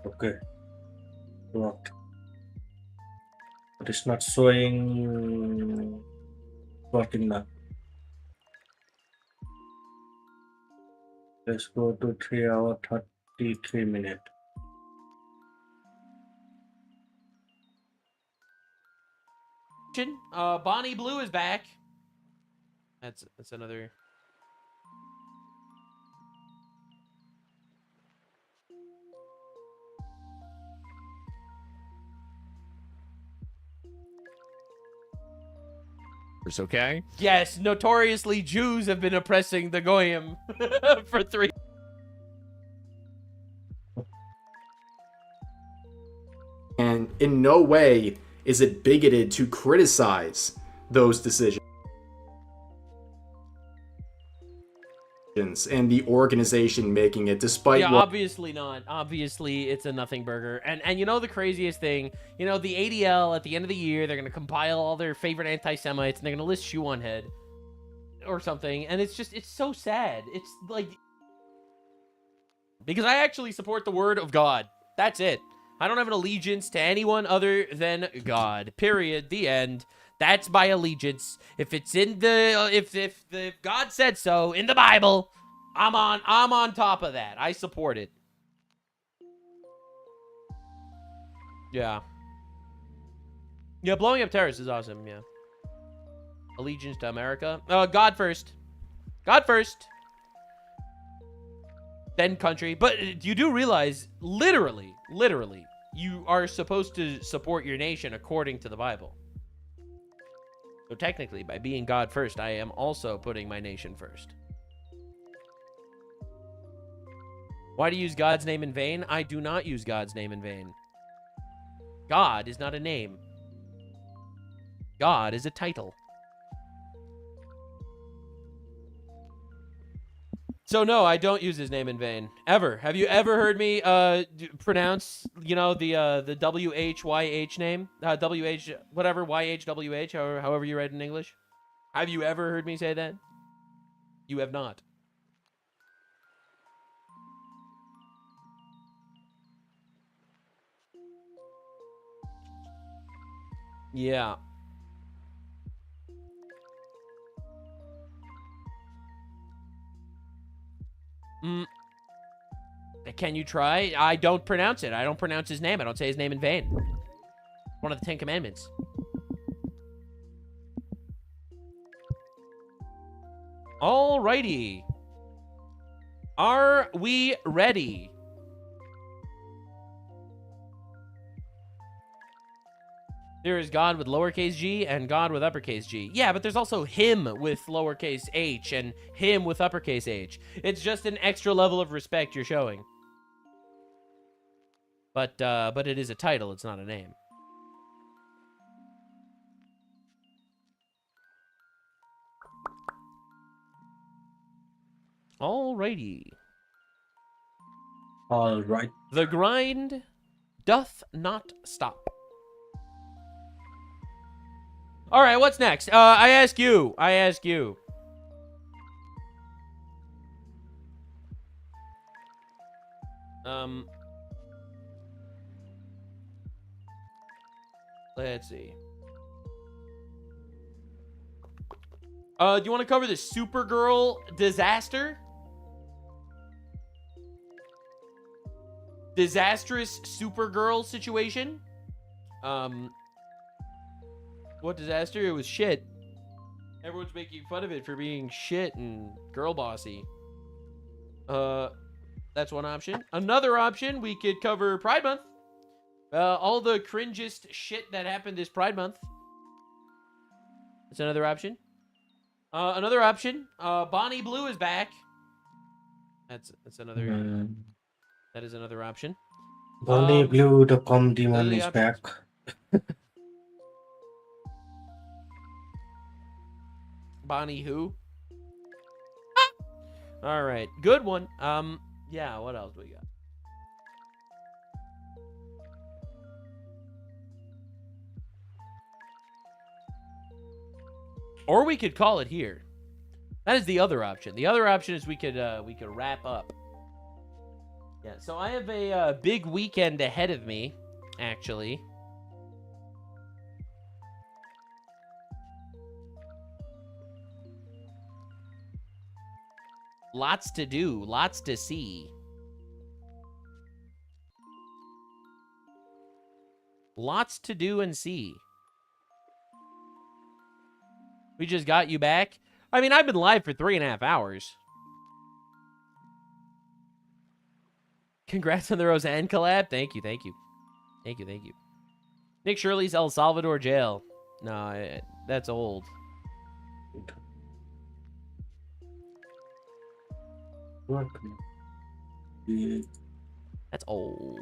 Okay, what? It is not showing working now. Let's go to 3 hour 33 minute. Bonnie Blue is back. That's another. Okay. Yes, notoriously Jews have been oppressing the Goyim for 3. And in no way is it bigoted to criticize those decisions and the organization making it, despite Yeah, what obviously not. Obviously, it's a nothing burger. And you know the craziest thing? You know, the ADL, at the end of the year, they're going to compile all their favorite anti-Semites, and they're going to list Shoe on Head or something. And it's just, it's so sad. It's like... Because I actually support the word of God. That's it. I don't have an allegiance to anyone other than God. Period. The end. That's my allegiance. If it's in the if the God said so in the Bible, I'm on top of that. I support it. Yeah. Yeah, blowing up terrorists is awesome, yeah. Allegiance to America. God first. God first. Then country. But you do realize, literally, you are supposed to support your nation according to the Bible. So technically, by being God first, I am also putting my nation first. Why do you use God's name in vain? I do not use God's name in vain. God is not a name. God is a title. So no, I don't use his name in vain. Ever. Have you ever heard me pronounce, you know, the WHYH name? WH, whatever, YHWH, however you write it in English? Have you ever heard me say that? You have not. Yeah. Can you try? I don't pronounce it. I don't pronounce his name. I don't say his name in vain. One of the 10 Commandments. Alrighty. Are we ready? There is God with lowercase g and God with uppercase G. Yeah, but there's also him with lowercase h and him with uppercase H. It's just an extra level of respect you're showing. But it is a title. It's not a name. Alrighty. All right. The grind doth not stop. All right, what's next? I ask you. Let's see. Do you want to cover the Supergirl disaster? Disastrous Supergirl situation? What disaster? It was shit. Everyone's making fun of it for being shit and girl bossy. That's one option. Another option, we could cover Pride Month. All the cringest shit that happened this Pride Month. That's another option. Another option, Bonnie Blue is back. That's another. That is another option. Bonnie Blue, the comedy one the is options. back. Bonnie who? All right, good one. Yeah, what else do we got? Or we could call it here. That is the other option. The other option is we could wrap up. Yeah, so I have a big weekend ahead of me, actually. Lots to do, lots to see. Lots to do and see. We just got you back. I mean, I've been live for 3.5 hours. Congrats on the Roseanne collab. Thank you, thank you. Thank you, thank you. Nick Shirley's El Salvador jail. No, that's old. Welcome. Yeah. That's old.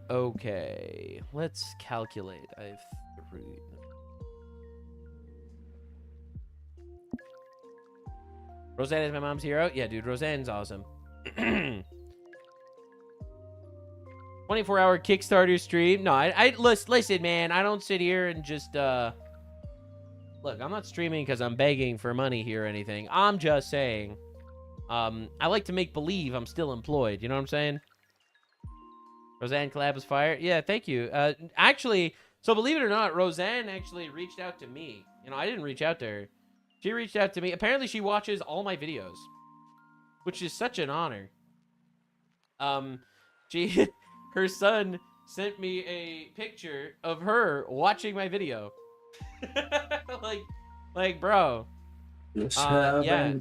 Okay. Let's calculate. I have 3. Roseanne is my mom's hero? Yeah, dude, Roseanne's awesome. 24-hour Kickstarter stream. No, I listen, man, I don't sit here and just, look, I'm not streaming because I'm begging for money here or anything. I'm just saying, I like to make believe I'm still employed. You know what I'm saying? Roseanne collab was fire. Yeah, thank you. Actually, so believe it or not, Roseanne actually reached out to me. You know, I didn't reach out to her. She reached out to me. Apparently, she watches all my videos, which is such an honor. Her son sent me a picture of her watching my video. like, bro. Yeah.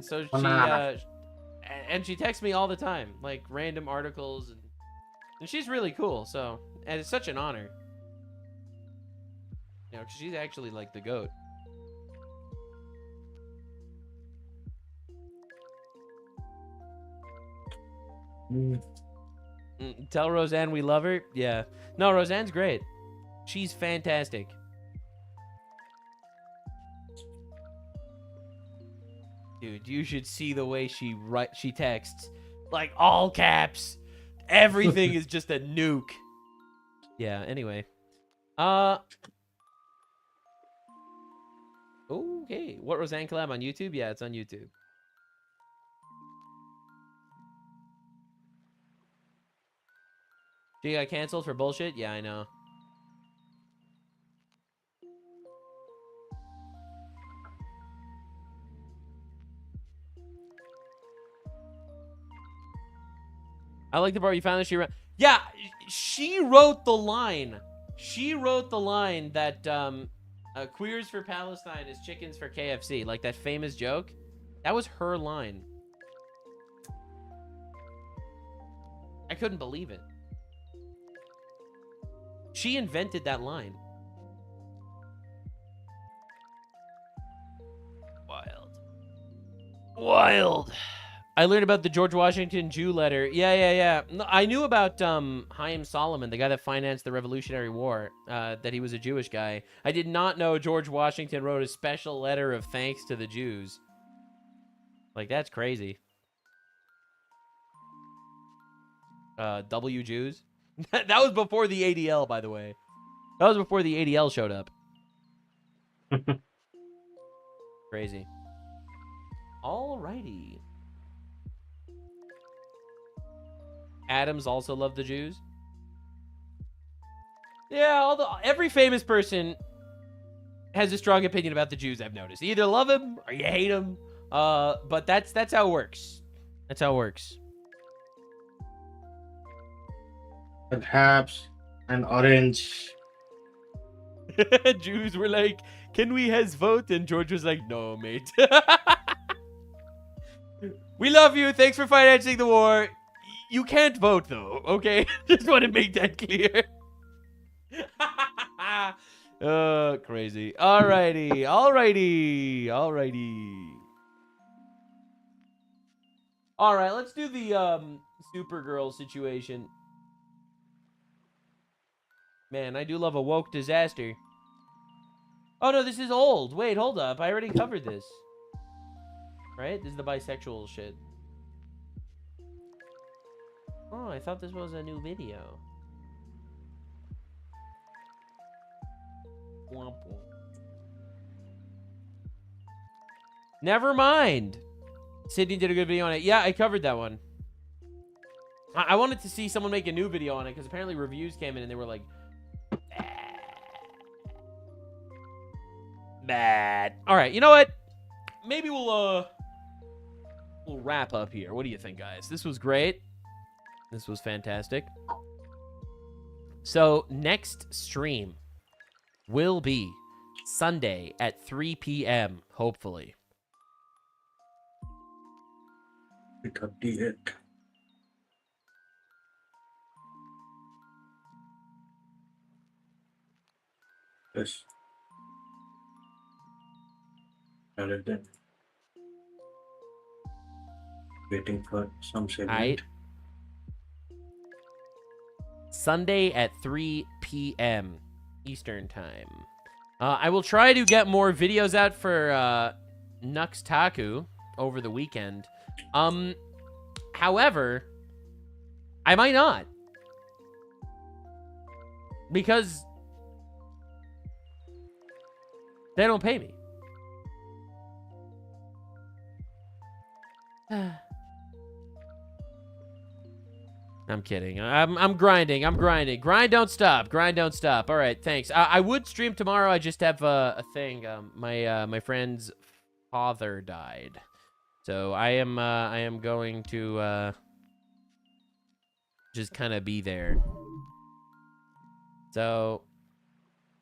So she, and she texts me all the time, like random articles, and she's really cool. So, and it's such an honor. You know, 'cause she's actually like the GOAT. Tell Roseanne we love her. Yeah. No, Roseanne's great. She's fantastic. Dude, you should see the way she texts. Like all caps. Everything is just a nuke. Yeah, anyway. Okay. What, Roseanne collab on YouTube? Yeah, it's on YouTube. She got canceled for bullshit? Yeah, I know. I like the part you found that she wrote. Yeah, she wrote the line. She wrote the line that queers for Palestine is chickens for KFC. Like that famous joke. That was her line. I couldn't believe it. She invented that line. Wild. I learned about the George Washington Jew letter. Yeah. No, I knew about Chaim Solomon, the guy that financed the Revolutionary War, that he was a Jewish guy. I did not know George Washington wrote a special letter of thanks to the Jews. Like, that's crazy. W Jews? That was before the ADL, by the way. That was before the ADL showed up. Crazy. Alrighty. Adams also loved the Jews. Yeah, every famous person has a strong opinion about the Jews, I've noticed. You either love them or you hate them. But that's how it works. That's how it works. Perhaps an orange. Jews were like, can we has vote? And George was like, no, mate. We love you. Thanks for financing the war. You can't vote, though, okay? Just want to make that clear. Crazy. Alrighty. Alright, let's do the Supergirl situation. Man, I do love a woke disaster. Oh, no, this is old. Wait, hold up. I already covered this. Right? This is the bisexual shit. Oh, I thought this was a new video. Never mind. Sydney did a good video on it. Yeah, I covered that one. I wanted to see someone make a new video on it because apparently reviews came in and they were like, bad. All right, you know what? Maybe we'll wrap up here. What do you think, guys? This was great. This was fantastic. So next stream will be Sunday at 3 p.m. Hopefully. 3:38. Yes. Rather than waiting for some segment. Sunday at 3 p.m. Eastern Time. I will try to get more videos out for Nux Taku over the weekend. However, I might not. Because they don't pay me. I'm kidding. I'm grinding. I'm grinding. Grind don't stop. Grind don't stop. All right, thanks. I would stream tomorrow. I just have a thing. My friend's father died, so I am going to just kind of be there. So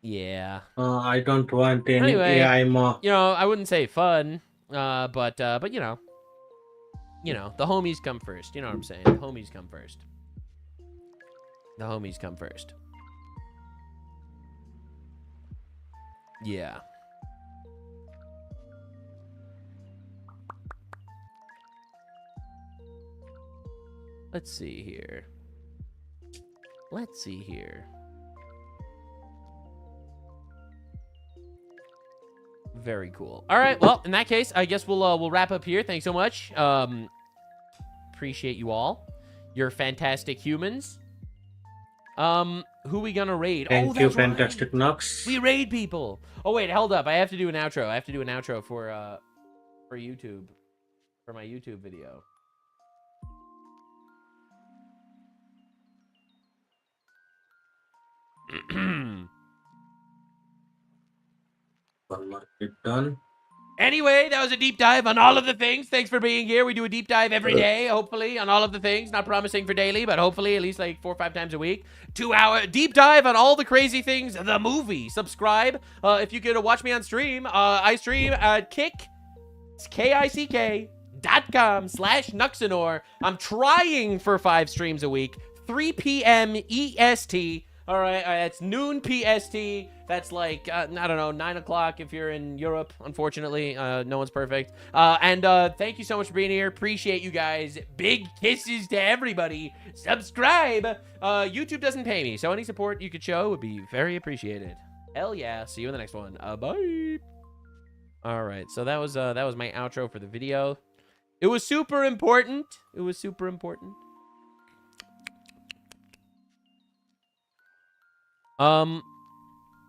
yeah. I don't want any Anyway, AI you know, I wouldn't say fun, but you know, the homies come first. You know what I'm saying? The homies come first. The homies come first. Yeah. Let's see here. Let's see here. Very cool. All right. Well, in that case, I guess we'll wrap up here. Thanks so much. Appreciate you all. You're fantastic humans. Who we gonna raid? Thank you, Fantastic Nux. We raid people. Oh wait, hold up. I have to do an outro. I have to do an outro for YouTube, for my YouTube video. One more hit done. Anyway, that was a deep dive on all of the things. Thanks for being here. We do a deep dive every day, hopefully, on all of the things. Not promising for daily, but hopefully at least like 4 or 5 times a week. 2-hour deep dive on all the crazy things. The movie. Subscribe. If you could watch me on stream, I stream at Kick. It's kick.com/Nuxanor. I'm trying for 5 streams a week. 3 p.m. EST. All right, it's noon PST. That's like, I don't know, 9 o'clock if you're in Europe, unfortunately. No one's perfect. And thank you so much for being here. Appreciate you guys. Big kisses to everybody. Subscribe. YouTube doesn't pay me, so any support you could show would be very appreciated. Hell yeah. See you in the next one. Bye. All right, so that was my outro for the video. It was super important. It was super important.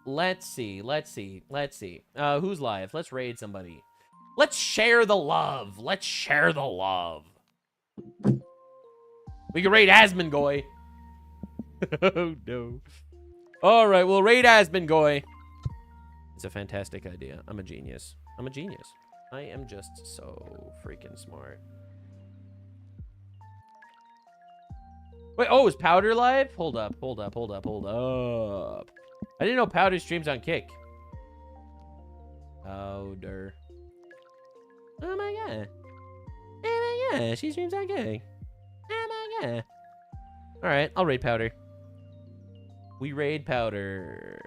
Let's see. Who's live? Let's raid somebody. Let's share the love. Let's share the love. We can raid Asmongoy. Oh, no. All right, we'll raid Asmongoy. It's a fantastic idea. I'm a genius. I'm a genius. I am just so freaking smart. Wait, oh, is Powder live? Hold up. I didn't know Powder streams on Kick. Powder. Oh my god. Oh my god, she streams on Kick. Oh my god. Alright, I'll raid Powder. We raid Powder.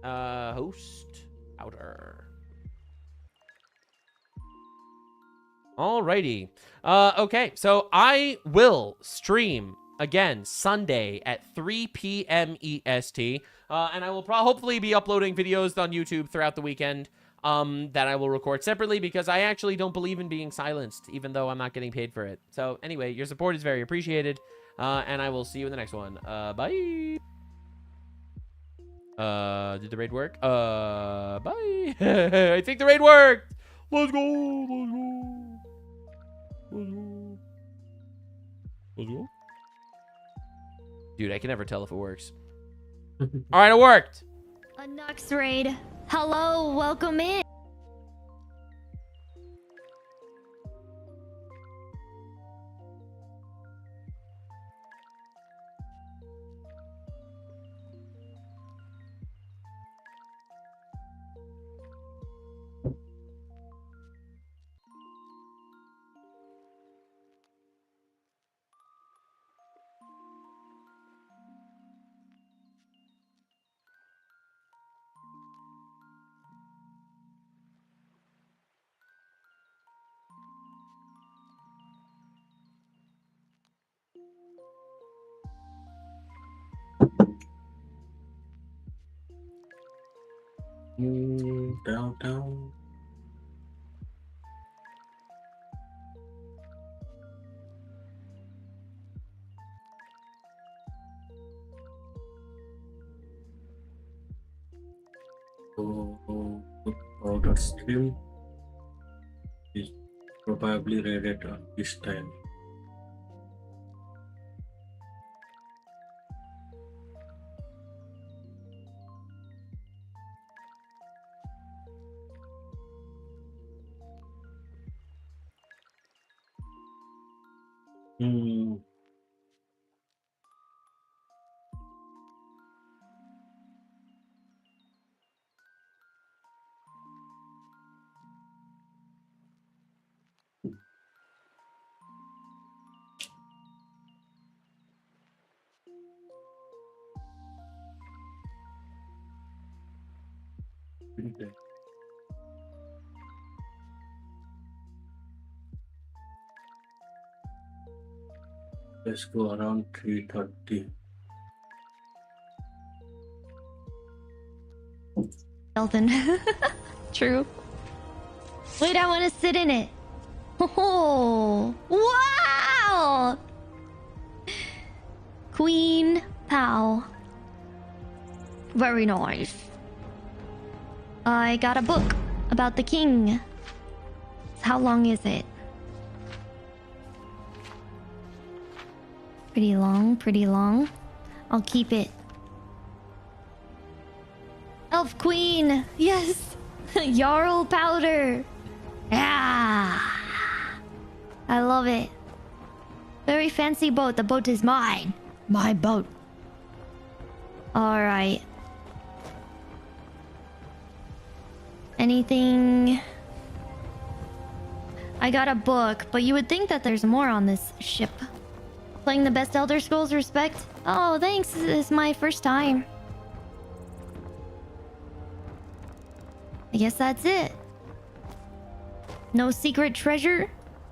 Host. Powder. Alrighty. Okay, so I will stream again Sunday at 3 p.m. EST. And I will hopefully be uploading videos on YouTube throughout the weekend that I will record separately because I actually don't believe in being silenced, even though I'm not getting paid for it. So anyway, your support is very appreciated. And I will see you in the next one. Bye. Did the raid work? Bye. I think the raid worked. Let's go. Let's go. Let's go. Let's go. Dude, I can never tell if it works. All right, it worked. A Nux raid. Hello, welcome in. Downtown. Outer stream is probably raided on this time. Hmm. Okay. Let's go around 3:30. Elton. True. Wait, I want to sit in it. Oh, wow! Queen Pow. Very nice. I got a book about the king. How long is it? Pretty long, pretty long. I'll keep it. Elf Queen! Yes! Jarl Powder! Yeah! I love it. Very fancy boat. The boat is mine. My boat. Alright. Anything... I got a book, but you would think that there's more on this ship. Playing the best Elder Scrolls, respect? Oh, thanks. This is my first time. I guess that's it. No secret treasure?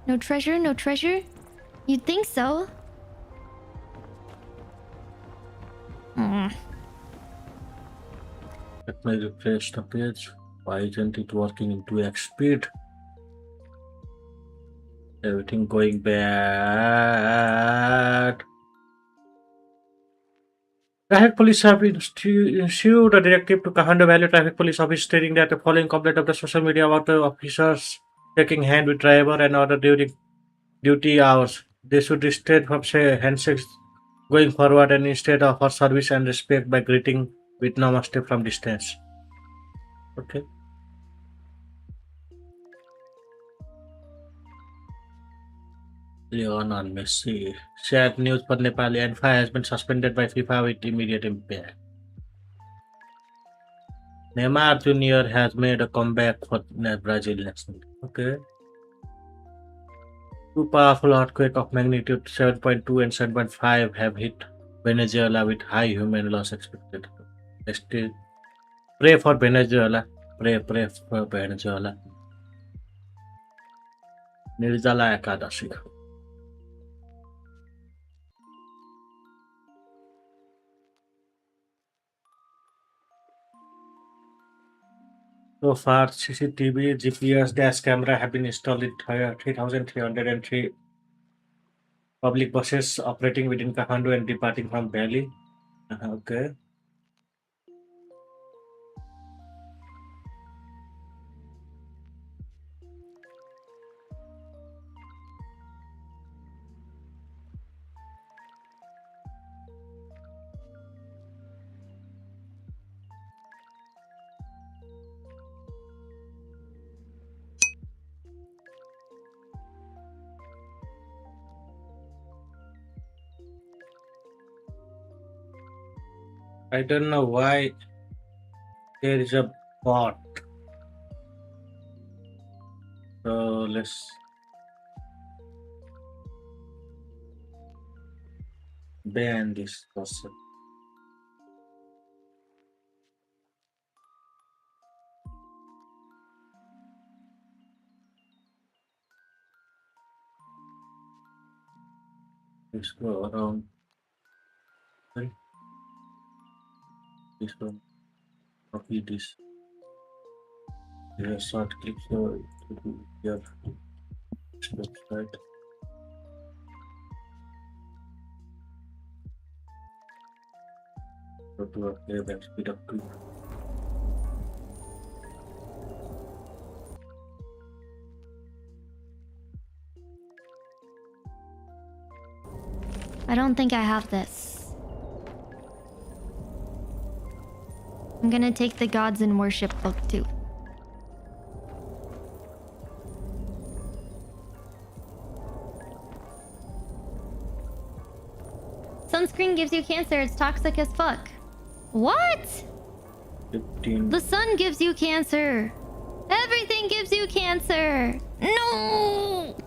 No treasure? No treasure? You'd think so. Let me refresh the page. Why isn't it working in 2x speed? Everything going bad. Traffic police have issued a directive to Kahando Valley Traffic Police Office stating that the following complaint of the social media about the officers taking hand with driver and other during duty hours. They should restrain from handshakes going forward and instead offer service and respect by greeting with namaste from distance. Okay. Lionel Messi. Sad news for Nepali N5 has been suspended by FIFA with immediate impact. Neymar Jr. has made a comeback for Brazil national. Okay. Two powerful earthquakes of magnitude 7.2 and 7.5 have hit Venezuela with high human loss expected. Still, pray for Venezuela. Pray for Venezuela. Nirjala Ekadashi. So far, CCTV, GPS, dash camera have been installed in 3,303 public buses operating within Kathmandu and departing from Delhi. Okay. I don't know why there is a bot. So let's ban this person. Let's go around. Sorry. This one. Copy this. Here, short click here to do your website. Go to a playback speed up to. I don't think I have this. I'm gonna take the Gods in Worship book too. Sunscreen gives you cancer. It's toxic as fuck. What? 15. The sun gives you cancer. Everything gives you cancer. No!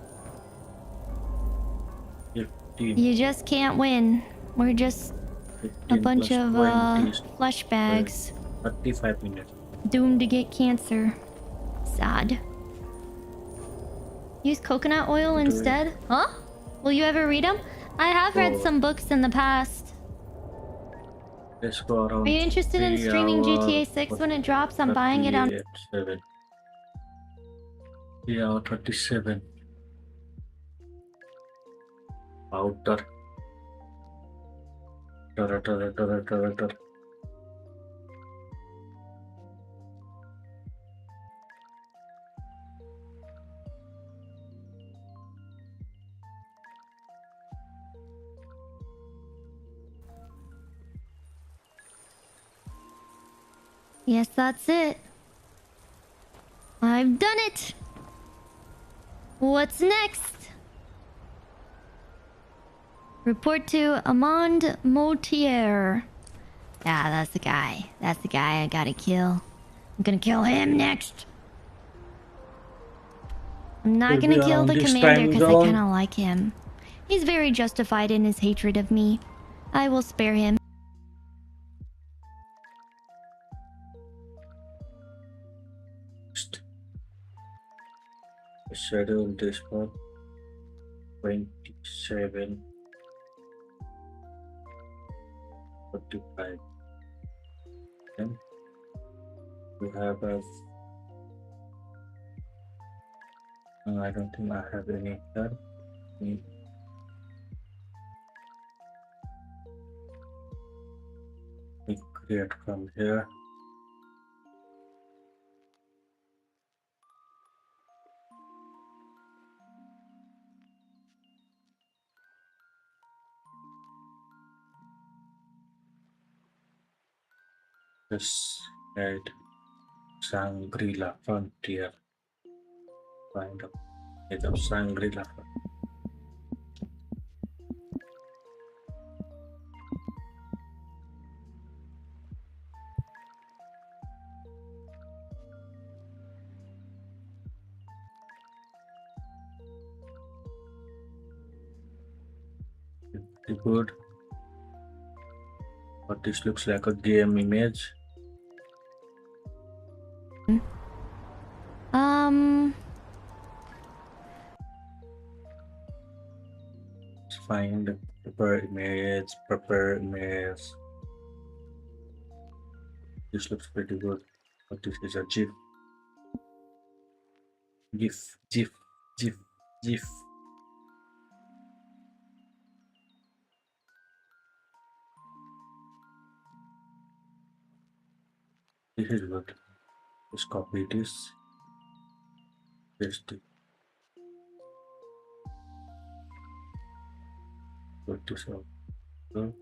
15. You just can't win. We're just a 15 bunch plus of 20 is flesh bags 35 minutes. doomed to get cancer. Sad. Use coconut oil Okay. instead? Huh? Will you ever read them? I have read Oh. some books in the past. Let's go around. Are you interested in 3 streaming GTA hours, 6 when it drops? I'm buying it on. 37. 3 hour 37. Outer. Tar. Yes, that's it. I've done it. What's next? Report to Amand Motier. Yeah, that's the guy. That's the guy I gotta kill. I'm gonna kill him next. I'm not We'll gonna be kill on the this commander time because I zone. kinda like him. He's very justified in his hatred of me. I will spare him. Schedule this for 27 45. Then we have a. No, I don't think I have any here. We create from here. Just add Shangri-La Frontier. Find up it of Shangri-La. Pretty good. But this looks like a game image. Let's find prepare image. This looks pretty good. But this is a GIF. GIF. This is good. Just copy this. Paste it. Put this out. So,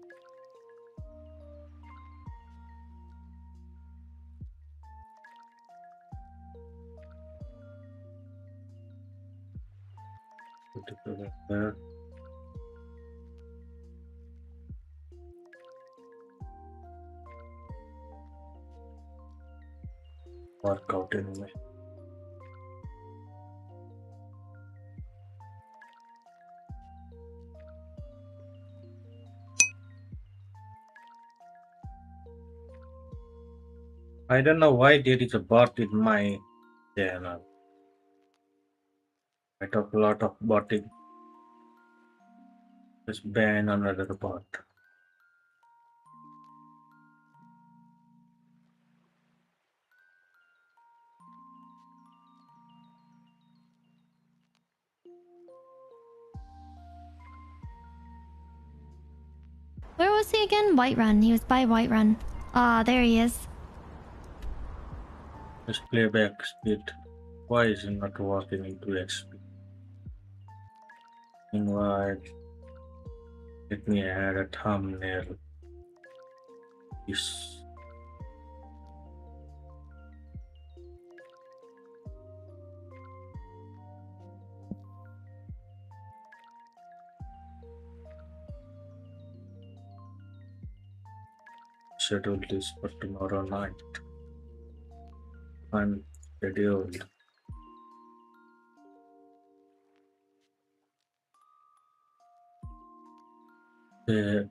put it over there. work out anyway. I don't know why there is a bot in my channel. I talk a lot of botting. Just ban another bot. Where was he again? Whiterun. He was by Whiterun. Ah, there he is. Just playback speed. Why is it not working into XP? Invite. Let me add a thumbnail. This. Schedule this for tomorrow night. I'm scheduled.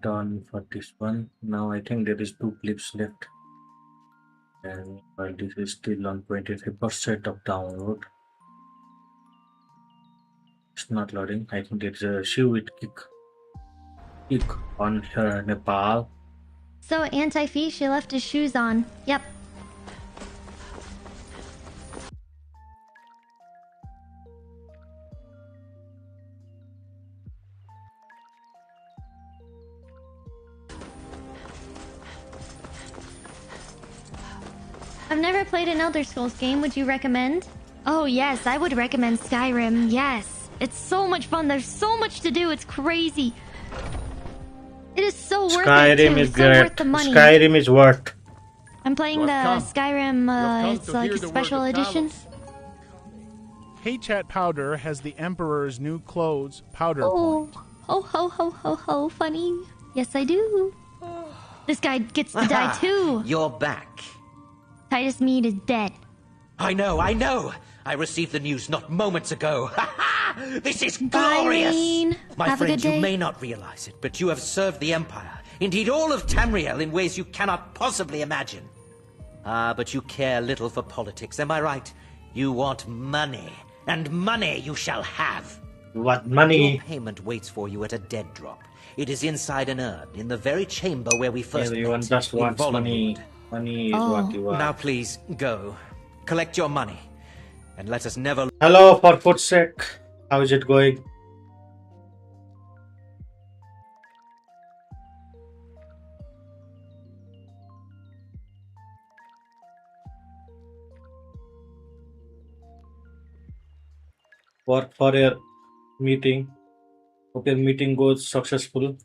Done for this one. Now I think there is 2 clips left. And while this is still on 23% of download. It's not loading. I think there's a shoe with kick on her Nepal. So, Anti-Fee, she left his shoes on. Yep. I've never played an Elder Scrolls game. Would you recommend? Oh, yes, I would recommend Skyrim. Yes. It's so much fun. There's so much to do. It's crazy. It is so worth it, Skyrim too. is So great. worth the money. Skyrim is worth. I'm playing the Skyrim, it's like a special edition. Hey Chat Powder has the Emperor's new clothes powder Oh, point. ho ho ho ho ho, funny. Yes, I do. This guy gets to die too. You're back. Titus Mead is dead. I know. I received the news not moments ago. This is Bye, glorious! Rain. My Have a friend, good day. you may not realize it, but you have served the Empire, indeed all of Tamriel, in ways you cannot possibly imagine. But you care little for politics, am I right? You want money, and money you shall have. What Your money? payment waits for you at a dead drop. It is inside an urn, in the very chamber where we first Everyone met, just in wants money. Vollenwood. Money is Oh. what you want. Now please, go. Collect your money, and let us never... Hello, for foot's sake. How is it going? Work for your meeting. Hope your meeting goes successful.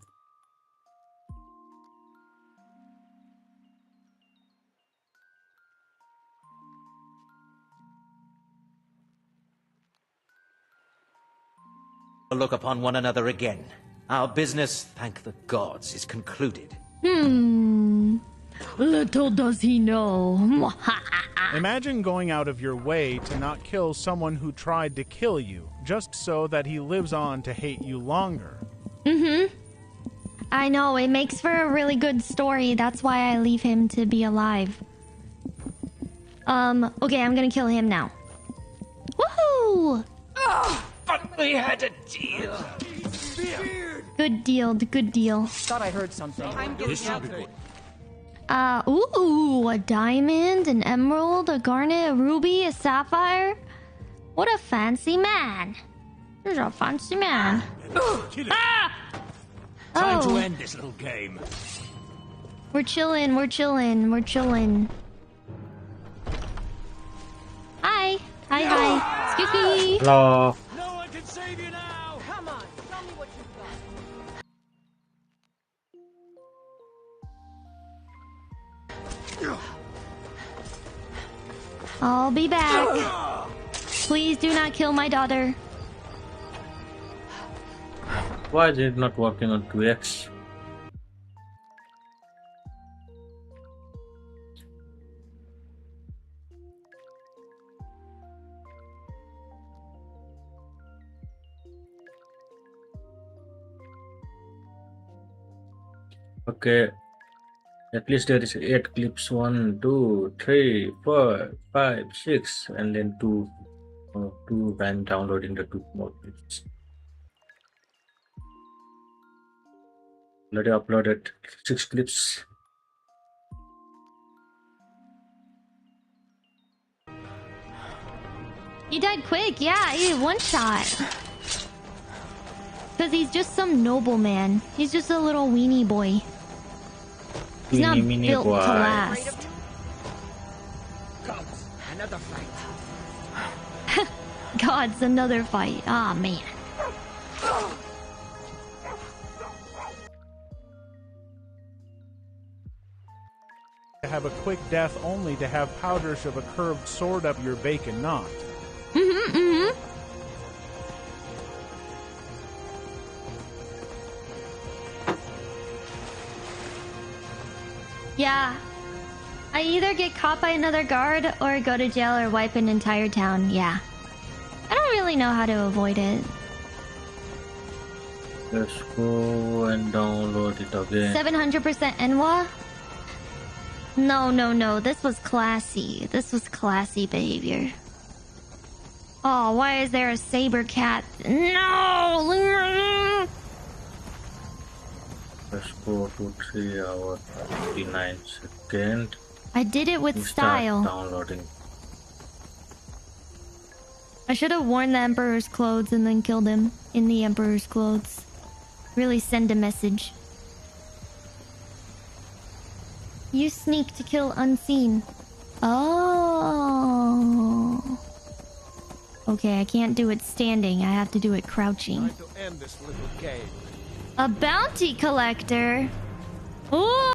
look upon one another again. Our business, thank the gods, is concluded. Little does he know. Imagine going out of your way to not kill someone who tried to kill you, just so that he lives on to hate you longer. I know, it makes for a really good story. That's why I leave him to be alive. Okay, I'm gonna kill him now. Woohoo! But we had a deal. Good deal, good deal. Thought I heard something. Ooh, a diamond, an emerald, a garnet, a ruby, a sapphire. What a fancy man. He's a fancy man. Time to Oh, end this little game. we're chilling, we're chilling, we're chilling. Hi. Hi, hi. Excuse me. Hello. No one can save you now. Come on, tell me what you've got. I'll be back. Please do not kill my daughter. Why is it not working on 2x? Okay, at least there is 8 clips. 1, 2, 3, 4, 5, 6, and then two when downloading the 2 more clips. Already uploaded 6 clips. He died quick, yeah, he one shot. Because he's just some nobleman. He's just a little weenie boy. He's not Weenie mini built to boy. last. Comes another fight. God's another fight. Ah, man. To have a quick death only to have powder shove a curved sword up your bacon knot. Mm-hmm. Yeah. I either get caught by another guard or go to jail or wipe an entire town. Yeah. I don't really know how to avoid it. Let's go and download it again. 700% Enwa? No. This was classy. This was classy behavior. Oh, why is there a saber cat? No! Let's go to 3 hours 59 seconds. I did it with and start style. downloading. I should have worn the Emperor's clothes and then killed him in the Emperor's clothes. Really send a message. You sneak to kill unseen. Oh. Okay, I can't do it standing. I have to do it crouching. Time to end this little game. A bounty collector? Ooh.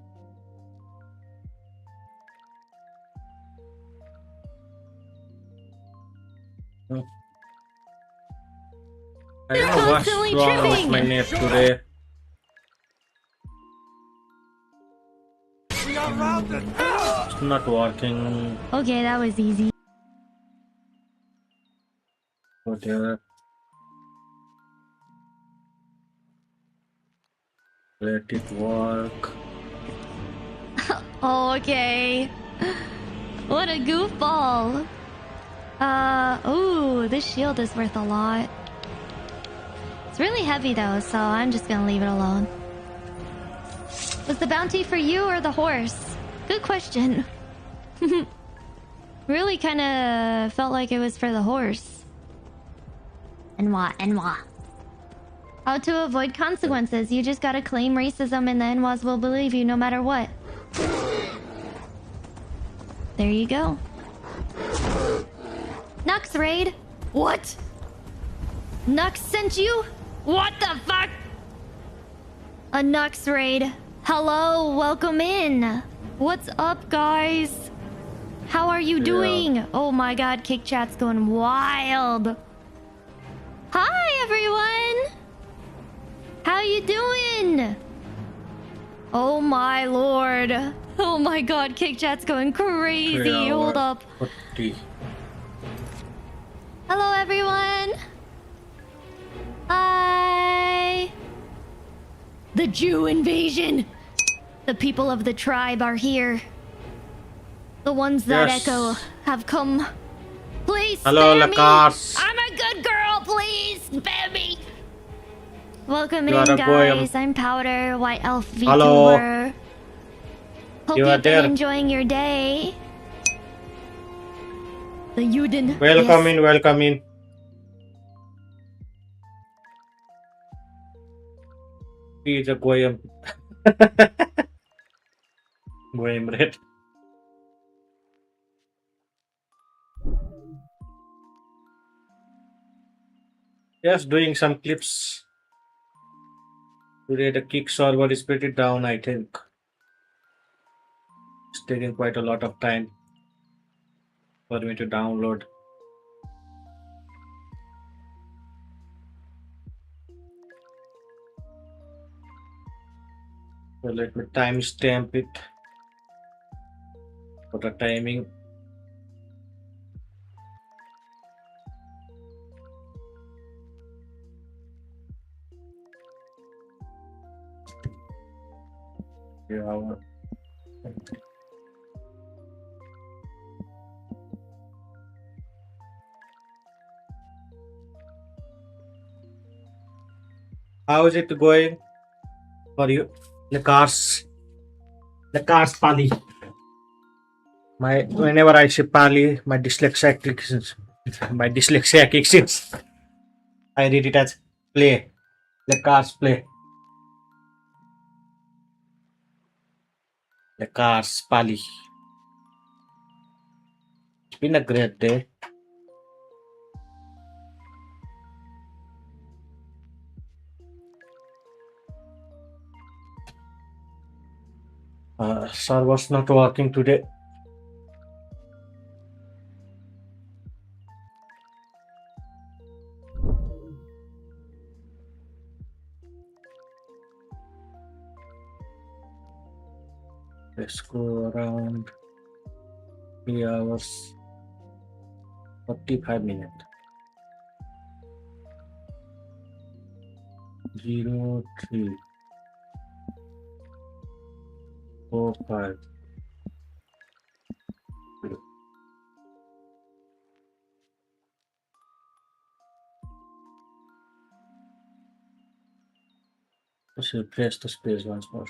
I don't know what's constantly wrong with tripping. my net today. We are routed. It's not working. Okay, that was easy. Whatever. Let it work. Okay. What a goofball. Ooh, this shield is worth a lot. It's really heavy though, so I'm just gonna leave it alone. Was the bounty for you or the horse? Good question. Really kinda felt like it was for the horse. And what? How to avoid consequences. You just gotta claim racism and the NWAs will believe you no matter what. There you go. Nux raid? What? Nux sent you? What the fuck? A Nux raid. Hello, welcome in. What's up, guys? How are you doing? Oh my god, Kick Chat's going wild. Hi, everyone. How you doing? Oh my lord. Oh my god, Kick Chat's going crazy. Hold up. 40. Hello, everyone. Hi. The Jew invasion. The people of the tribe are here. The ones that Yes. echo have come. Please Hello, spare me. Lakas. I'm a good girl. Please spare me. Welcome You in, are a goyim. guys. I'm Powder, White Elf Hello. VTuber. Hope You are you've been there. enjoying your day. The Yuden. Welcome Yes. in, welcome in. He is a Goyam. Goyam red. Just doing some clips. Today the kick server is pretty down, I think. It's taking quite a lot of time for me to download. So let me timestamp it for the timing. Yeah. How is it going for you? The cars, Pali. Whenever I say Pali, my dyslexia kicks in. I read it as play. The cars play. The cars, Pali. It's been a great day. Server's not working today. Let's go around 3 hours 45 minutes. 0, 3, 4, 5. Let's replace the space once more.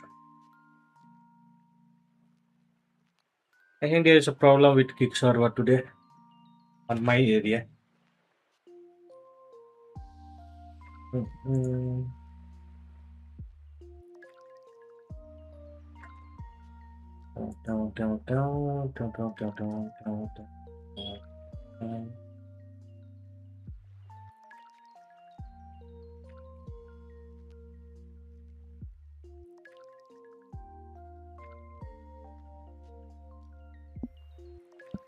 I think there is a problem with Kick server today on my area.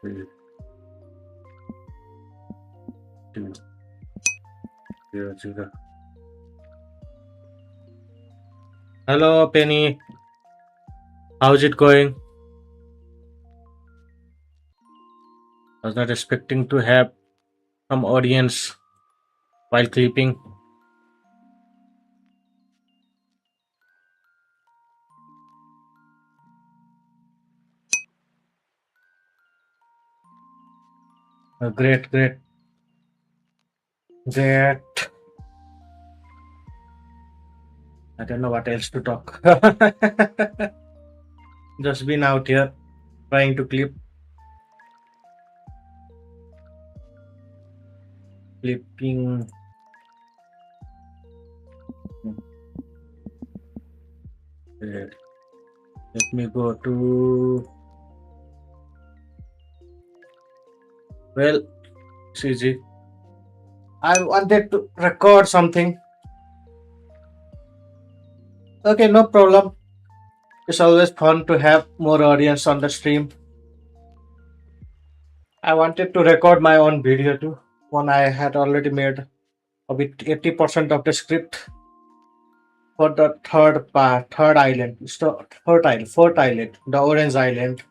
Three, 2, 0, 0. Hello, Penny. How's it going? I was not expecting to have some audience while clipping. Great. I don't know what else to talk. Just been out here trying to clipping. Wait, let me go to. Well, it's easy. I wanted to record something. Okay, no problem. It's always fun to have more audience on the stream. I wanted to record my own video too. One I had already made a bit 80% of the script for the third island. It's the fourth island, the Orange Island.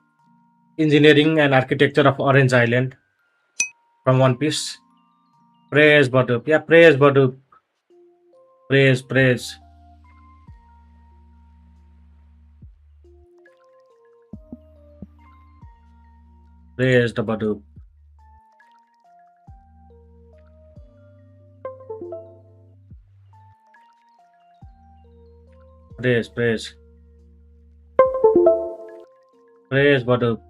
Engineering and architecture of Orange Island from One Piece. Praise Badup. Yeah, praise Badup. Praise. Praise the Badup. Praise Badup.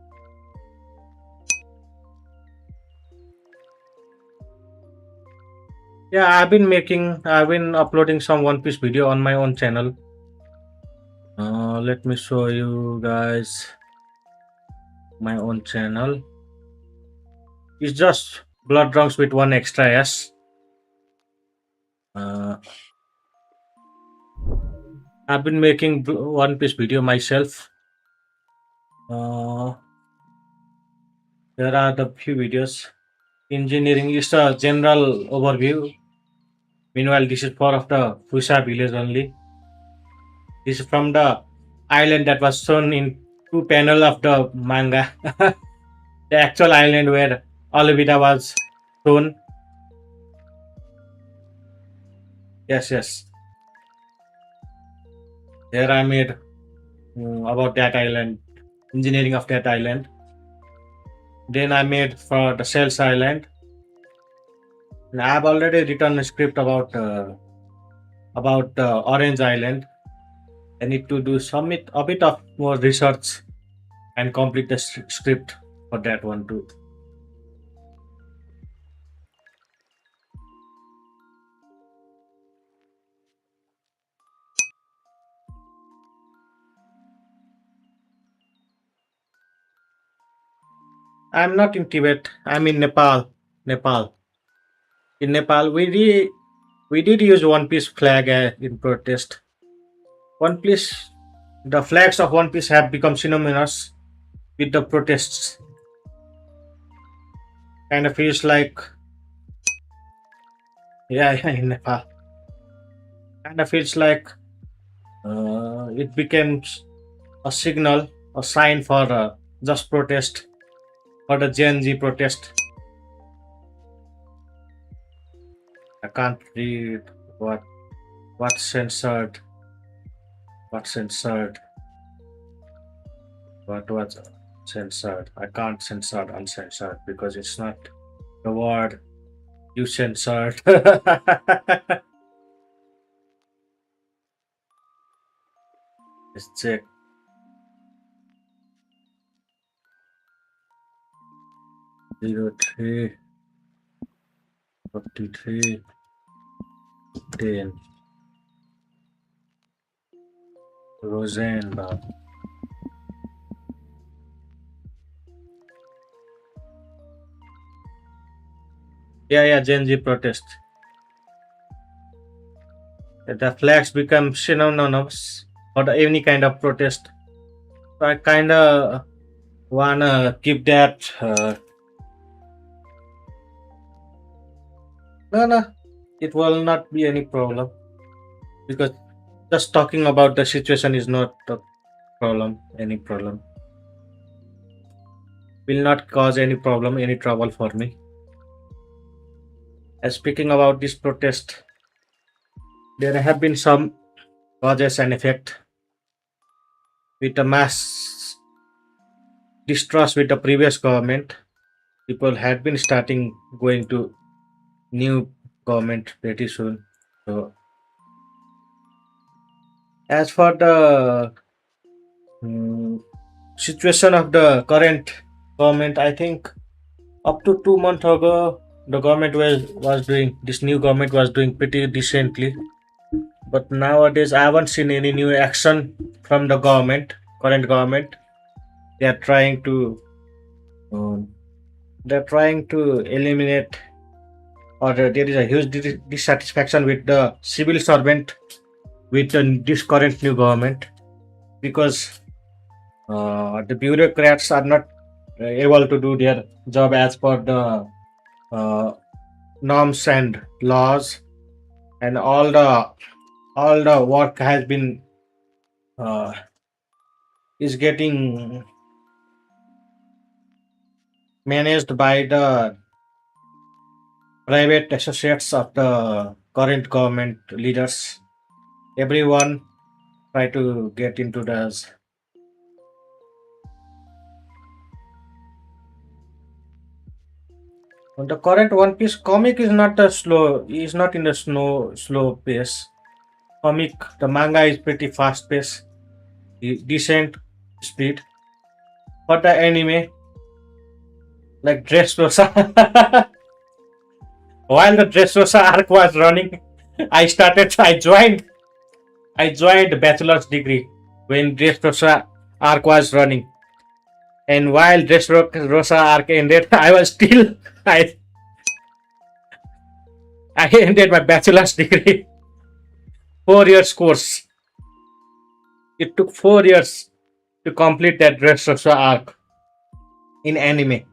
Yeah, I've been uploading some One Piece video on my own channel. Let me show you guys my own channel. It's just Blood Drunks with one extra S. I've been making One Piece video myself. There are the few videos. Engineering is a general overview. Meanwhile, this is for of the Fusa village only. This is from the island that was shown in 2 panel of the manga. The actual island where Olivida was shown. Yes. There I made about that island, engineering of that island. Then I made for the Sales Island. And I've already written a script about Orange Island. I need to do a bit of more research and complete the script for that one too. I'm not in Tibet. I'm in Nepal. Nepal. In Nepal, we did use One Piece flag in protest. One Piece, the flags of One Piece have become synonymous with the protests. Kind of feels like, yeah, in Nepal. Kind of feels like it becomes a signal, a sign for just protest, for the Gen Z protest. I can't read what's censored. What's censored? What was censored? I can't censor uncensored because it's not the word you censored. Let's check. Zero 03 43 10 Rosenberg. Yeah, Gen Z protest. The flags become synonymous for any kind of protest. So I kind of wanna keep that. No, it will not be any problem because just talking about the situation is not a problem. Any problem will not cause any problem, any trouble for me. And speaking about this protest, there have been some causes and effect with the mass distrust with the previous government. People had been starting going to new government pretty soon. So as for the situation of the current government, I think up to 2 months ago, the government was doing, this new government was doing pretty decently. But nowadays, I haven't seen any new action from the government, current government. They are trying to eliminate, or there is a huge dissatisfaction with the civil servant with this current new government because the bureaucrats are not able to do their job as per the norms and laws, and all the work has been is getting managed by the private associates of the current government leaders. Everyone try to get into this. The current One Piece comic is not in a slow pace. Comic, the manga is pretty fast pace, decent speed. For the anime, like Dressrosa, while the Dressrosa arc was running, I joined bachelor's degree when Dressrosa arc was running. And while Dressrosa arc ended, I ended my bachelor's degree. 4 years course. It took 4 years to complete that Dressrosa arc in anime.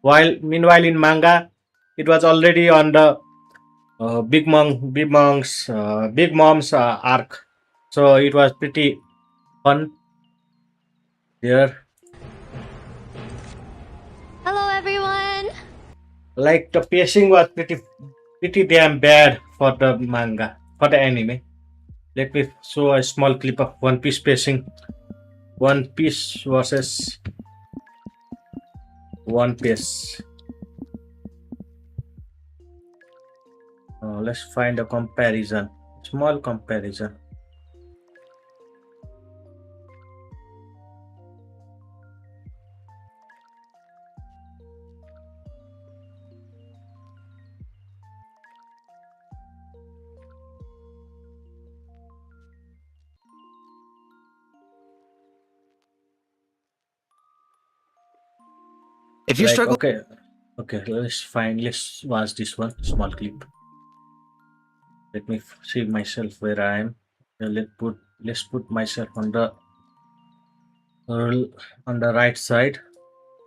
Meanwhile in manga, it was already on the Big Mom's arc. So it was pretty fun there. Hello, everyone. Like the pacing was pretty damn bad for the manga, for the anime. Let me show a small clip of One Piece pacing One Piece versus One Piece. Let's find a comparison. Small comparison. If you're Like, struggling, okay, let's watch this one small clip. Let me see myself where I am. Let's put myself on the right side.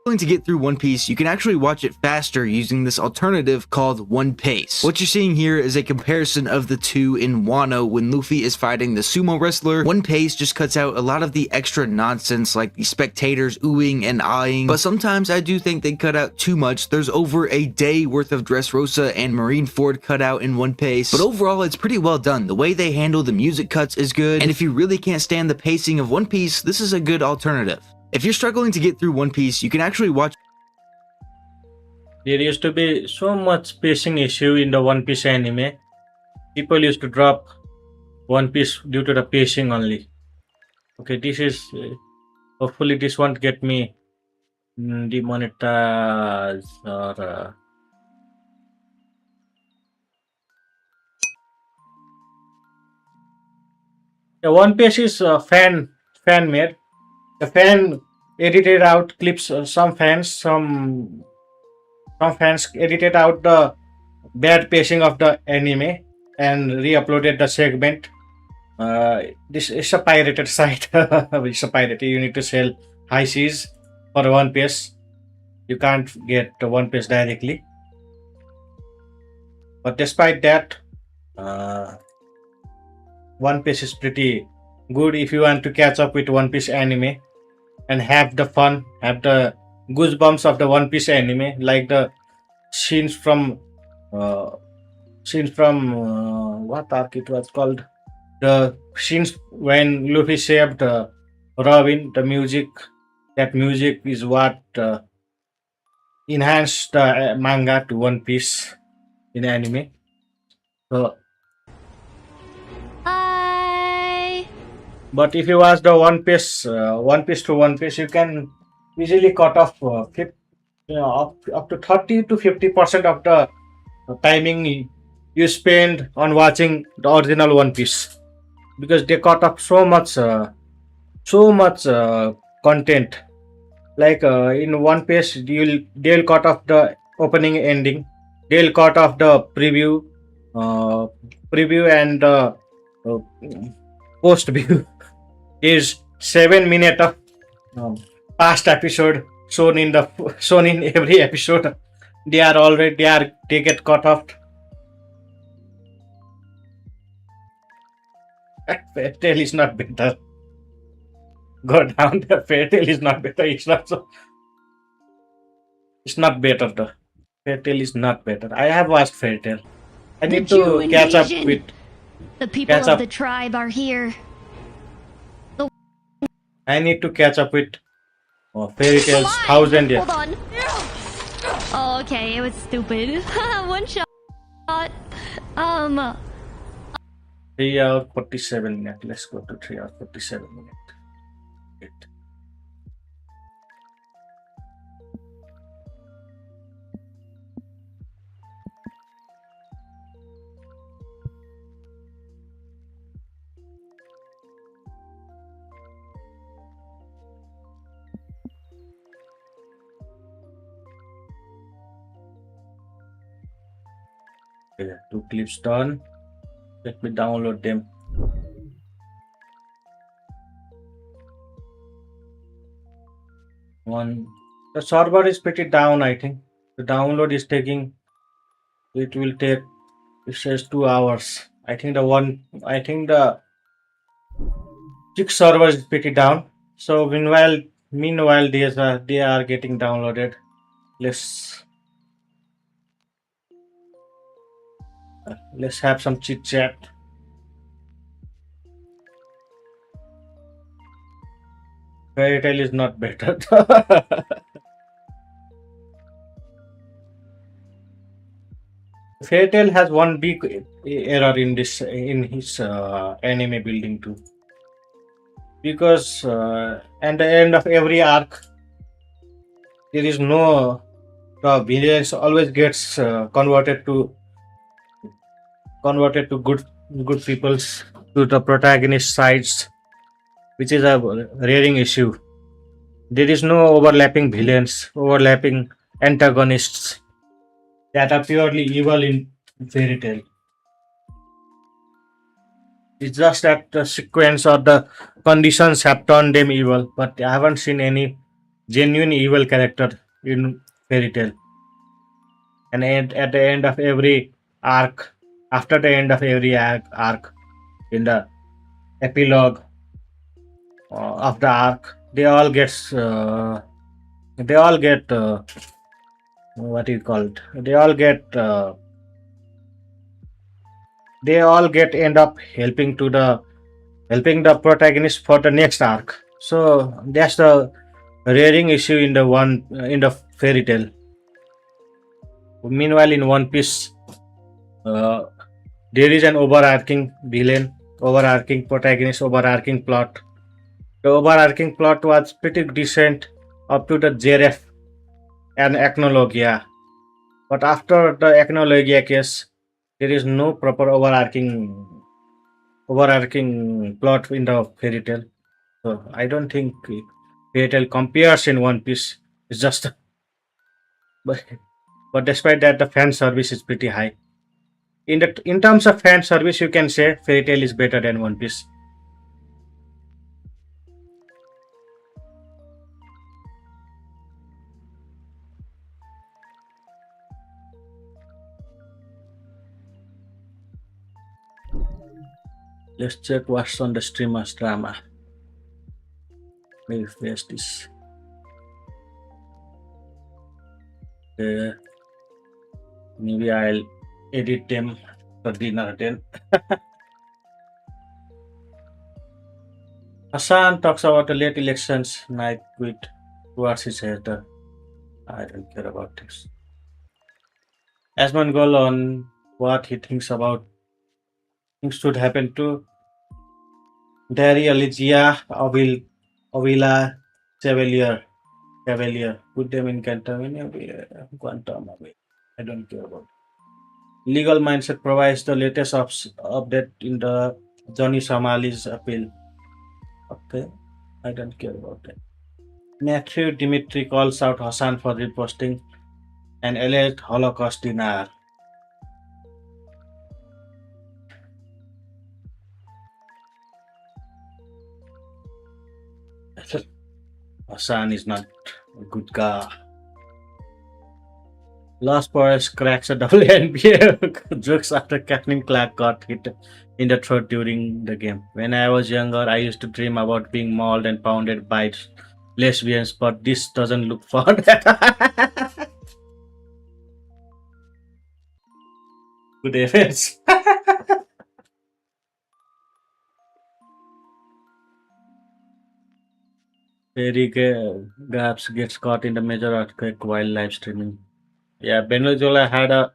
to get through One Piece, you can actually watch it faster using this alternative called One Pace. What you're seeing here is a comparison of the two in Wano when Luffy is fighting the sumo wrestler. One Pace just cuts out a lot of the extra nonsense like the spectators oohing and eyeing, but sometimes I do think they cut out too much. There's over a day worth of Dressrosa and Marineford cut out in One Pace, but overall it's pretty well done. The way they handle the music cuts is good, and if you really can't stand the pacing of One Piece, this is a good alternative. If you're struggling to get through One Piece, you can actually watch. There used to be so much pacing issue in the One Piece anime. People used to drop One Piece due to the pacing only. Okay, this is hopefully this won't get me demonetized or One Piece is fan made. The fan edited out clips. Some fans edited out the bad pacing of the anime and re-uploaded the segment. This is a pirated site. It's a pirated. You need to sell high seas for One Piece. You can't get One Piece directly. But despite that, One Piece is pretty good if you want to catch up with One Piece anime and have the fun, have the goosebumps of the One Piece anime, like the scenes from what arc it was called, the scenes when Luffy saved Robin. That music is what enhanced the manga to One Piece in anime. So, Hi. but if you watch the One Piece to One Piece, you can easily cut off up to 30 to 50% of the timing you spend on watching the original One Piece, because they cut off so much content. Like in One Piece, they'll cut off the opening, ending. They'll cut off the preview and post view. Is 7 minutes of past episode shown in every episode. They get cut off. Fairy Tail is not better. Go down there. Fairy Tail is not better. It's not better though. Fairy Tail is not better. I have watched Fairy Tail. I The need to Jew catch up invasion. with. The people Catch of up. the tribe are here. I need to catch up with Fairy Tail's 1,000 years. Hold on. Oh, okay, it was stupid. One shot. 3 hours 47 minutes. Let's go to 3 hours 47 minutes. Wait. Okay, 2 clips done. Let me download them. The server is pretty down, I think. The download is taking. It will take. It says 2 hours. I think the 6 server is pretty down. So meanwhile, they are getting downloaded. Let's have some chit chat. Fairy Tail is not better. Fairy Tail has one big error in his anime building too, because at the end of every arc, there is no the villains always gets converted to good people's to the protagonist sides, which is a rearing issue. There is no overlapping villains, overlapping antagonists that are purely evil in Fairy Tail. It's just that the sequence or the conditions have turned them evil, but I haven't seen any genuine evil character in Fairy Tail. And at the end of every arc, after the end of every arc in the epilogue of the arc, they all get what do you call it? They all get end up helping the protagonist for the next arc. So that's the rearing issue in the Fairy Tail. Meanwhile, in One Piece, uh, there is an overarching villain, overarching protagonist, overarching plot. The overarching plot was pretty decent up to the JRF and Echnologia. But after the Echnologia case, there is no proper overarching plot in the Fairy Tail. So I don't think Fairy Tail compares in One Piece. It's just but but despite that, the fan service is pretty high. In terms of fan service, you can say Fairy Tail is better than One Piece. Let's check what's on the streamer's drama. Maybe face this. Maybe I'll edit them for dinner then. Hassan talks about the late elections night quit towards his hater. I don't care about this. Asman Gol on what he thinks about things should happen to Dari Aligia Ovila Chevalier. Put them in quantum away. I don't care about it. Legal Mindset provides the latest update in the Johnny Somali's appeal. Okay, I don't care about that. Matthew Dimitri calls out Hassan for reposting an alleged Holocaust denier. Hassan is not a good guy. Lost Boys cracks a double NBA jokes after Kathleen Clark got hit in the throat during the game. When I was younger, I used to dream about being mauled and pounded by lesbians, but this doesn't look fun. Good heavens. Terry Gaps gets caught in the major earthquake while live streaming. Yeah, Venezuela had a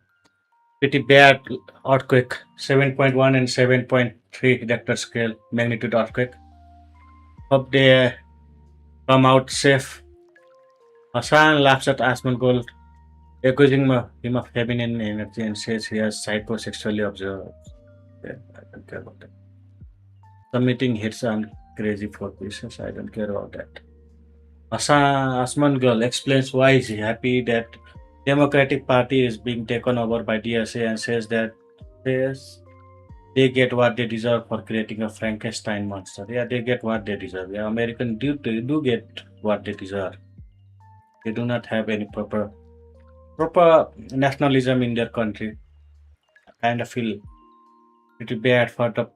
pretty bad earthquake, 7.1 and 7.3 Richter scale magnitude earthquake. Hope they come out safe. Hassan laughs at Asmongold, accusing him of feminine energy and says he has psychosexually observed. Yeah, I don't care about that. Submitting hits on crazy for pieces. I don't care about that. Asman Girl explains why he's happy that Democratic Party is being taken over by DSA and says that they get what they deserve for creating a Frankenstein monster. Yeah, they get what they deserve. Yeah, Americans do get what they deserve. They do not have any proper nationalism in their country. I kind of feel pretty bad for the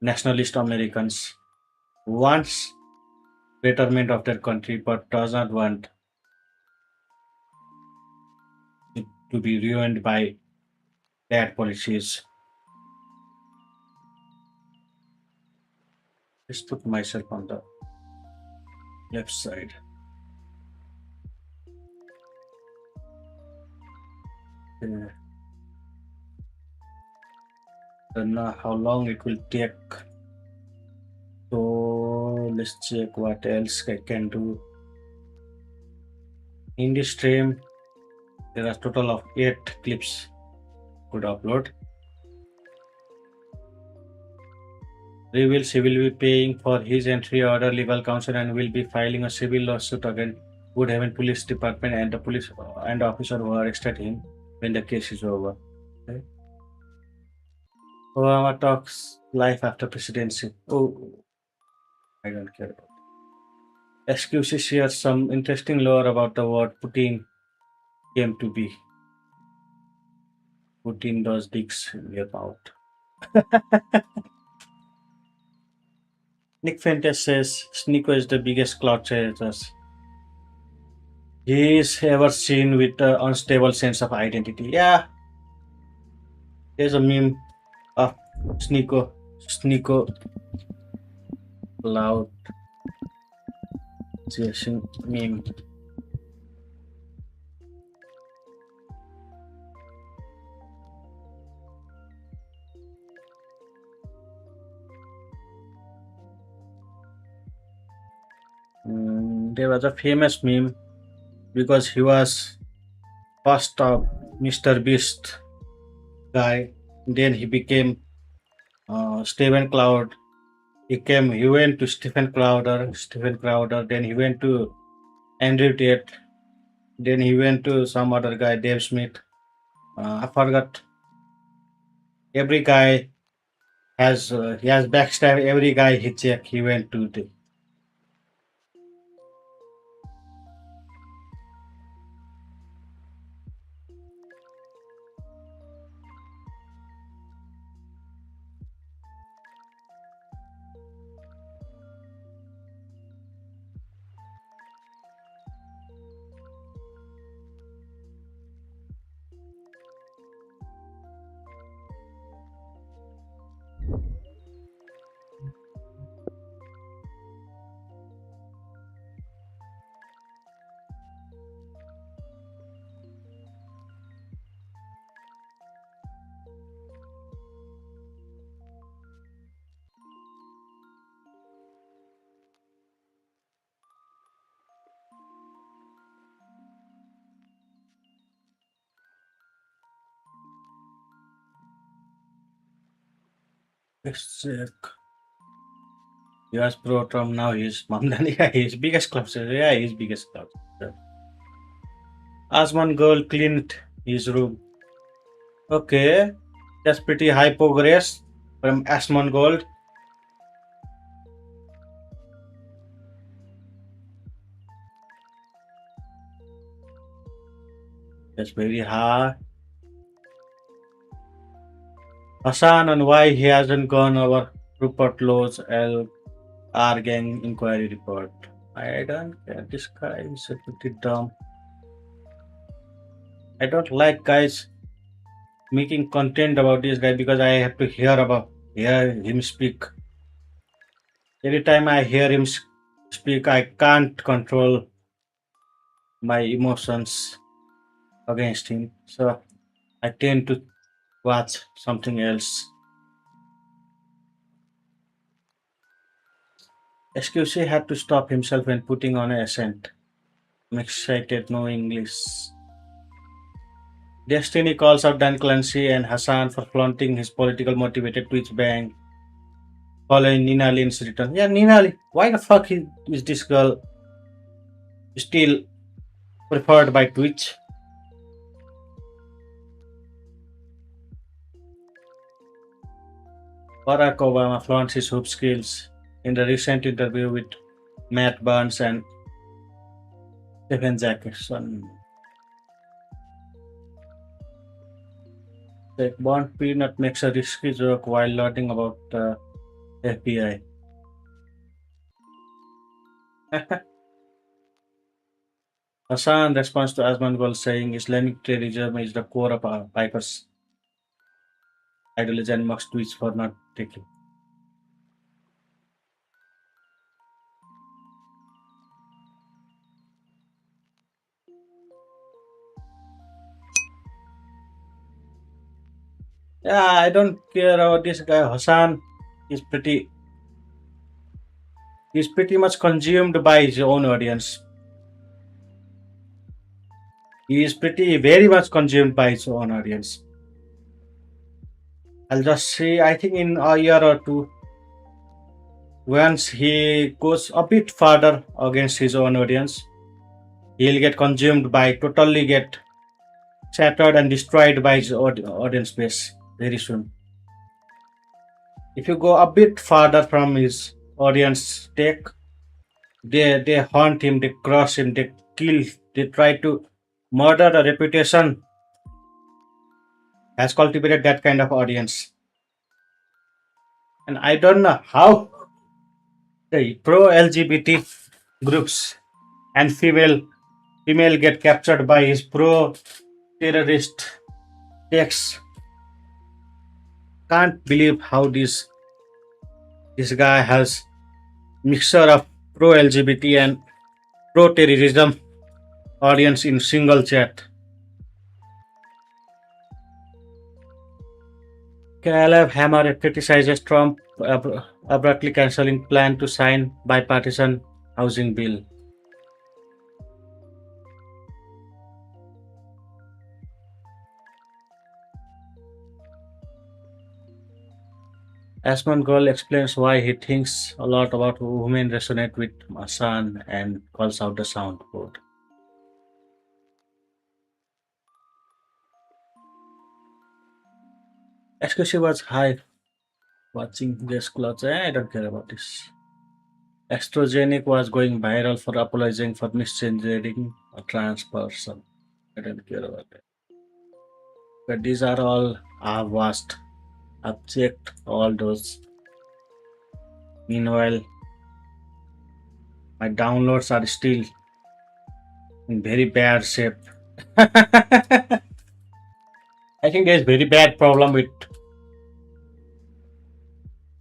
nationalist Americans. Wants betterment of their country but does not want it to be ruined by bad policies. Let's put myself on the left side. Okay. Don't know how long it will take. So let's check what else I can do. In this stream, there are a total of 8 clips could upload. Reveals he will be paying for his entry order legal counsel and will be filing a civil lawsuit against Woodhaven Police Department and the police and officer who arrested him when the case is over. Okay. Obama talks life after presidency. Oh, I don't care about it. Excuses shares some interesting lore about the word Putin came to be. Putin does dicks in your mouth. Nick Fuentes says Sneeko is the biggest cloud chaser he is ever seen with an unstable sense of identity. Yeah, there's a meme of Sneeko cloud chasing meme. There was a famous meme because he was first a Mr. Beast guy, then he became Steven Cloud. He went to Stephen Crowder, then he went to Andrew Tate, then he went to some other guy, Dave Smith. I forgot. Every guy has he has backstab every guy he check he went to the let's check. US Pro Trump now he's Mamdani. Yeah, he's biggest club. Yeah, he's biggest club. Asman girl cleaned his room. Okay, that's pretty high progress from Asman Gold. That's very high. Hassan and why he hasn't gone over Rupert Lowe's R gang inquiry report. I don't care. This guy is pretty dumb. I don't like guys making content about this guy because I have to hear him speak. Every time I hear him speak, I can't control my emotions against him. So I tend to watch something else. SQC had to stop himself when putting on an accent. I'm excited, no English. Destiny calls out Dan Clancy and Hassan for flaunting his political motivated Twitch bang following Nina Lynn's return. Yeah, Nina Lynn, why the fuck is this girl still preferred by Twitch? Barack Obama flaunts his hoop skills in the recent interview with Matt Barnes and Stephen Jackson. Bond Peanut makes a risky joke while learning about the FBI. Hassan responds to Asmongold saying Islamic terrorism is the core of Piper's ideology and mocks Twitch for not taking. Yeah, I don't care about this guy Hassan. He's pretty much consumed by his own audience. He is pretty very much consumed by his own audience. I'll just say I think in a year or two, once he goes a bit further against his own audience, he'll get consumed by totally get shattered and destroyed by his audience base very soon. If you go a bit farther from his audience take, they haunt him, they crush him, they kill, they try to murder the reputation has cultivated that kind of audience. And I don't know how the pro LGBT groups and female get captured by his pro terrorist texts. Can't believe how this guy has mixture of pro LGBT and pro terrorism audience in single chat. Caleb Hammer criticizes Trump abruptly cancelling plan to sign bipartisan housing bill. Asmongold explains why he thinks a lot about women resonate with Masan and calls out the soundboard. Exclusive was high watching this clutch. I don't care about this. Extrogenic was going viral for apologizing for misgendering a trans person. I don't care about that. But these are all I've watched. I've checked all those. Meanwhile, my downloads are still in very bad shape. I think there's very bad problem with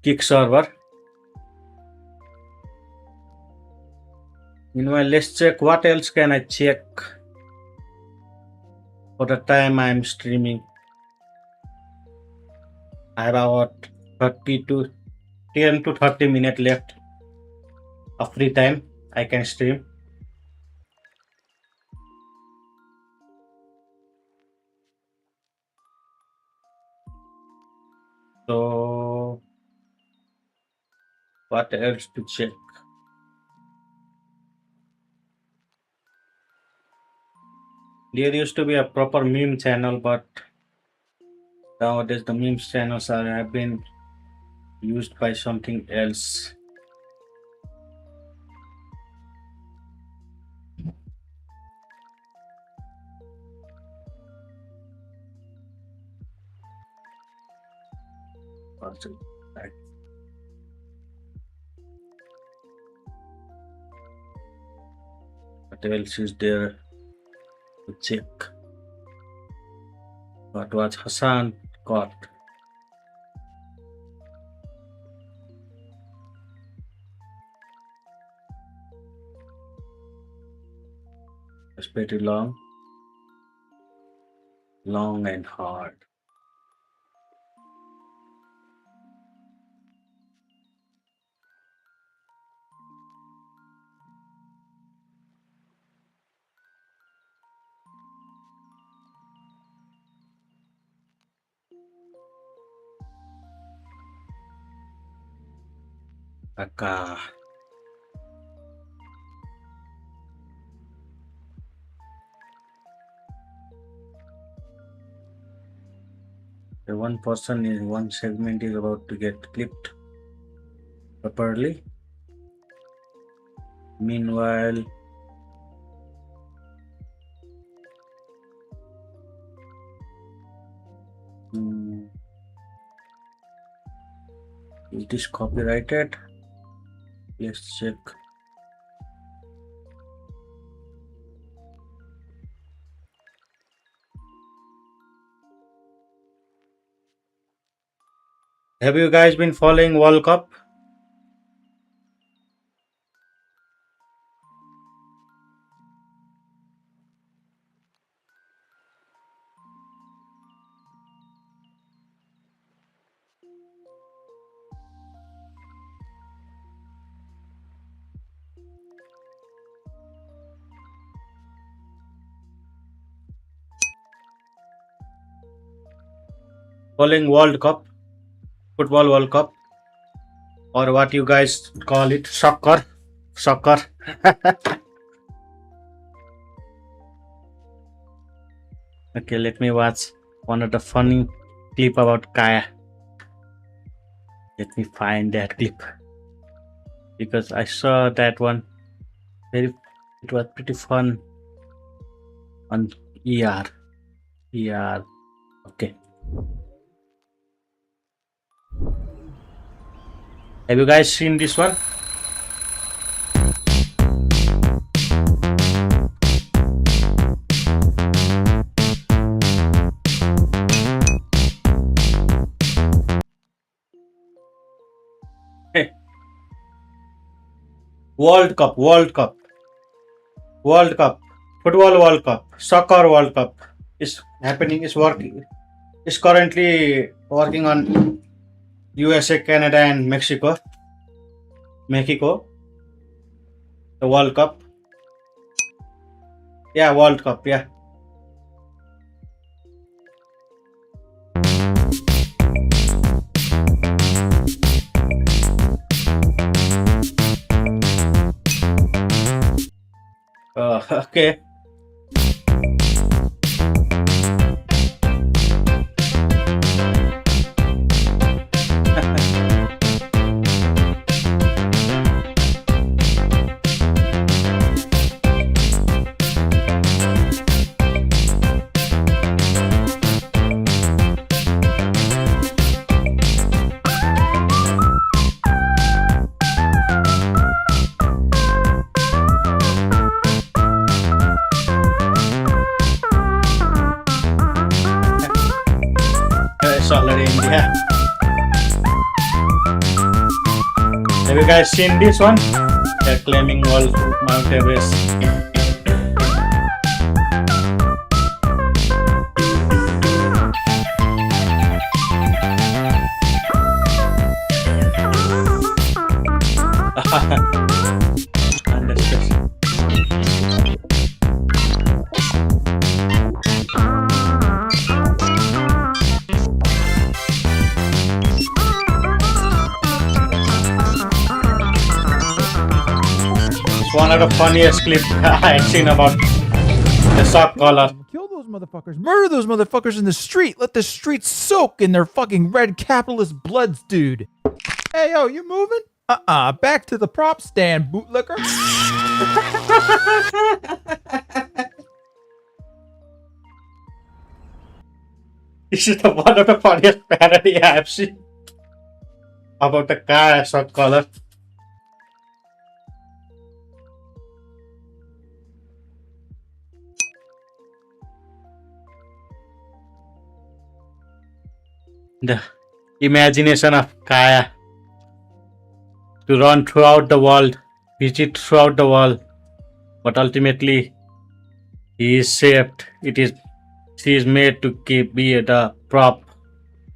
Kick server. Meanwhile, let's check what else can I check for the time I'm streaming. I have about 10 to 30 minutes left of free time I can stream. So what else to check? There used to be a proper meme channel, but nowadays the memes channels have been used by something else. What else is there to check? What was Hassan caught? It's pretty long and hard. Aka. The one person in one segment is about to get clipped properly. Meanwhile, is this copyrighted? Let's check. Have you guys been following World Cup? following World Cup, Football World Cup, or what you guys call it, soccer. Okay, let me watch one of the funny clip about Kaya. Let me find that clip because I saw that one. It was pretty fun on ER. Okay. Have you guys seen this one? Hey. World Cup, Football World Cup, Soccer World Cup is happening, is currently working on USA, Canada, and Mexico. The World Cup. Yeah, World Cup, yeah. Okay. It's already India. Have you guys seen this one? They're claiming all Mount Everest. Understood. One of the funniest clips I've seen about the sock collar. Kill those motherfuckers. Murder those motherfuckers in the street. Let the streets soak in their fucking red capitalist bloods, dude. Hey, yo, you moving? Back to the prop stand, bootlicker. This is one of the funniest parody I've seen about the car sock collar. The imagination of Kaya to run throughout the world, visit throughout the world, but ultimately he is saved. She is made to be the prop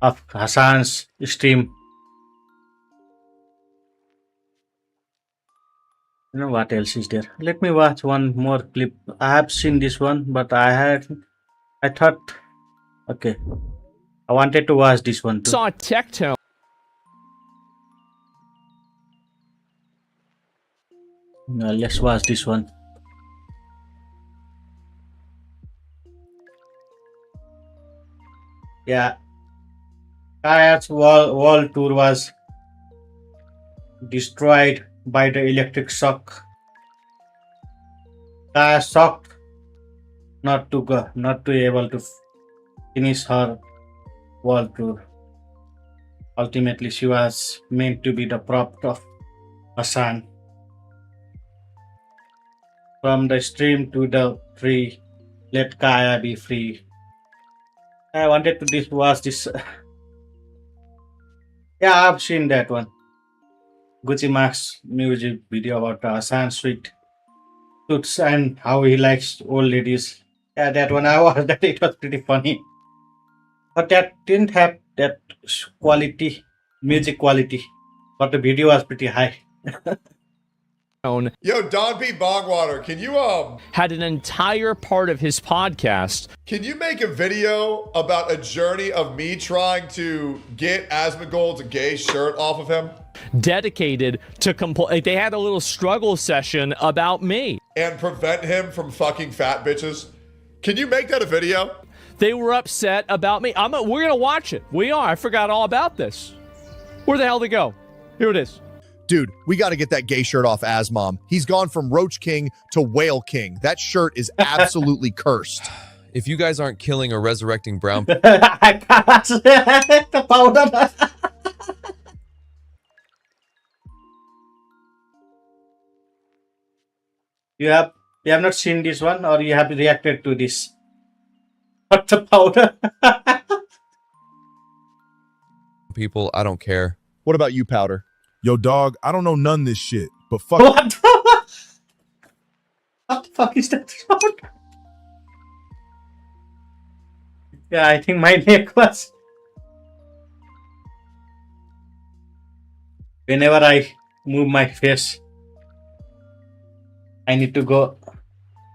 of Hassan's stream. You know what else is there? Let me watch one more clip. I have seen this one, but I thought, okay. I wanted to watch this one too. Saw Tectone. Let's watch this one. Yeah. Kaya's world tour was destroyed by the electric shock. Kaya shocked not to able to finish her world tour. Ultimately, she was meant to be the prop of Hassan. From the stream to the tree, let Kaya be free. I wanted to watch this. Yeah, I've seen that one. Gucci Max music video about Hassan sweet suits and how he likes old ladies. Yeah, that one I watched that. It was pretty funny. But that didn't have that quality, music quality. But the video was pretty high. Yo, Don P. Bogwater, can you had an entire part of his podcast. can you make a video about a journey of me trying to get Asmongold's gay shirt off of him? Dedicated to they had a little struggle session about me. And prevent him from fucking fat bitches? Can you make that a video? They were upset about me. We're gonna watch it. We are. I forgot all about this. Where the hell did they go? Here it is. Dude, we got to get that gay shirt off Asmom. He's gone from Roach King to Whale King. That shirt is absolutely cursed. If you guys aren't killing or resurrecting brown The powder. You have not seen this one, or you have reacted to this? What the powder? people, I don't care. What about you, Powder? Yo, dog, I don't know none of this shit, but fuck. What the fuck is that sound? Yeah, I think my neck was. Whenever I move my face, I need to go.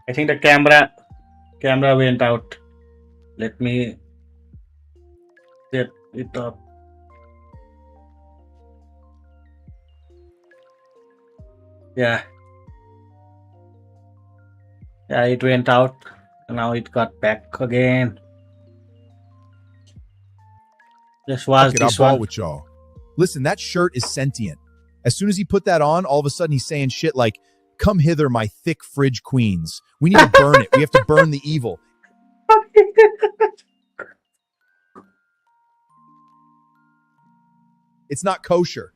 I think the camera went out. Let me set it up. Yeah, it went out. Now it got back again. Just watch Fuck it, this I'll ball one. with y'all. Listen, that shirt is sentient. As soon as he put that on, all of a sudden he's saying shit like, "Come hither, my thick fridge queens. We need to burn it. We have to burn the evil." It's not kosher.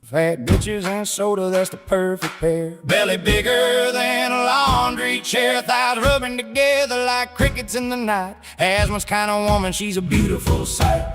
Fat bitches and soda, that's the perfect pair. Belly bigger than a laundry chair. Thighs rubbing together like crickets in the night. Asthma's kind of woman, she's a beautiful sight.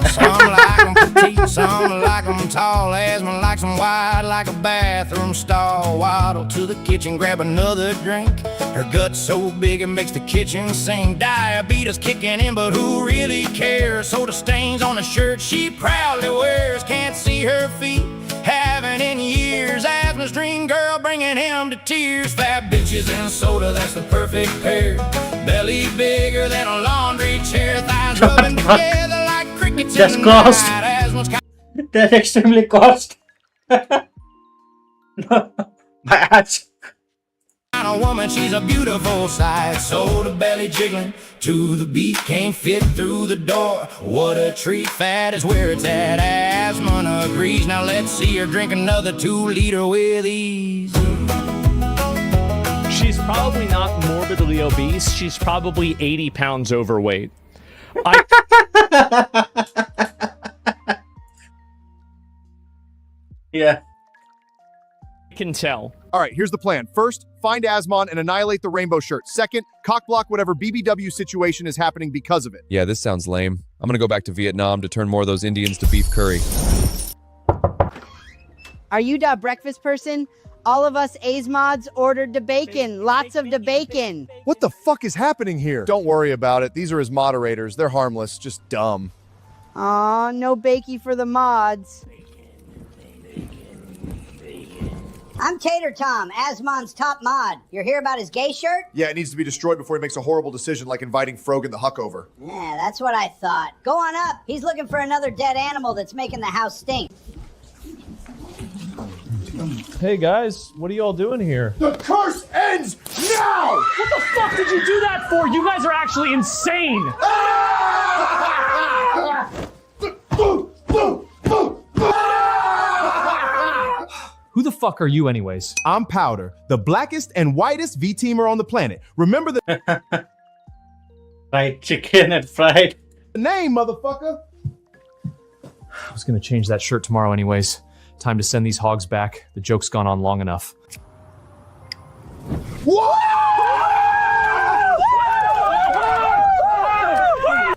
Some like them petite, some like them tall. Asthma likes them wide like a bathroom stall. Waddle to the kitchen, grab another drink. Her gut's so big it makes the kitchen sing. Diabetes kicking in, but who really cares? Soda stains on the shirt she proudly wears. Can't see her feet, haven't in years. Asthma's dream girl, bringing him to tears. Fat bitches and soda, that's the perfect pair. Belly bigger than a laundry chair. Thighs rubbing together like crickets in the night. Asthma's That's extremely cost. No, my ass. kind of woman, she's a beautiful sight. Soda belly jiggling to the beat, can't fit through the door. What a treat, fat is where it's at. Asthma agrees. Now let's see her drink another 2-liter with ease. She's probably not morbidly obese. She's probably 80 pounds overweight. Yeah. I can tell. All right, here's the plan. First, find Asmon and annihilate the rainbow shirt. Second, cockblock whatever BBW situation is happening because of it. Yeah, this sounds lame. I'm gonna go back to Vietnam to turn more of those Indians to beef curry. Are you the breakfast person? All of us A's mods ordered the bacon. Lots of the bacon. What the fuck is happening here? Don't worry about it. These are his moderators. They're harmless, just dumb. Aw, no bakey for the mods. I'm Tater Tom, Asmon's top mod. You're here about his gay shirt? Yeah, it needs to be destroyed before he makes a horrible decision like inviting Frogan the Huck over. Yeah, that's what I thought. Go on up. He's looking for another dead animal that's making the house stink. Hey guys, what are y'all doing here? The curse ends now! What the fuck did you do that for? You guys are actually insane! Who the fuck are you anyways? I'm Powder, the blackest and whitest V-teamer on the planet. Remember the Fried chicken and fried name, motherfucker. I was gonna change that shirt tomorrow anyways. Time to send these hogs back. The joke's gone on long enough.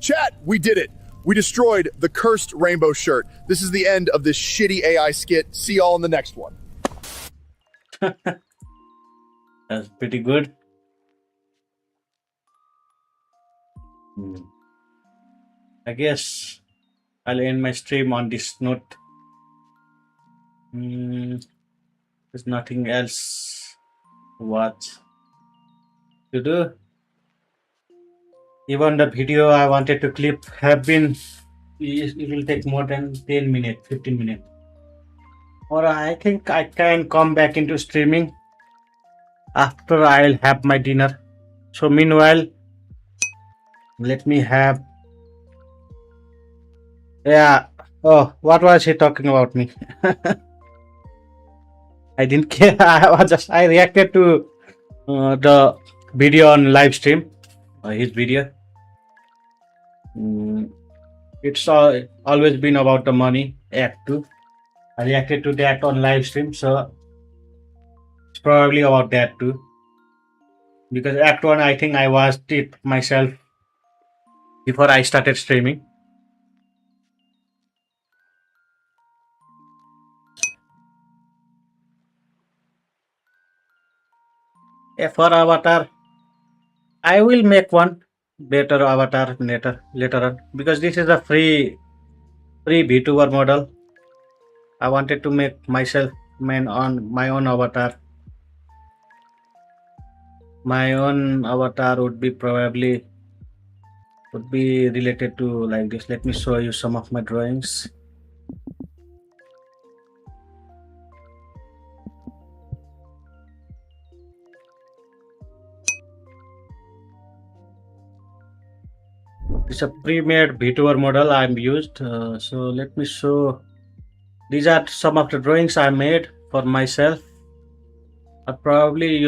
Chat, we did it. We destroyed the cursed rainbow shirt. This is the end of this shitty AI skit. See y'all in the next one. That's pretty good. I guess I'll end my stream on this note. There's nothing else to watch to do. Even the video I wanted to clip have been. It will take more than 10 minutes, 15 minutes. Or I think I can come back into streaming after I'll have my dinner. So meanwhile, let me have. Yeah. Oh, what was he talking about me? I didn't care. I reacted to the video on live stream, his video. It's always been about the money. Act 2. I reacted to that on live stream, so it's probably about that too. Because Act 1, I think I watched it myself before I started streaming. For Avatar, I will make one better Avatar later on, because this is a free VTuber model. I wanted to make myself my own avatar. My own avatar would be related to like this. Let me show you some of my drawings. It's a pre-made VTuber model I'm used. So let me show. These are some of the drawings I made for myself. I'll probably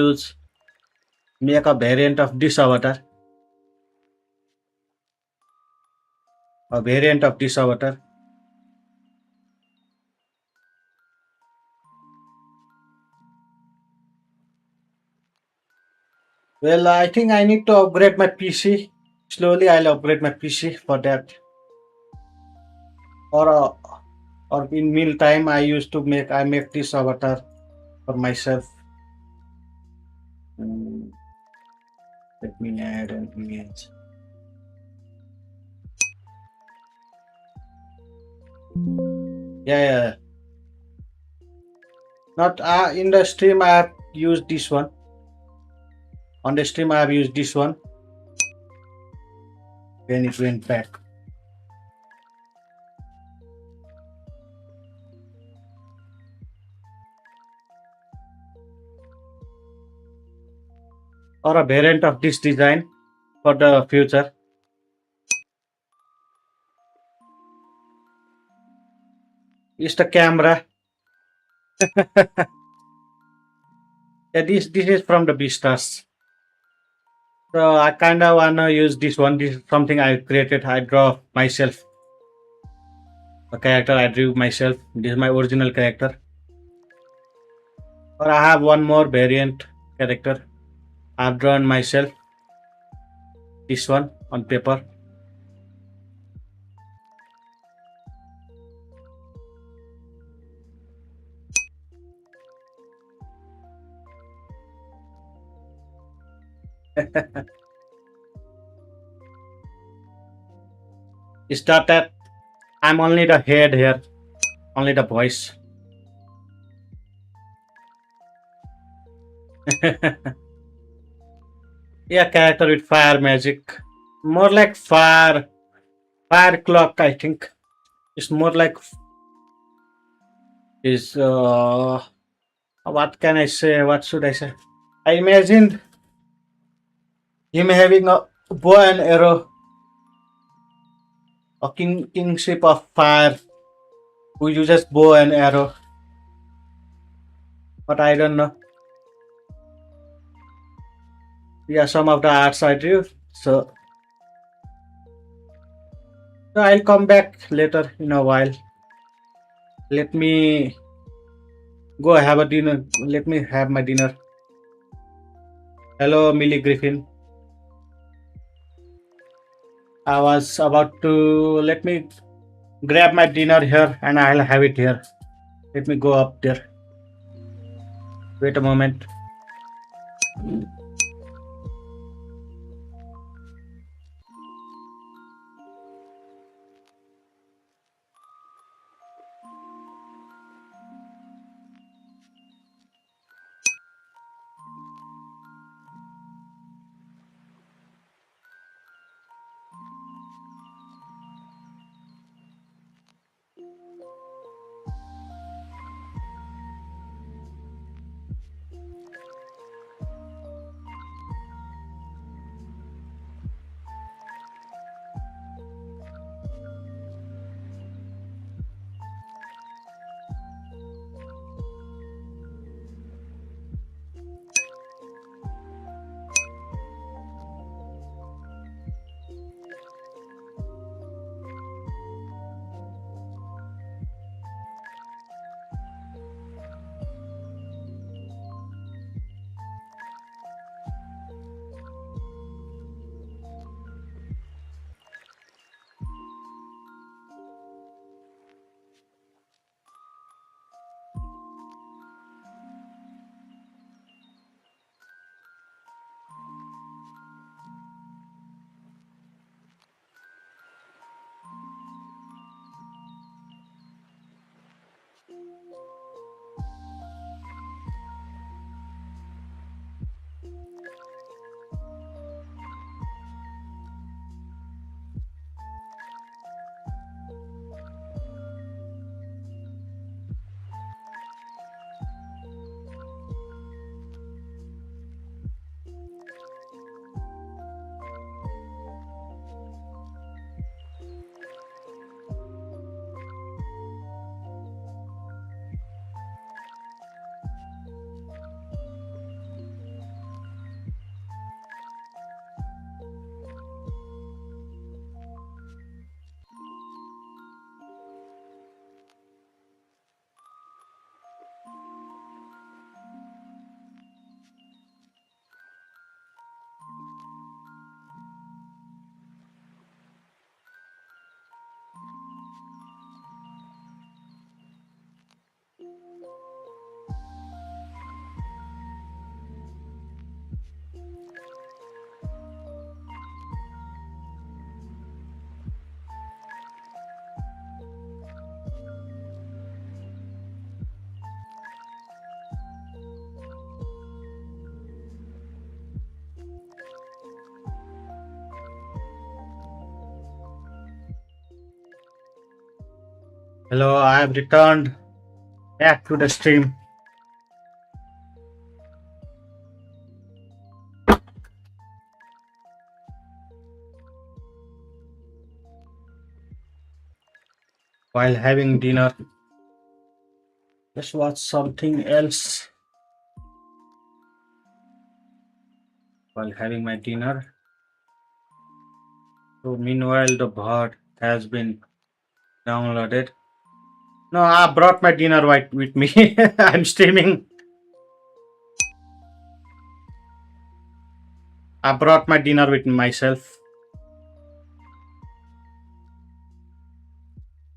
make a variant of this avatar. A variant of this avatar. Well, I think I need to upgrade my PC. Slowly, I'll upgrade my PC for that. Or in meantime, I make this avatar for myself. Let me add an image. Yeah. Not in the stream. I have used this one. On the stream, I have used this one. Then it went back. Or a variant of this design for the future. Is the camera. Yeah, this is from the Beastars. So I kind of wanna use this one. This is something I created. I draw myself. The character I drew myself. This is my original character. Or I have one more variant character I've drawn myself. This one on paper. Is that I'm only the head here, only the voice. Yeah, character with fire magic, more like fire clock. I think it's more like is what can I say? What should I say? I imagined him having a bow and arrow, a kingship of fire who uses bow and arrow. But I don't know. Yeah, some of the arts I drew. So I'll come back later in a while. Let me go have a dinner. Let me have my dinner. Hello, Millie Griffin. I was about to let me grab my dinner here and I'll have it here. Let me go up there. Wait a moment. Hello, I have returned back to the stream. While having dinner, let's watch something else. While having my dinner. So meanwhile, the bird has been downloaded. No, I brought my dinner with me. I'm streaming. I brought my dinner with myself.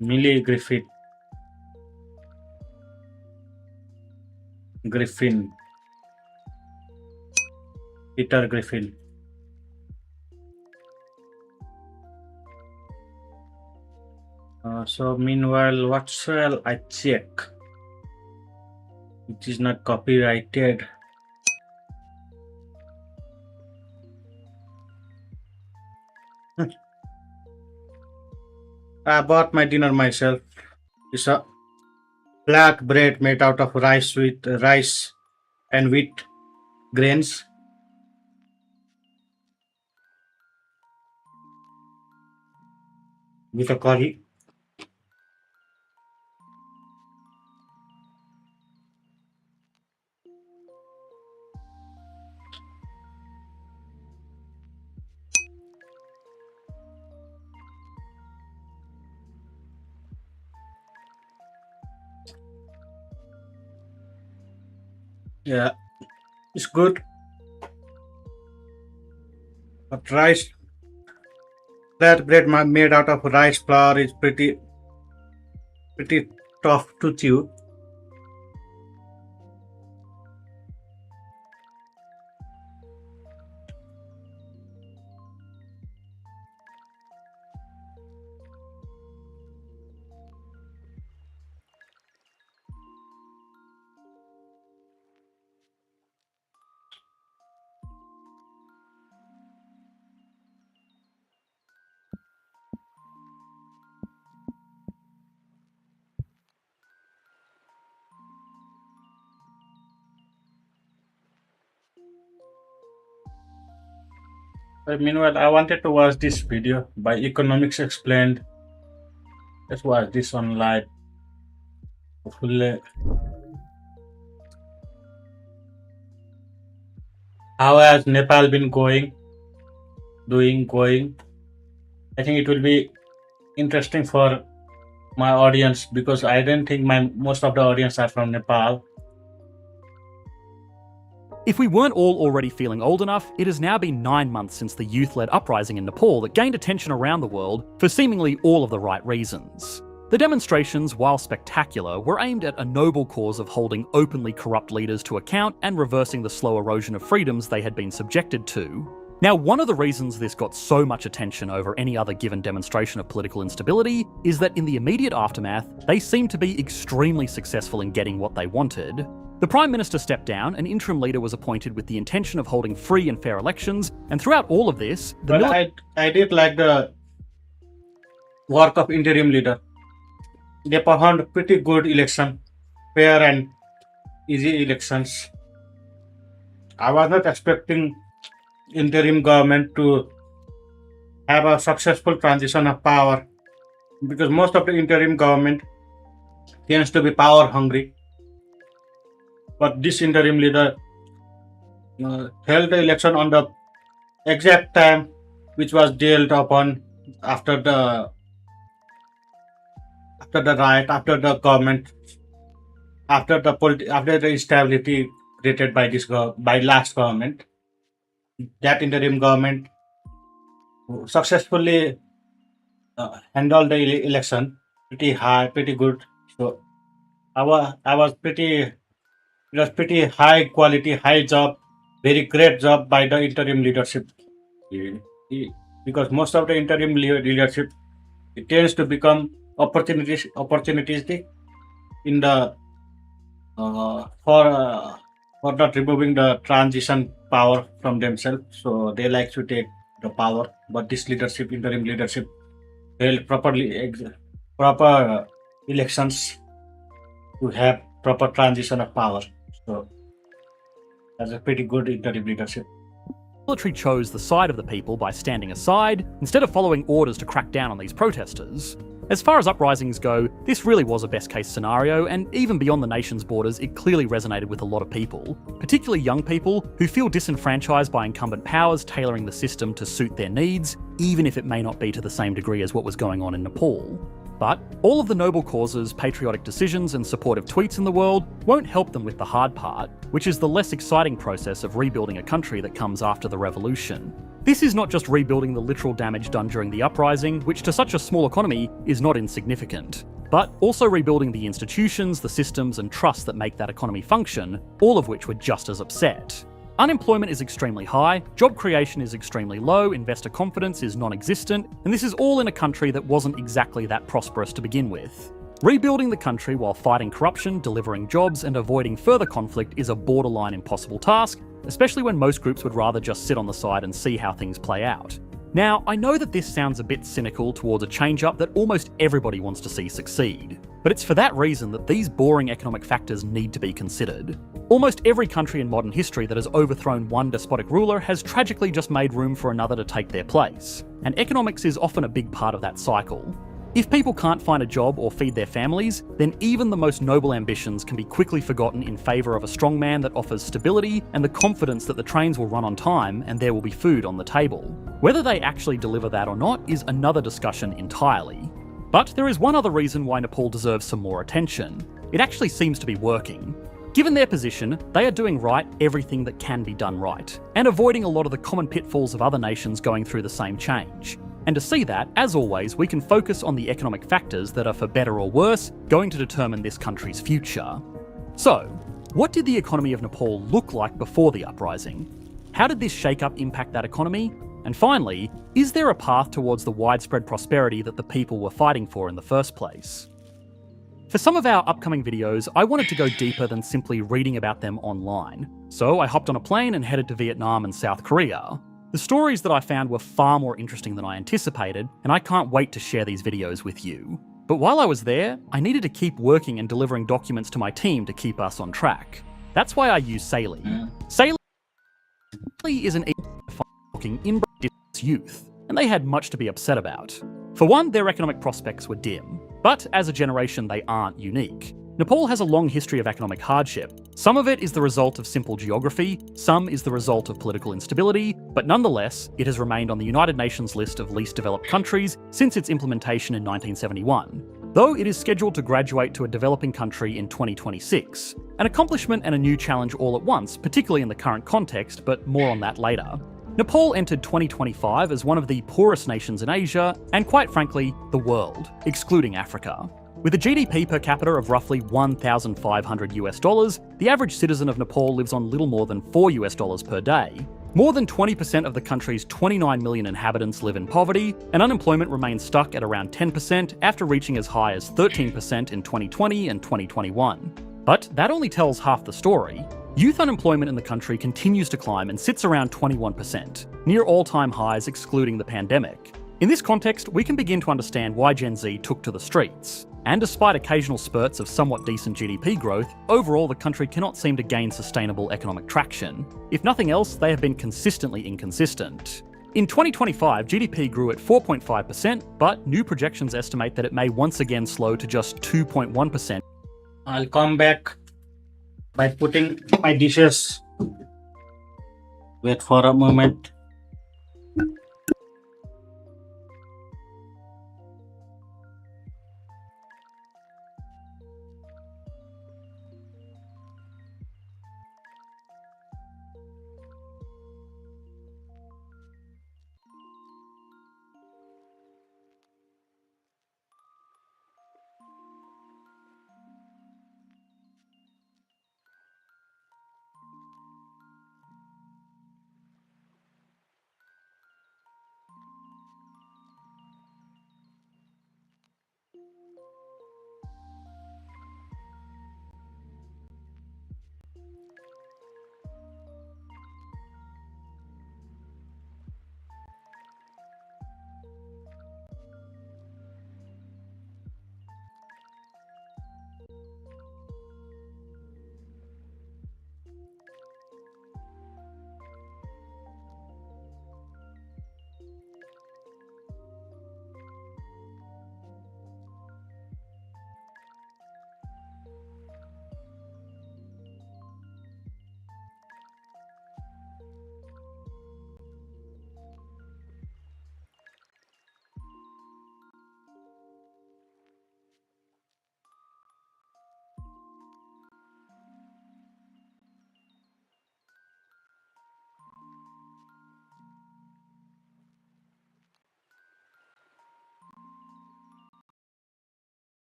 Millie Griffin. Peter Griffin. So meanwhile, what shall I check? It is not copyrighted. I bought my dinner myself. It's a black bread made out of rice and wheat grains. With a curry. Yeah, it's good. But that bread made out of rice flour is pretty tough to chew. Meanwhile, I wanted to watch this video by Economics Explained. Let's watch this on live. Hopefully. How has Nepal been going? I think it will be interesting for my audience because I don't think most of the audience are from Nepal. If we weren't all already feeling old enough, it has now been 9 months since the youth-led uprising in Nepal that gained attention around the world for seemingly all of the right reasons. The demonstrations, while spectacular, were aimed at a noble cause of holding openly corrupt leaders to account and reversing the slow erosion of freedoms they had been subjected to. Now, one of the reasons this got so much attention over any other given demonstration of political instability is that in the immediate aftermath, they seemed to be extremely successful in getting what they wanted. The Prime Minister stepped down, an interim leader was appointed with the intention of holding free and fair elections, and throughout all of this... I did like the work of interim leader. They performed pretty good election, fair and easy elections. I was not expecting interim government to have a successful transition of power because most of the interim government tends to be power hungry. But this interim leader held the election on the exact time which was dealt upon after the riot, after the government, after the instability created by last government. That interim government successfully handled the election pretty good. So it was pretty high quality, high job, very great job by the interim leadership. Because most of the interim leadership, it tends to become opportunities in the for not removing the transition power from themselves. So they like to take the power. But this interim leadership, held proper elections to have proper transition of power. So that's a pretty good interim leadership. The military chose the side of the people by standing aside, instead of following orders to crack down on these protesters. As far as uprisings go, this really was a best case scenario, and even beyond the nation's borders, it clearly resonated with a lot of people, particularly young people who feel disenfranchised by incumbent powers tailoring the system to suit their needs, even if it may not be to the same degree as what was going on in Nepal. But all of the noble causes, patriotic decisions, and supportive tweets in the world won't help them with the hard part, which is the less exciting process of rebuilding a country that comes after the revolution. This is not just rebuilding the literal damage done during the uprising, which to such a small economy is not insignificant, but also rebuilding the institutions, the systems, and trust that make that economy function, all of which were just as upset. Unemployment is extremely high, job creation is extremely low, investor confidence is non-existent, and this is all in a country that wasn't exactly that prosperous to begin with. Rebuilding the country while fighting corruption, delivering jobs, and avoiding further conflict is a borderline impossible task, especially when most groups would rather just sit on the side and see how things play out. Now, I know that this sounds a bit cynical towards a change-up that almost everybody wants to see succeed, but it's for that reason that these boring economic factors need to be considered. Almost every country in modern history that has overthrown one despotic ruler has tragically just made room for another to take their place, and economics is often a big part of that cycle. If people can't find a job or feed their families, then even the most noble ambitions can be quickly forgotten in favour of a strongman that offers stability and the confidence that the trains will run on time and there will be food on the table. Whether they actually deliver that or not is another discussion entirely. But there is one other reason why Nepal deserves some more attention. It actually seems to be working. Given their position, they are doing right everything that can be done right, and avoiding a lot of the common pitfalls of other nations going through the same change. And to see that, as always, we can focus on the economic factors that are, for better or worse, going to determine this country's future. So, what did the economy of Nepal look like before the uprising? How did this shake-up impact that economy? And finally, is there a path towards the widespread prosperity that the people were fighting for in the first place? For some of our upcoming videos, I wanted to go deeper than simply reading about them online. So I hopped on a plane and headed to Vietnam and South Korea. The stories that I found were far more interesting than I anticipated, and I can't wait to share these videos with you. But while I was there, I needed to keep working and delivering documents to my team to keep us on track. That's why I use Saley. Saley is an fucking inbred youth, and they had much to be upset about. For one, their economic prospects were dim, but as a generation they aren't unique. Nepal has a long history of economic hardship. Some of it is the result of simple geography, some is the result of political instability, but nonetheless, it has remained on the United Nations list of least developed countries since its implementation in 1971, though it is scheduled to graduate to a developing country in 2026. An accomplishment and a new challenge all at once, particularly in the current context, but more on that later. Nepal entered 2025 as one of the poorest nations in Asia, and quite frankly, the world, excluding Africa. With a GDP per capita of roughly $1,500 US, the average citizen of Nepal lives on little more than $4 US per day. More than 20% of the country's 29 million inhabitants live in poverty, and unemployment remains stuck at around 10% after reaching as high as 13% in 2020 and 2021. But that only tells half the story. Youth unemployment in the country continues to climb and sits around 21%, near all-time highs excluding the pandemic. In this context, we can begin to understand why Gen Z took to the streets. And despite occasional spurts of somewhat decent GDP growth, overall the country cannot seem to gain sustainable economic traction. If nothing else, they have been consistently inconsistent. In 2025, GDP grew at 4.5%, but new projections estimate that it may once again slow to just 2.1%. I'll come back by putting my dishes. Wait for a moment.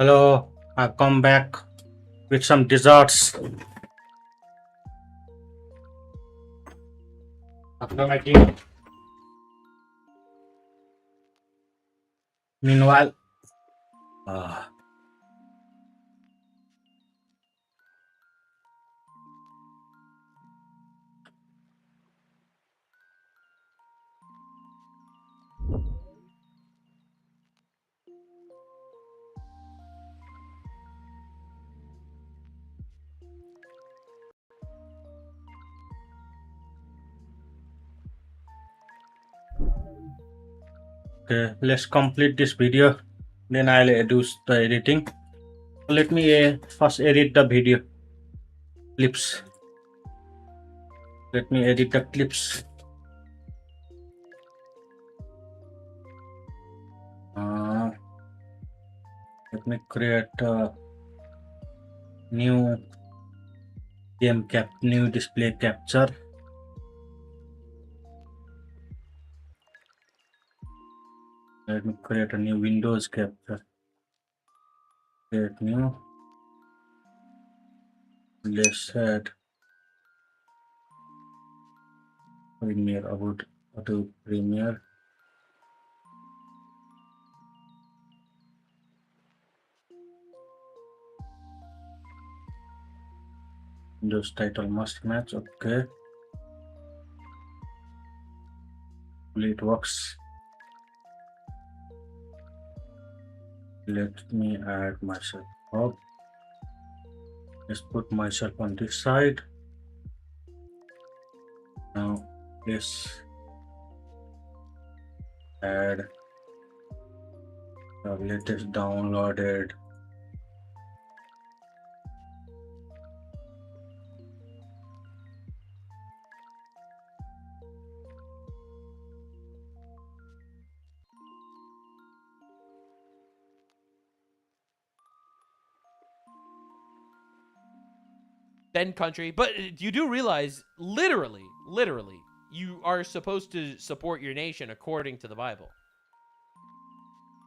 Hello, I've come back with some desserts. After making. Meanwhile, okay, let's complete this video. Then I'll do the editing. Let me first edit the video clips. Let me edit the clips. Let me create a new new display capture. Let me create a new Windows capture. Create new. Let's add Premiere about Auto Premiere. Windows title must match. Okay. It works. Let me add myself up. Let's put myself on this side. Now let's add the latest downloaded then country. But you do realize, literally, you are supposed to support your nation according to the Bible.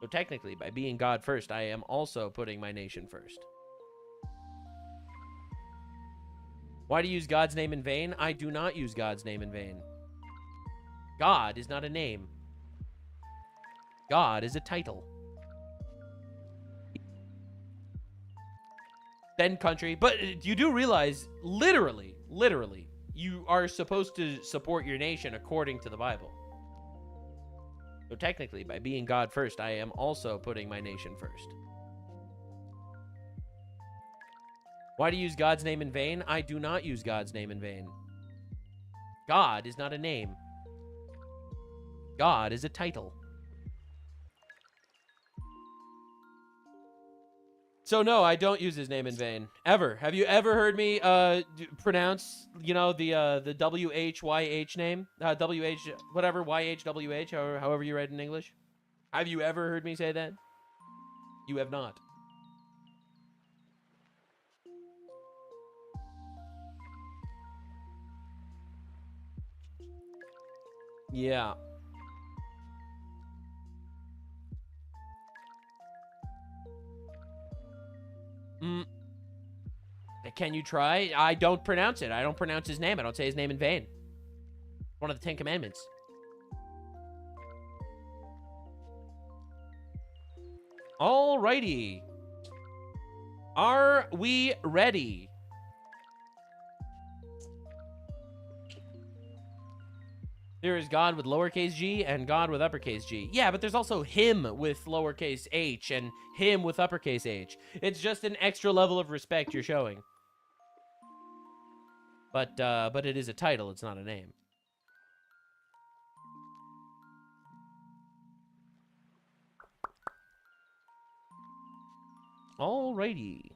So technically, by being God first, I am also putting my nation first. Why do you use God's name in vain? I do not use God's name in vain. God is not a name. God is a title. Then country. But you do realize, literally, you are supposed to support your nation according to the Bible. So technically, by being God first, I am also putting my nation first. Why do you use God's name in vain? I do not use God's name in vain. God is not a name. God is a title. So no, I don't use his name in vain. Ever. Have you ever heard me pronounce, you know, the WHYH name? WH, whatever, YHWH, however you write it in English? Have you ever heard me say that? You have not. Yeah. Can you try? I don't pronounce it. I don't pronounce his name. I don't say his name in vain. One of the 10 Commandments. Alrighty. Are we ready? There is God with lowercase g and God with uppercase G. Yeah, but there's also him with lowercase h and him with uppercase H. It's just an extra level of respect you're showing. But it is a title, it's not a name. Alrighty.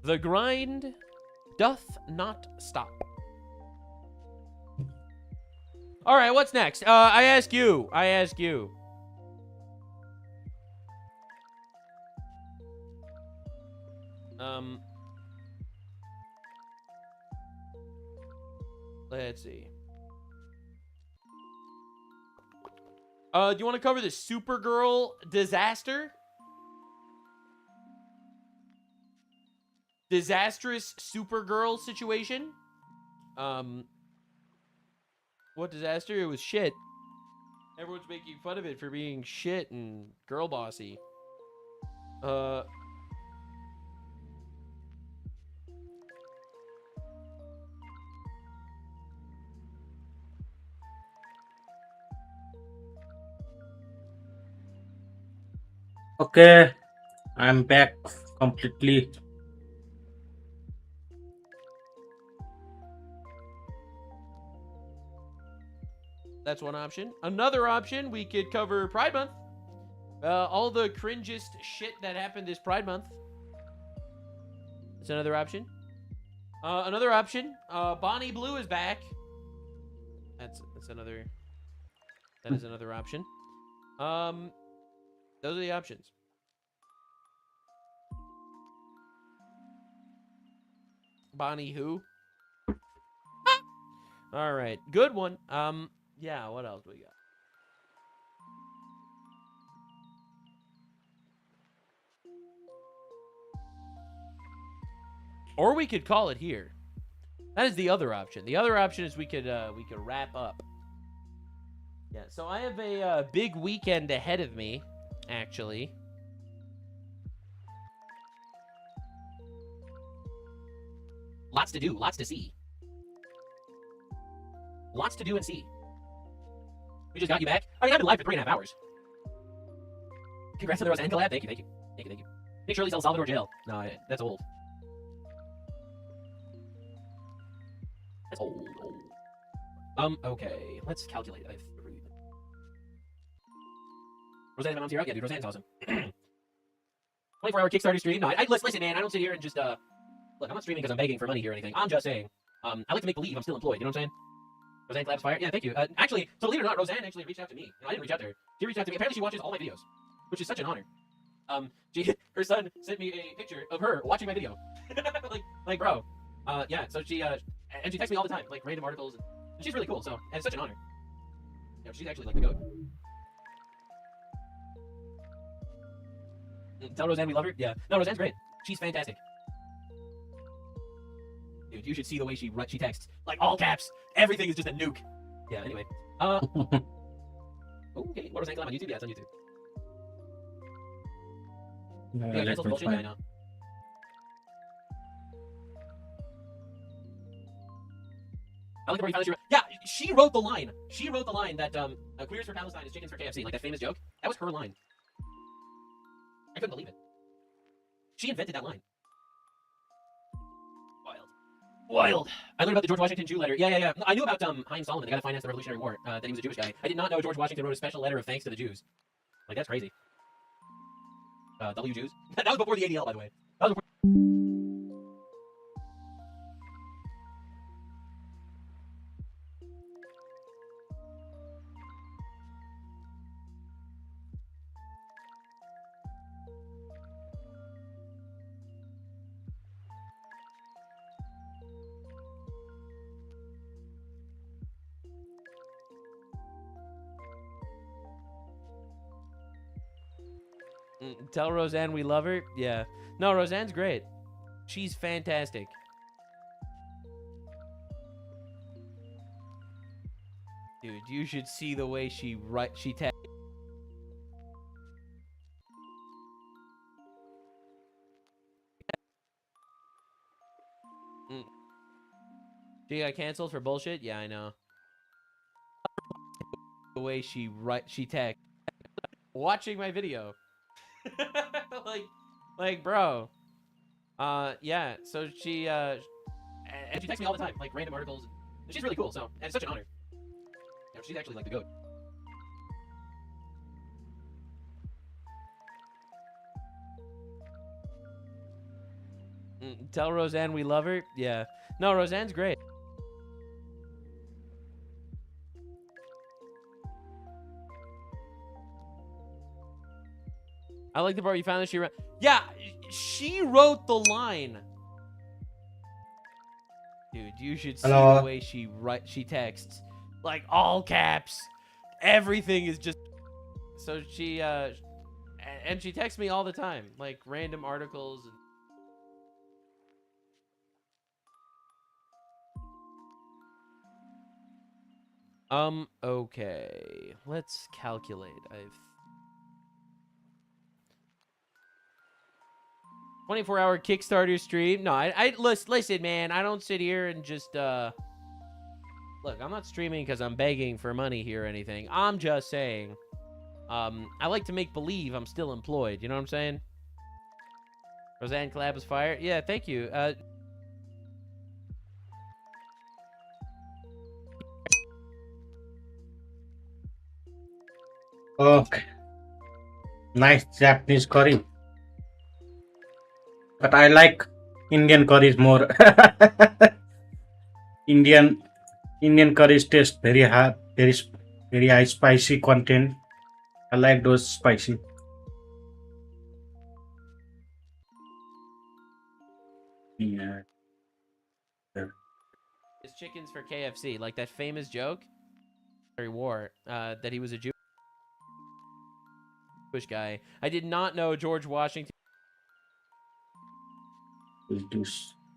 The grind doth not stop. All right, what's next? I ask you. Let's see. Do you want to cover the Supergirl disaster? Disastrous Supergirl situation? What disaster? It was shit. Everyone's making fun of it for being shit and girl bossy. Okay, I'm back completely. That's one option. Another option, we could cover Pride Month. All the cringest shit that happened this Pride Month. That's another option. Another option, Bonnie Blue is back. That is another option. Those are the options. Bonnie who? All right, good one. Yeah, what else do we got? Or we could call it here. That is the other option. The other option is we could wrap up. Yeah, so I have a big weekend ahead of me, actually. Lots to do, lots to see. Lots to do and see. We just got you back. I mean, I've been live for 3.5 hours. Congrats on the Roseanne collab. Thank you. Make sure Shirley's El Salvador jail. No, that's old. That's old. Okay. Let's calculate. I have 3. Roseanne, my mom's here. Yeah, dude, Roseanne's awesome. 24-hour Kickstarter stream. No, I listen, man. I don't sit here and just look. I'm not streaming because I'm begging for money here or anything. I'm just saying. I like to make believe I'm still employed. You know what I'm saying? Roseanne collabs fire. Yeah, thank you. Actually, so believe it or not, Roseanne actually reached out to me. No, I didn't reach out to her. She reached out to me. Apparently, she watches all my videos, which is such an honor. Her son sent me a picture of her watching my video. like, bro. Yeah. So she and she texts me all the time, like random articles, and she's really cool. So, and it's such an honor. Yeah, she's actually like the goat. Tell Roseanne we love her. Yeah. No, Roseanne's great. She's fantastic. Dude, you should see the way she texts. Like, all caps. Everything is just a nuke. Yeah, anyway. Okay. What was Roseanne collab on YouTube? Yeah, it's on YouTube. Yeah, cancel bullshit. Yeah, I know. I like the way finally yeah, she wrote the line. She wrote the line that queers for Palestine is chickens for KFC. Like that famous joke. That was her line. I couldn't believe it. She invented that line. Wild. I learned about the George Washington Jew letter. Yeah. I knew about Haim Solomon, the guy that financed the Revolutionary War, that he was a Jewish guy. I did not know George Washington wrote a special letter of thanks to the Jews. Like, that's crazy. W Jews? That was before the ADL, by the way. That was before... Tell Roseanne we love her. Yeah. No, Roseanne's great. She's fantastic. Dude, you should see the way she texts. She got canceled for bullshit? Yeah, I know. The way she texts. Watching my video. like bro. Yeah, so she and she texts me all the time, like random articles. And she's really cool, so and it's such an honor. Yeah, she's actually like the goat. Tell Roseanne we love her. Yeah. No, Roseanne's great. I like the part you found that she wrote. Yeah, she wrote the line. Dude, you should see Hello. the way she texts. Like all caps. Everything is just so she and she texts me all the time, like random articles and okay. Let's calculate. I've 24-hour Kickstarter stream. No, I listen, man. I don't sit here and just look. I'm not streaming because I'm begging for money here or anything. I'm just saying. I like to make believe I'm still employed. You know what I'm saying? Roseanne collab was fire. Yeah, thank you. Okay. Nice Japanese curry. But I like Indian curries more. Indian curries taste very hard, very high spicy content. I like those spicy. Yeah. It's chickens for KFC, like that famous joke Harry wore that he was a Jewish guy. I did not know George Washington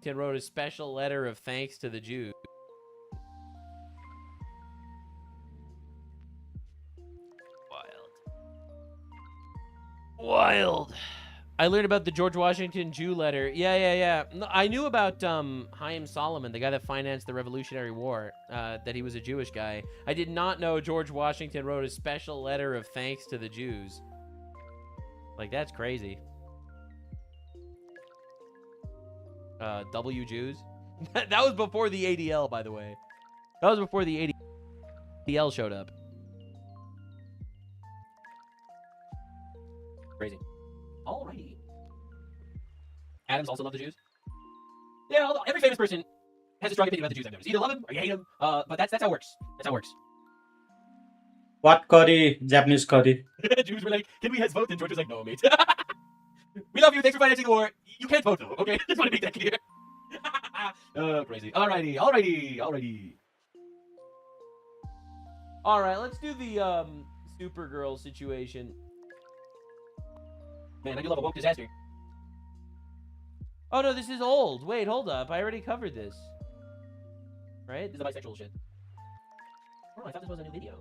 wrote a special letter of thanks to the Jews. Wild. I learned about the George Washington Jew letter. Yeah. No, I knew about Chaim Solomon, the guy that financed the Revolutionary War, that he was a Jewish guy. I did not know George Washington wrote a special letter of thanks to the Jews. Like, that's crazy. W Jews? That was before the ADL, by the way. That was before the ADL showed up. Crazy. Alrighty. Adams also loved the Jews. Yeah, every famous person has a strong opinion about the Jews I've noticed. You either love them or you hate them, but that's how it works. That's how it works. What curry? Japanese curry. Jews were like, can we has vote? And George was like, no, mate. We love you. Thanks for financing the war. You can't vote, though, okay? Just want to make that clear. Crazy. Alrighty. Alright, let's do the Supergirl situation. Man, I do love a woke disaster. Oh, no, this is old. Wait, hold up. I already covered this. Right? This is the bisexual shit. Oh, I thought this was a new video.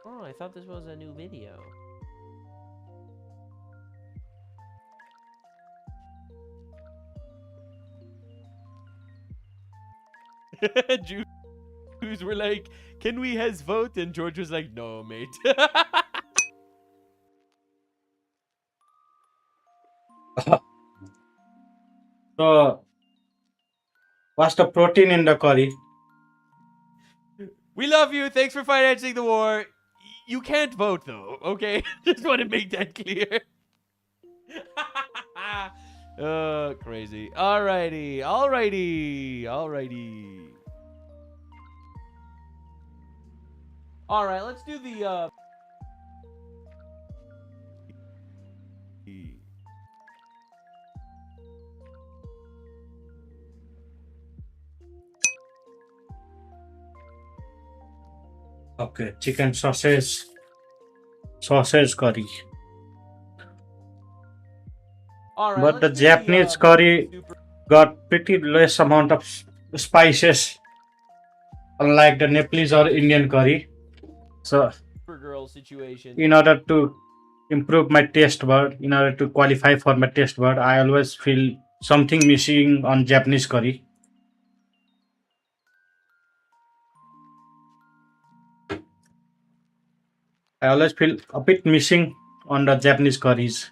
Oh, I thought this was a new video. Jews were like, can we has vote? And George was like, no, mate. So, what's the protein in the curry? We love you. Thanks for financing the war. You can't vote, though, okay? Just want to make that clear. Crazy. Alrighty. Alright, let's do the, Okay, chicken sausage curry. But the Japanese curry got pretty less amount of spices, unlike the Nepalese or Indian curry. So, Supergirl situation. in order to improve my taste bud, in order to qualify for my taste bud, I always feel something missing on Japanese curry. I always feel a bit missing on the Japanese curries.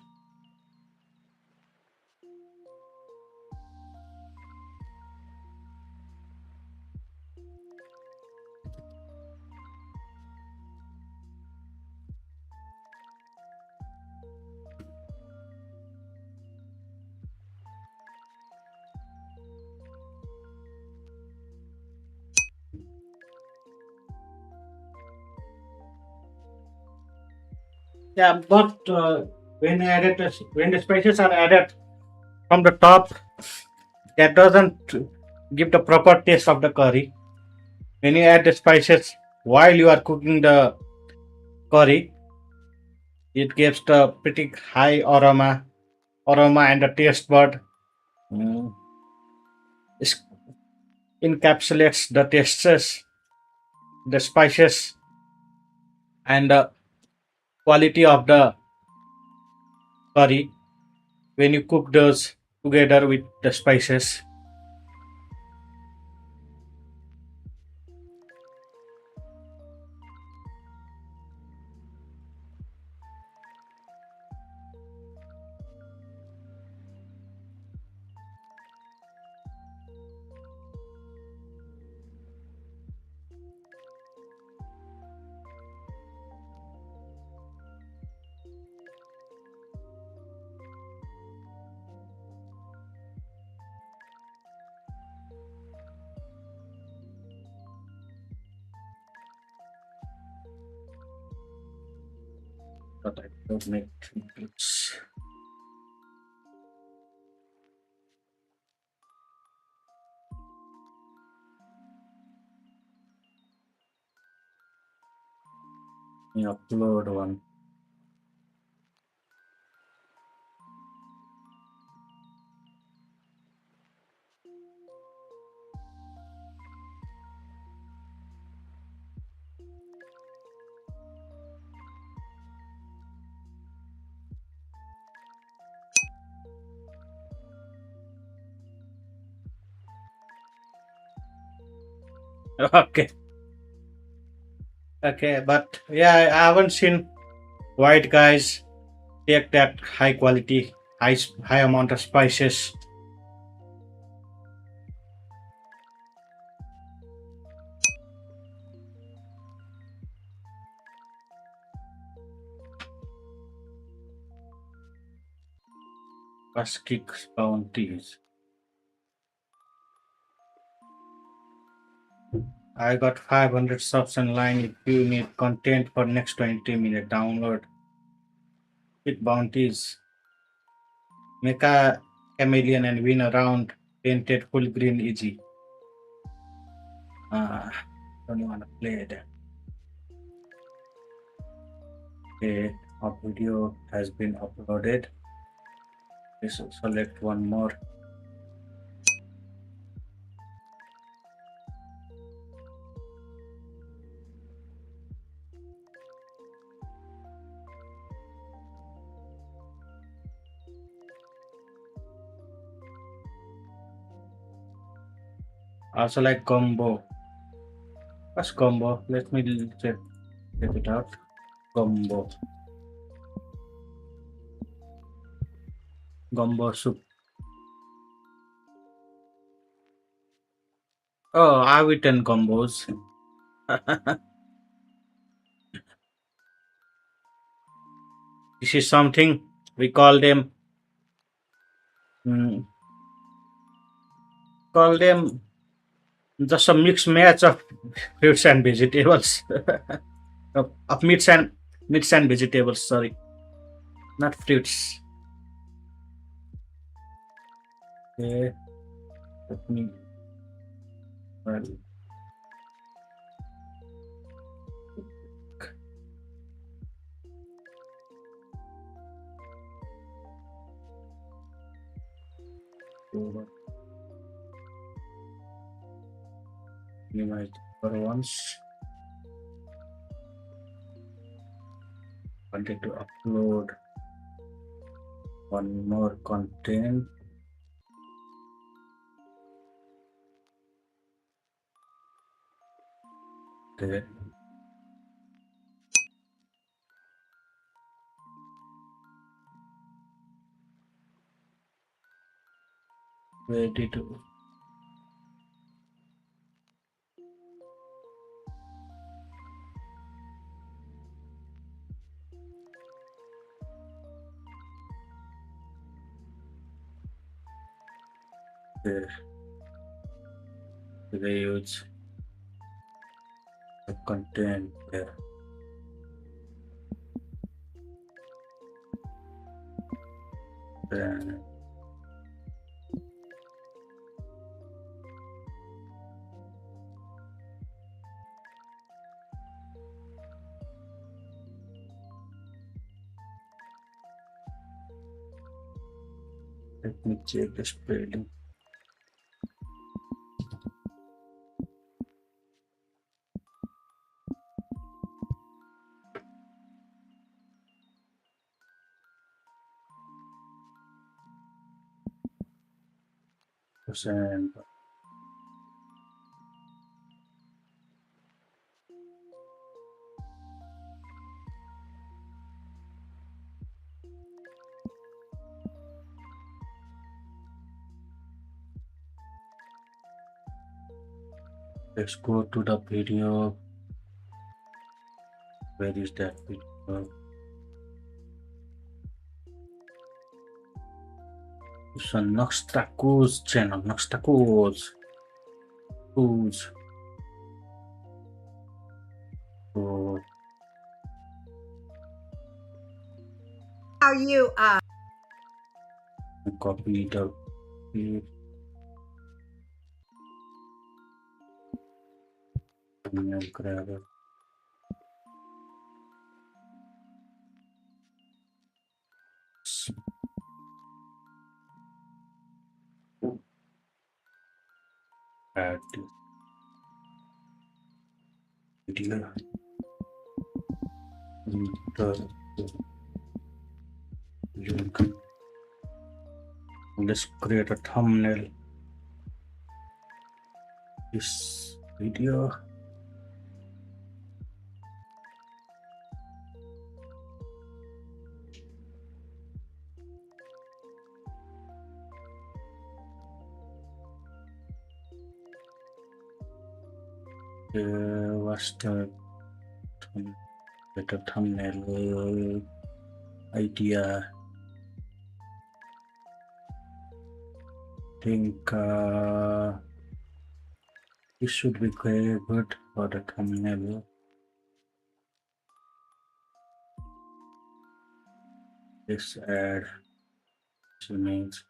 Yeah, but when the spices are added from the top, that doesn't give the proper taste of the curry. When you add the spices while you are cooking the curry, it gives the pretty high aroma and the taste bud. Mm, is- encapsulates the tastes, the spices, and the quality of the curry when you cook those together with the spices. But I don't make triplets. You upload one. Okay. Okay, but yeah, I haven't seen white guys take that high quality, high amount of spices. First kicks bounties. I got 500 subs online. If you need content for next 20 minute download, hit bounties. Make a chameleon and win a round painted full green easy. Don't want to play that. Okay, our video has been uploaded. Let's select one more. Also like combo. What's combo? Let me check it out. Combo. Gumbo soup. Oh, I've eaten combos. This is something we call them. Call them just a mixed match of fruits and vegetables. Of meats and vegetables. Sorry, not fruits. Okay, let me. Well, minimize for once. Wanted to upload one more content. Okay. Ready to. Okay. They use the content there. Then let me check the spelling. Percent. Let's go to the video. Where is that video? It's on Noxtaco's channel. Noxtaco's. Who's? So, How you copy the thumbnail grabber. Add this video. Link. Let's create a thumbnail. This video. What's the better thumbnail idea? I think this should be very good for the thumbnail. Let's add this image.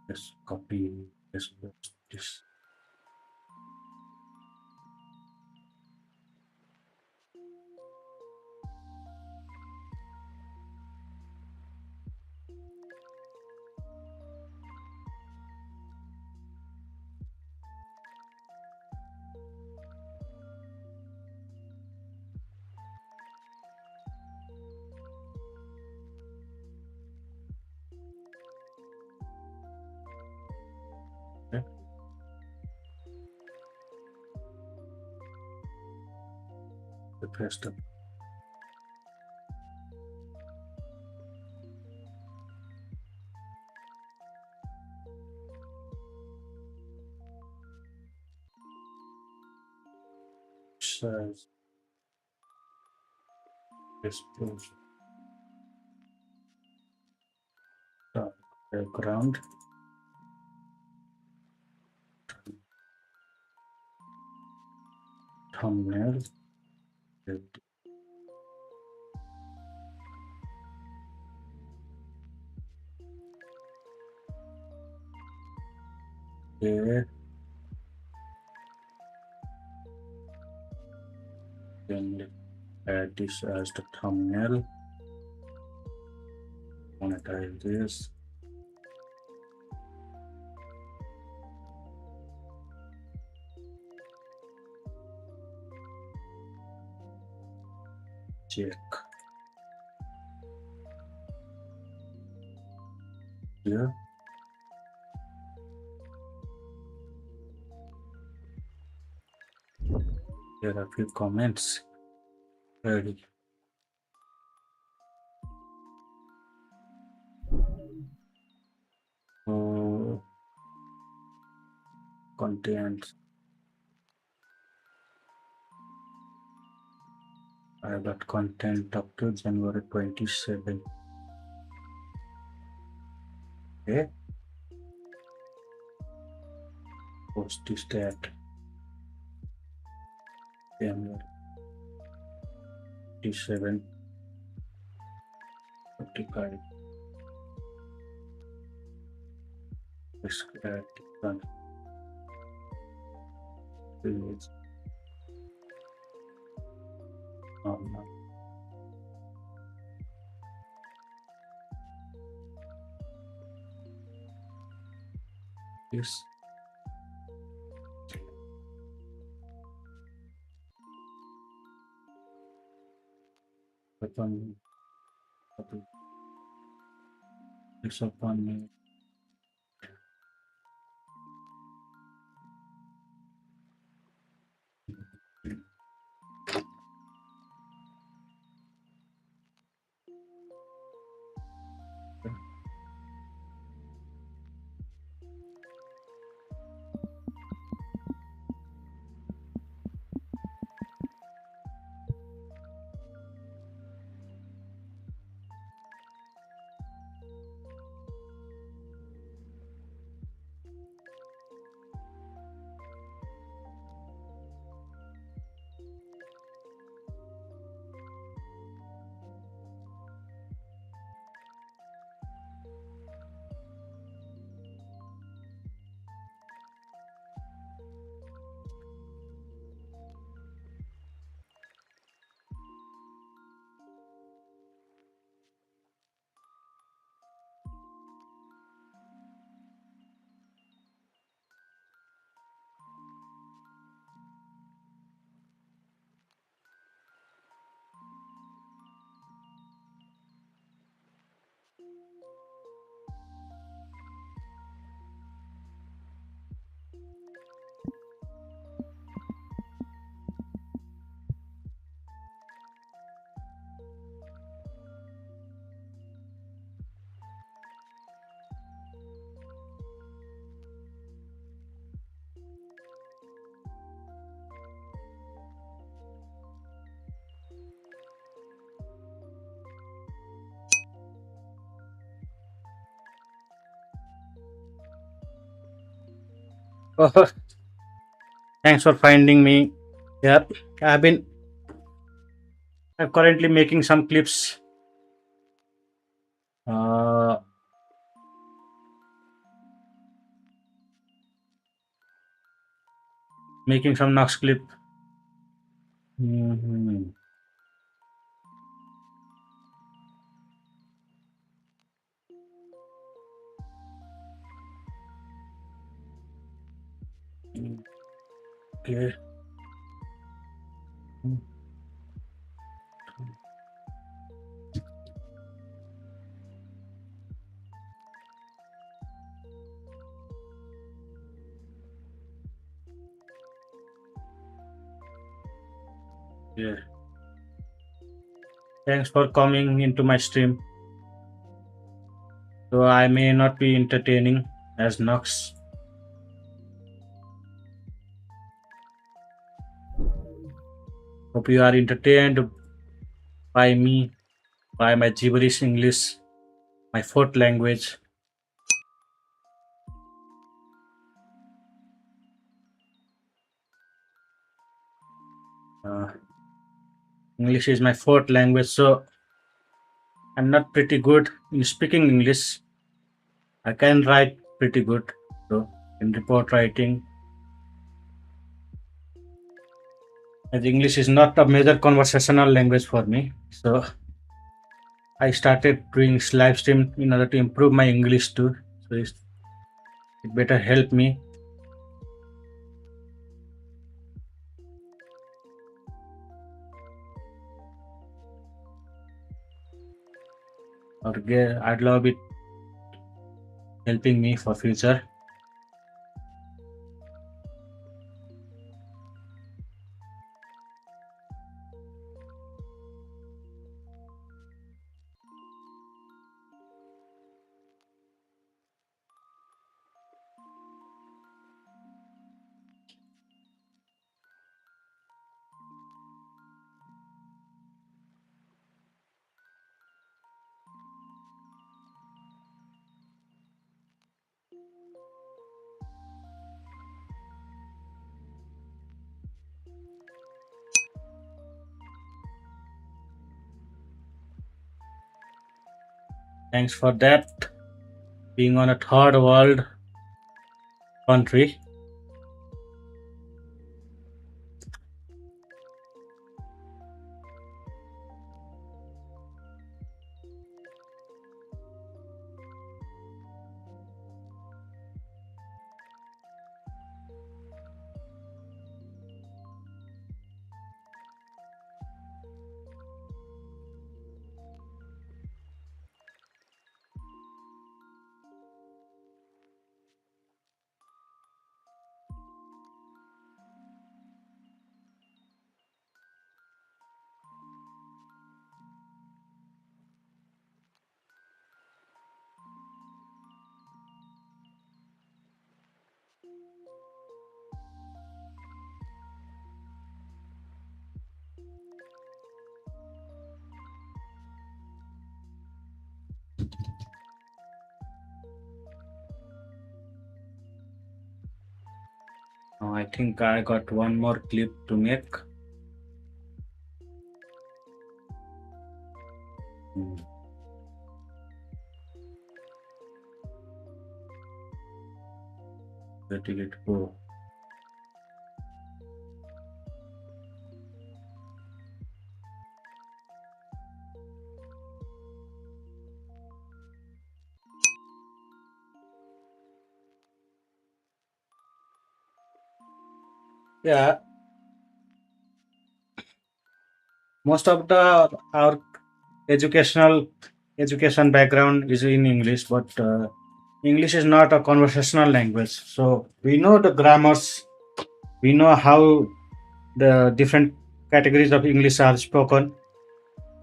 Let's copy this. Press the size. This post background. Thumbnail. There. Then add this as the thumbnail. Monetize this. Check. Here. There are a few comments. Ready. Content. I got content up to January 27. Okay. Post this that. January 27. 45. This one. Please. Oh, no. Yes. Upon it's upon me. Oh, thanks for finding me. Yeah, I'm currently making some clips. Making some Nox clip. Mhm. Okay. Yeah. Thanks for coming into my stream. So I may not be entertaining as Nox. Hope you are entertained by me, by my gibberish English, my fourth language. English is my fourth language, so I'm not pretty good in speaking English. I can write pretty good, so in report writing. As English is not a major conversational language for me, so I started doing live stream in order to improve my English too. So it better help me. Or I'd love it helping me for future. Thanks for that. Being on a third world country. I think I got one more clip to make. Letting it go. Yeah, most of our education background is in English, but English is not a conversational language. So we know the grammars, we know how the different categories of English are spoken,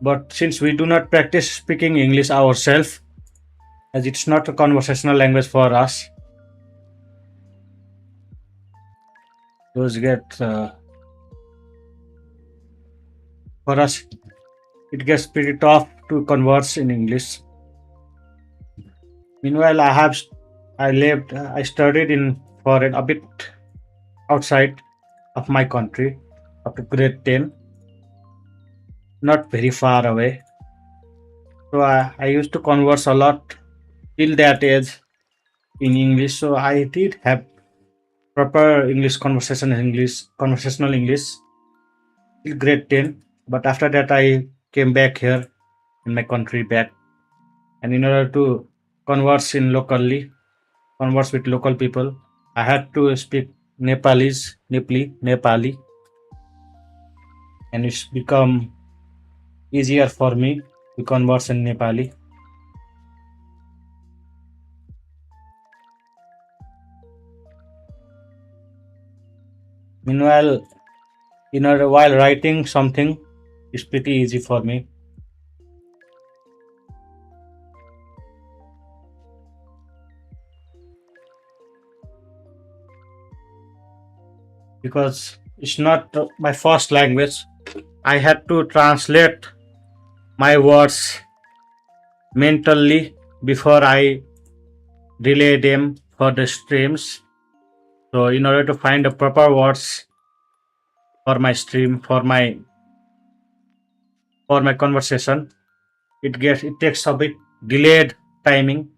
but since we do not practice speaking English ourselves, as it's not a conversational language for us, those get for us it gets pretty tough to converse in English. Meanwhile, I studied in foreign a bit outside of my country up to grade 10, not very far away. So I used to converse a lot till that age in English. So I did have proper conversational English till grade 10. But after that, I came back here in my country back, and in order to converse with local people, I had to speak Nepali, and it's become easier for me to converse in Nepali. Meanwhile, while writing something, it's pretty easy for me. Because it's not my first language, I had to translate my words mentally before I relay them for the streams. So in order to find the proper words for my stream, for my conversation, it takes a bit delayed timing.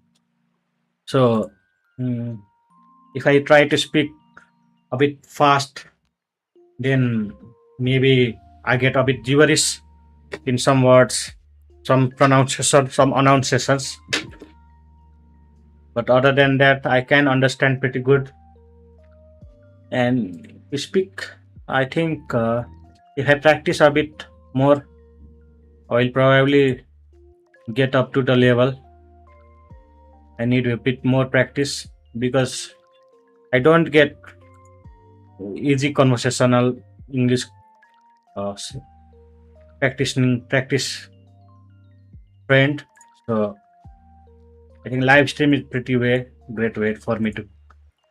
So if I try to speak a bit fast, then maybe I get a bit gibberish in some words, some pronunciation, some enunciations. But other than that, I can understand pretty good. And speak, I think if I practice a bit more, I will probably get up to the level. I need a bit more practice because I don't get easy conversational English practice friend. So I think live stream is great way for me to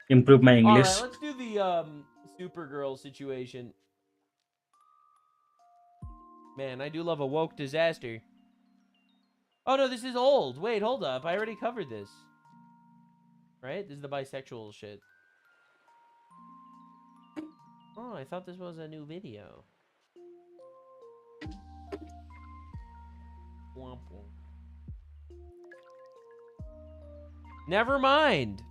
improve my English. All right, let's do the Supergirl situation. Man, I do love a woke disaster. Oh no, this is old. Wait, hold up. I already covered this. Right? This is the bisexual shit. Oh, I thought this was a new video. Never mind.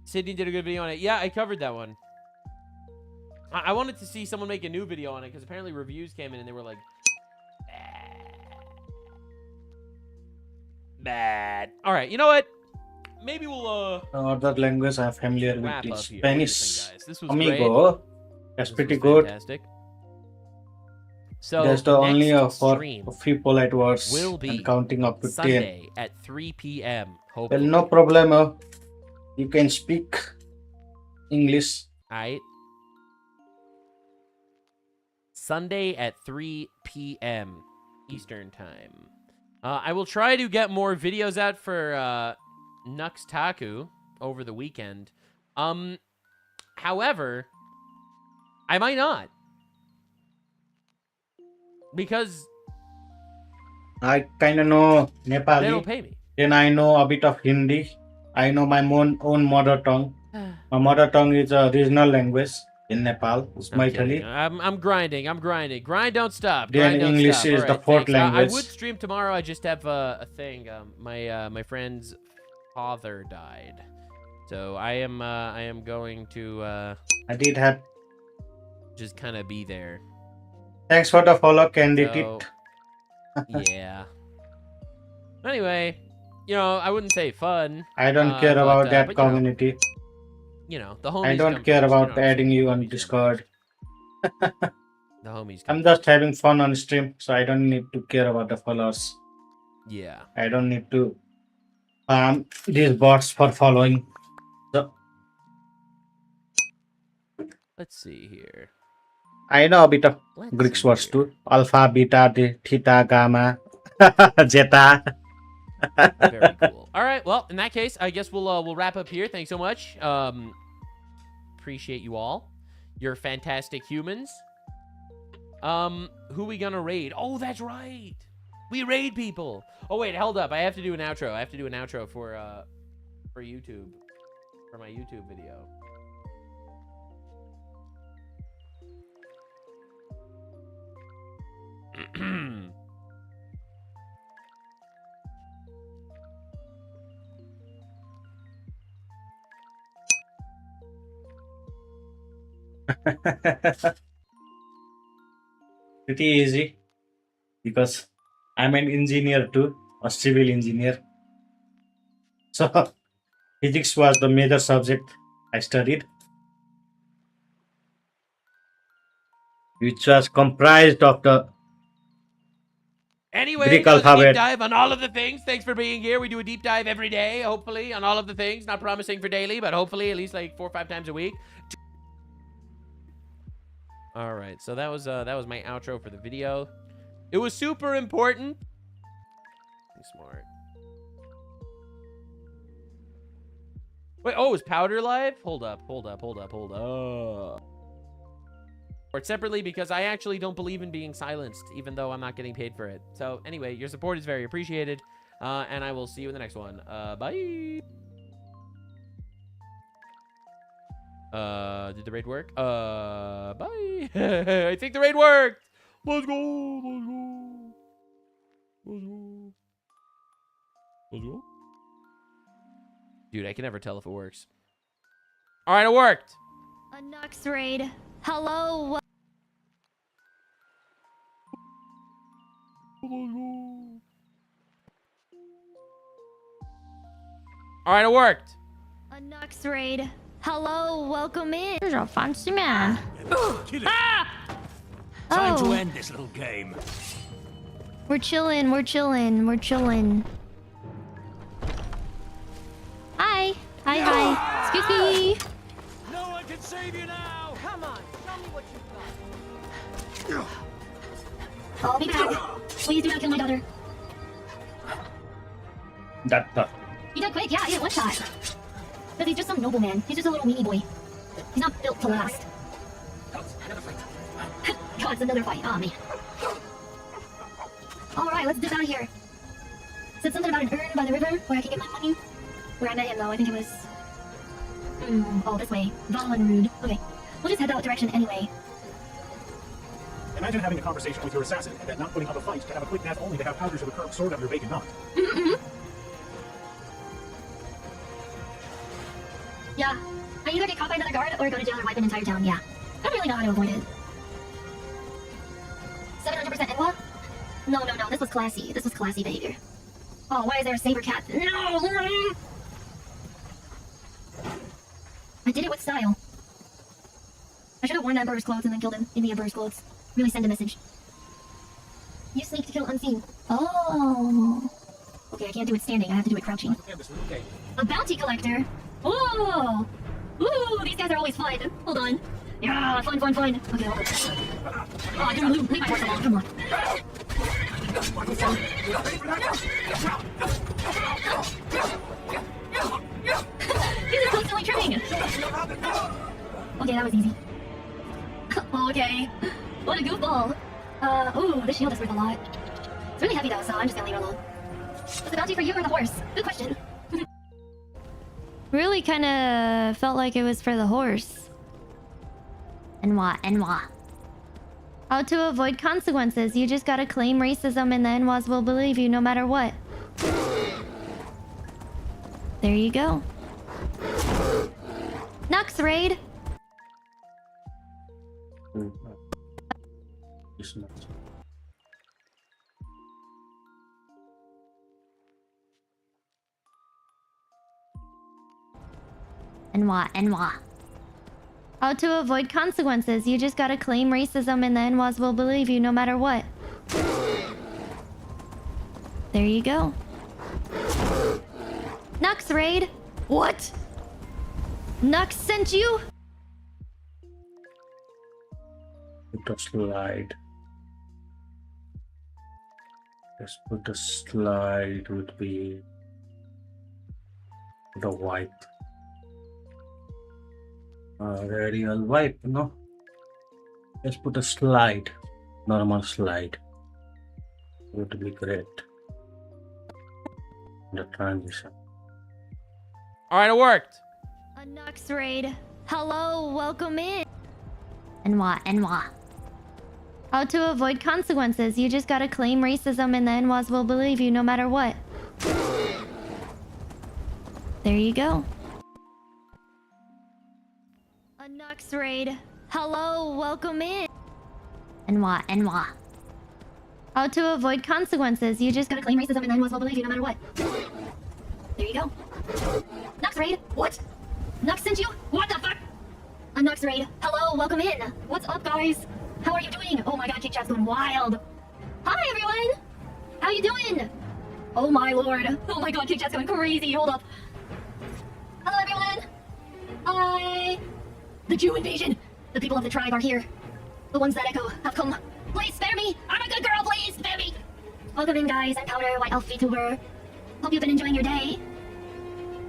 Sydney did a good video on it. Yeah, I covered that one. I wanted to see someone make a new video on it because apparently reviews came in and they were like, bad. All right, you know what? Maybe we'll Other language I'm familiar wrap with up is here. Spanish. Guys, this was Amigo. That's pretty good. Fantastic. So There's the only next for stream a few polite words will be and counting up to 10. Sunday at 3 p.m. Well, Hopefully. no problem. You can speak English. Alright. Sunday at 3 p.m. Eastern Time. I will try to get more videos out for Nux Taku over the weekend. However, I might not. Because I kind of know Nepali. they don't pay me. Then I know a bit of Hindi. I know my own mother tongue. My mother tongue is a regional language in Nepal. It's I'm kidding. Maithili. I'm grinding. I'm grinding. Grind don't stop. Then Grind don't English stop. is All the right, fourth thanks. I language. would stream tomorrow. I just have a thing. My friend's father died, so I am going to I did have. just kind of be there. Thanks for the follow, Candy So, Tit. yeah. Anyway, you know, I wouldn't say fun. I don't care about that but, community. You know, the homies. I don't come care first, about you know, adding you on Discord. The homies. I'm just having fun on stream, so I don't need to care about the followers. Yeah. I don't need to farm these bots for following. So Let's see here. I know a bit of Greek words too. Alpha, beta, theta, gamma, zeta. Very cool. All right. Well, in that case, I guess we'll wrap up here. Thanks so much. Appreciate you all. You're fantastic humans. Who we gonna raid? Oh, that's right. We raid people. Oh wait, hold up. I have to do an outro. I have to do an outro for YouTube, for my YouTube video. Pretty easy because I'm an engineer too, a civil engineer. So physics was the major subject I studied, which was comprised of the Anyway, Greek so the deep alphabet. dive on all of the things. Thanks for being here. We do a deep dive every day, hopefully, on all of the things. Not promising for daily, but hopefully at least like 4 or 5 times a week. All right, so that was my outro for the video. It was super important. Smart. Wait, oh, is Powder live? Hold up. Or separately because I actually don't believe in being silenced, even though I'm not getting paid for it. So anyway, your support is very appreciated, and I will see you in the next one. Bye. Did the raid work? Bye. I think the raid worked. Let's go. Dude, I can never tell if it works. All right, it worked. A Nux raid. Hello. All right, it worked. A Nux raid. Hello, welcome in. You're a fancy man. Time to Oh, end this little game. we're chilling. Hi. Excuse me. No one can save you now! Come on, show me what you've got. I'll be back. Please do not kill my daughter. He died quick, yeah, one shot. Because he's just some nobleman. He's just a little weenie boy. He's not built to last. God's another fight. Oh, man. Alright, let's dip out of here. Said something about an urn by the river where I can get my money. Where I met him, though, I think it was... oh, this way. Vallenrude. Okay. We'll just head that direction anyway. Imagine having a conversation with your assassin and then not putting up a fight to have a quick nap only to have powders of a curved sword up your bacon knot. Yeah. I either get caught by another guard or go to jail and wipe an entire town. Yeah. I don't really know how to avoid it. 700% Enwa? No, no, no. This was classy. This was classy behavior. Oh, why is there a saber cat? No! I did it with style. I should have worn the Emperor's clothes and then killed him in the Emperor's clothes. Really send a message. You sneak to kill unseen. Oh. Okay, I can't do it standing. I have to do it crouching. A bounty collector? Oh! Ooh, these guys are always fun. Hold on. Yeah, fun, fun, fun. Okay, hold on. Oh, dude, leave my horse alone. Come on. These are constantly tripping. Okay, that was easy. Okay. What a goofball. Ooh, this shield is worth a lot. It's really heavy though, so I'm just gonna leave it alone. Was the bounty for you or the horse? Good question. Really kind of felt like it was for the horse. Enwa. How to avoid consequences. You just gotta claim racism and the Enwas will believe you no matter what. There you go. Nux raid. Enwa. How to avoid consequences. You just gotta claim racism and the Enwas will believe you no matter what. There you go. Nux raid. What? Nux sent you? Put a slide. Just put a slide would be the wipe. Radial wipe, no? Just put a slide. Normal slide. Would be great. The transition. Alright, it worked. A Nux raid. Hello, welcome in. Enwa. How to avoid consequences. You just gotta claim racism and the Enwas will believe you no matter what. There you go. A Nux raid. Hello, welcome in. Enwa. How to avoid consequences. You just gotta claim racism and the Enwas will believe you no matter what. There you go. Nux raid. What? Nux sent you? What the fuck? A Nux raid. Hello, welcome in. What's up, guys? How are you doing? Oh my god, Kick Chat's going wild. Hi, everyone. How you doing? Oh my lord. Oh my god, Kick Chat's going crazy. Hold up. Hello, everyone. Hi. The Jew invasion. The people of the tribe are here. The ones that echo have come. Please spare me. I'm a good girl. Please spare me. Welcome in, guys. I'm Powder, White Elf VTuber. Hope you've been enjoying your day.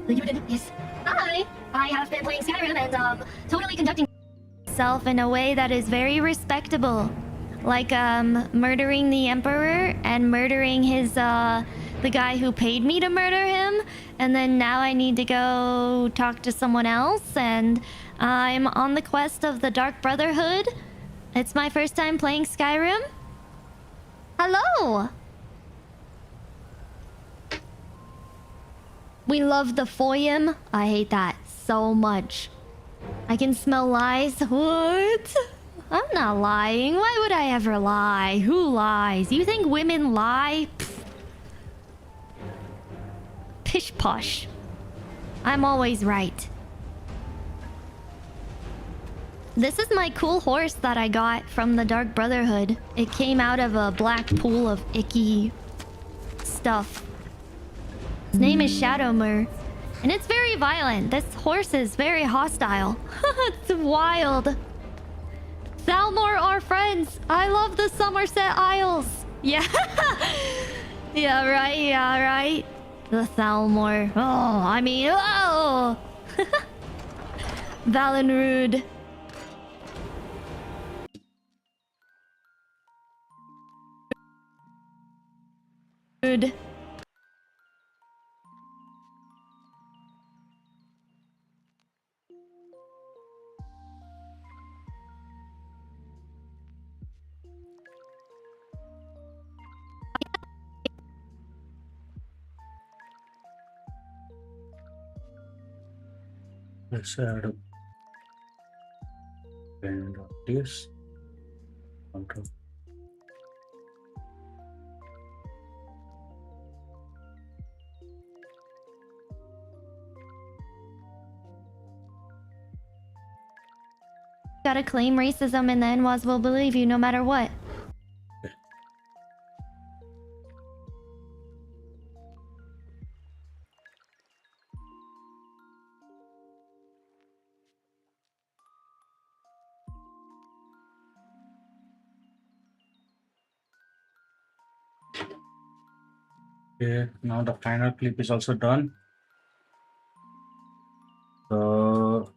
The Yuden. Yes. Hi. I have been playing Skyrim and totally conducting myself in a way that is very respectable. Like murdering the Emperor and murdering his the guy who paid me to murder him, and then now I need to go talk to someone else, and I'm on the quest of the Dark Brotherhood. It's my first time playing Skyrim. Hello! We love the Foyum. I hate that so much. I can smell lies. What? I'm not lying. Why would I ever lie? Who lies? You think women lie? Pfft. Pish posh. I'm always right. This is my cool horse that I got from the Dark Brotherhood. It came out of a black pool of icky stuff. His name is Shadowmer. And it's very violent. This horse is very hostile. It's wild. Thalmor are friends. I love the Somerset Isles. Yeah. Yeah, right. The Thalmor. Oh, I mean, oh. Valenrude. Rude. Let's add a bend of this. Control. Gotta claim racism and the NWAS will believe you no matter what. Okay, now the final clip is also done. So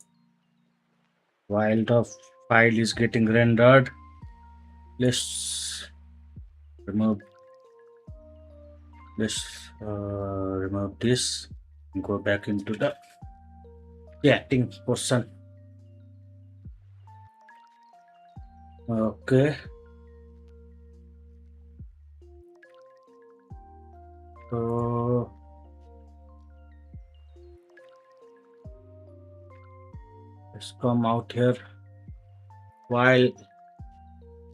while the file is getting rendered, let's remove this and go back into the chatting portion. Okay. So let's come out here. While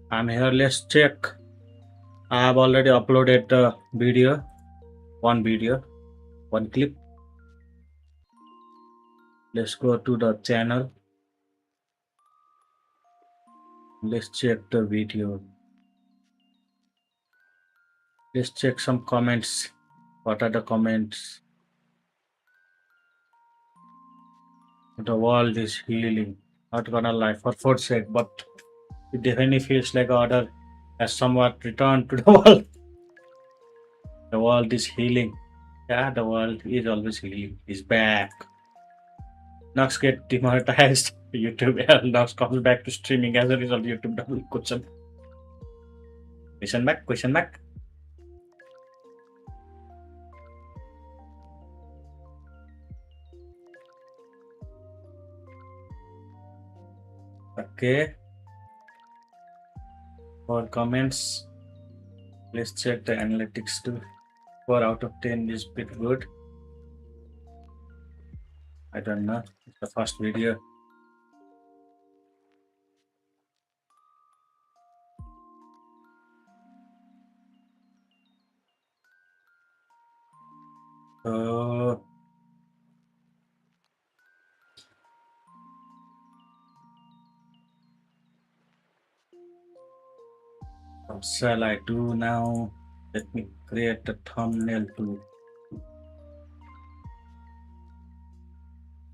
I'm here, let's check. I have already uploaded the video, one clip. Let's go to the channel. Let's check the video. Let's check some comments. What are the comments? The world is healing. Not gonna lie, for God's sake, but it definitely feels like order has somewhat returned to the world. The world is healing. Yeah, the world is always healing. It's back. Nox get demonetized. YouTube Nox comes back to streaming as a result. YouTube double question. Question back. Question back. Okay. For comments, let's check the analytics too. 4 out of 10 is bit good. I don't know. It's the first video. What shall I do now? Let me create a thumbnail too.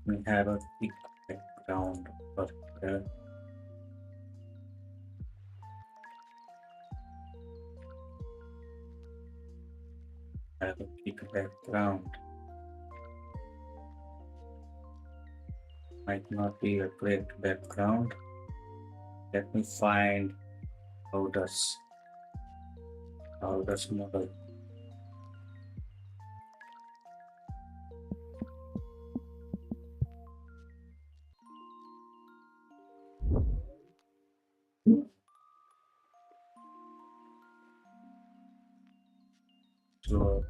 We have a big background for there. Have a big background. Might not be a great background. Let me find how does model. So,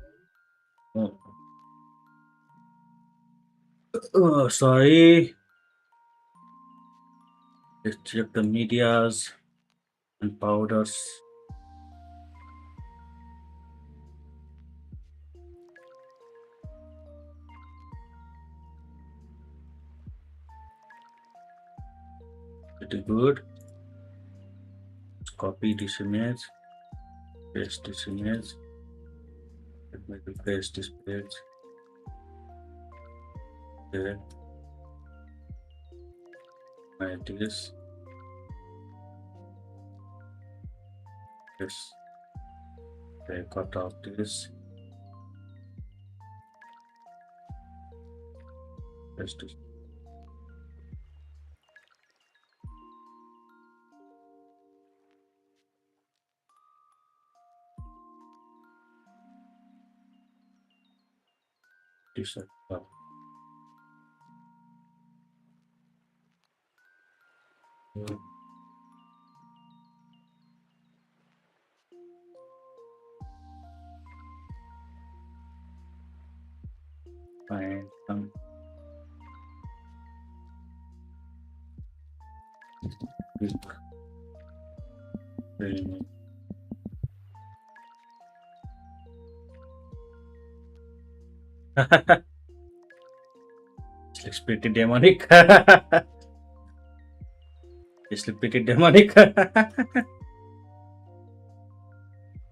sorry. Let's check the medias and powders. Pretty good. Let's copy this image, paste this image. Let me paste this page. Okay. Like this. Yes. Okay, cut out this. Paste this. This up. Find some This looks pretty demonic. This looks pretty demonic.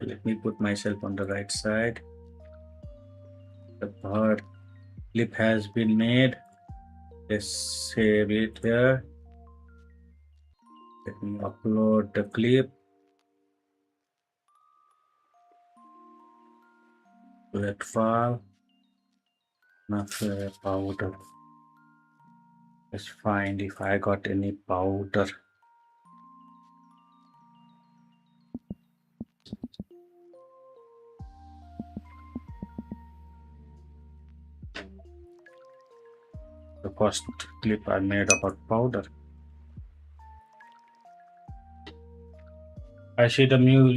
Let me put myself on the right side. The bird clip has been made. Let's save it here. Let me upload the clip. Let file. Not powder. Let's find if I got any powder. The first clip I made about powder. I see the new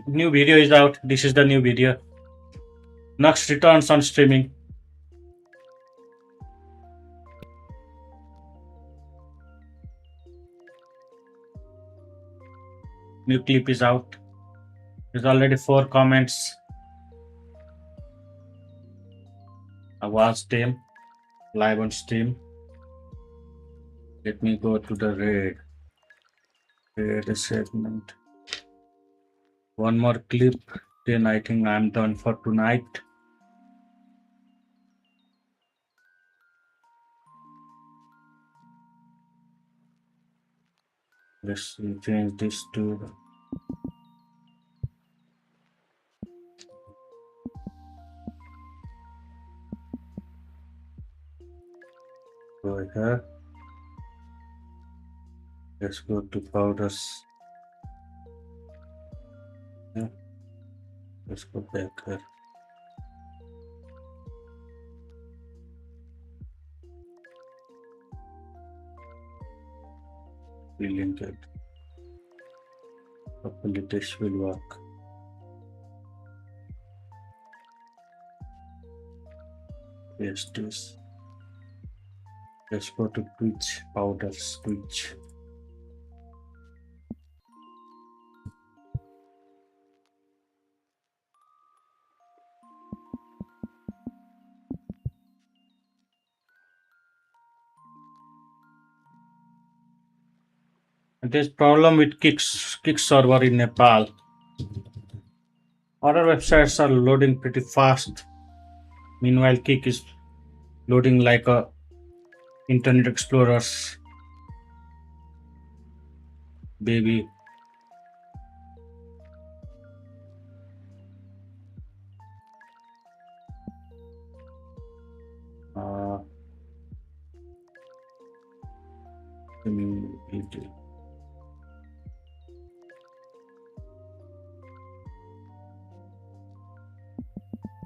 new video is out. This is the new video. Next returns on streaming. New clip is out. There's already 4 comments. I watched them live on stream. Let me go to the raid segment. One more clip, then I think I'm done for tonight. Let's change this to go here. Let's go to powders. Yeah. Let's go back here. Link it. Hopefully this will work. Paste this. Let's go to Twitch, powders, Twitch. There's problem with Kick server in Nepal. Other websites are loading pretty fast. Meanwhile, Kick is loading like a Internet Explorer's baby.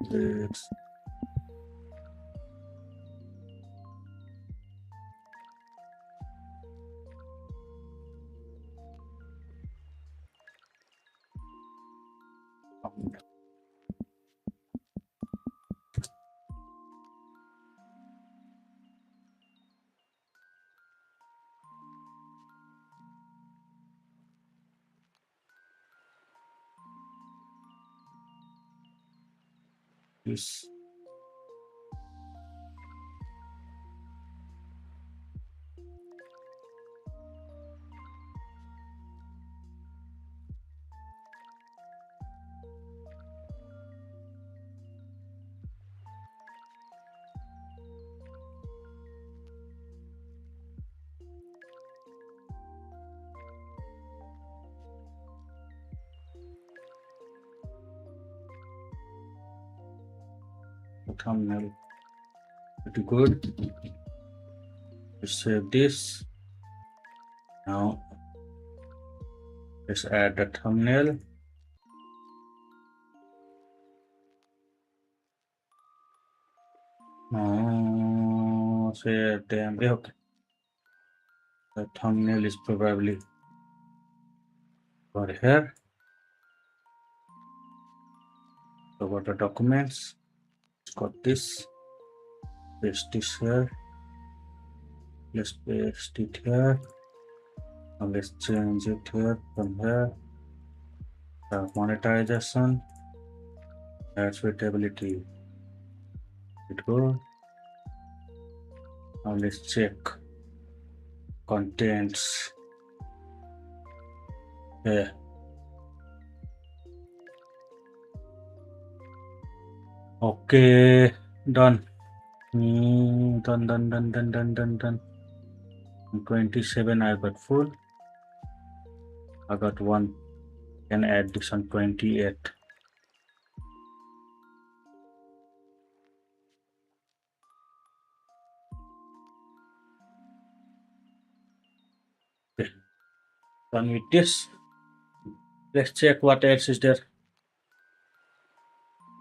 This. This. Thumbnail pretty good. Let's save this. Now let's add the thumbnail. No, say damn. Okay. The thumbnail is probably over here. So what the documents? Got this, paste this here, let's paste it here, Now let's change it here from here. Monetization. Add suitability. It go. Now let's check contents. Yeah. Okay, done. Done. 27 I got full. I got one. Can add this on 28. Okay. Done with this. Let's check what else is there.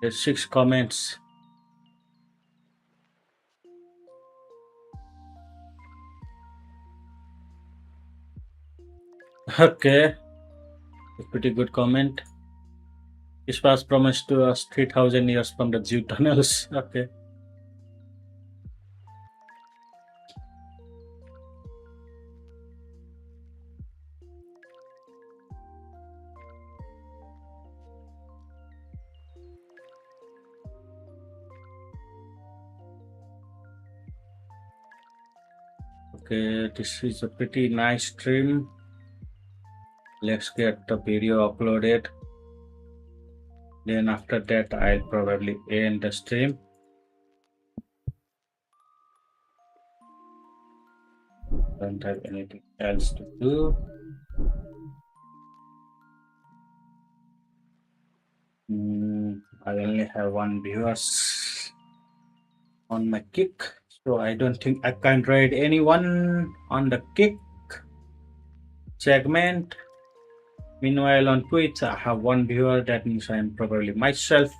There's 6 comments. Okay, a pretty good comment. This was promised to us 3,000 years from the Jew tunnels. Okay. Okay, this is a pretty nice stream. Let's get the video uploaded. Then after that, I'll probably end the stream. Don't have anything else to do. I only have 1 viewers on my Kick, so I don't think I can raid anyone on the Kick segment. Meanwhile, on Twitch, I have 1 viewer. That means I'm probably myself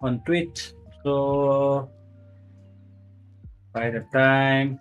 on Twitch. So by the time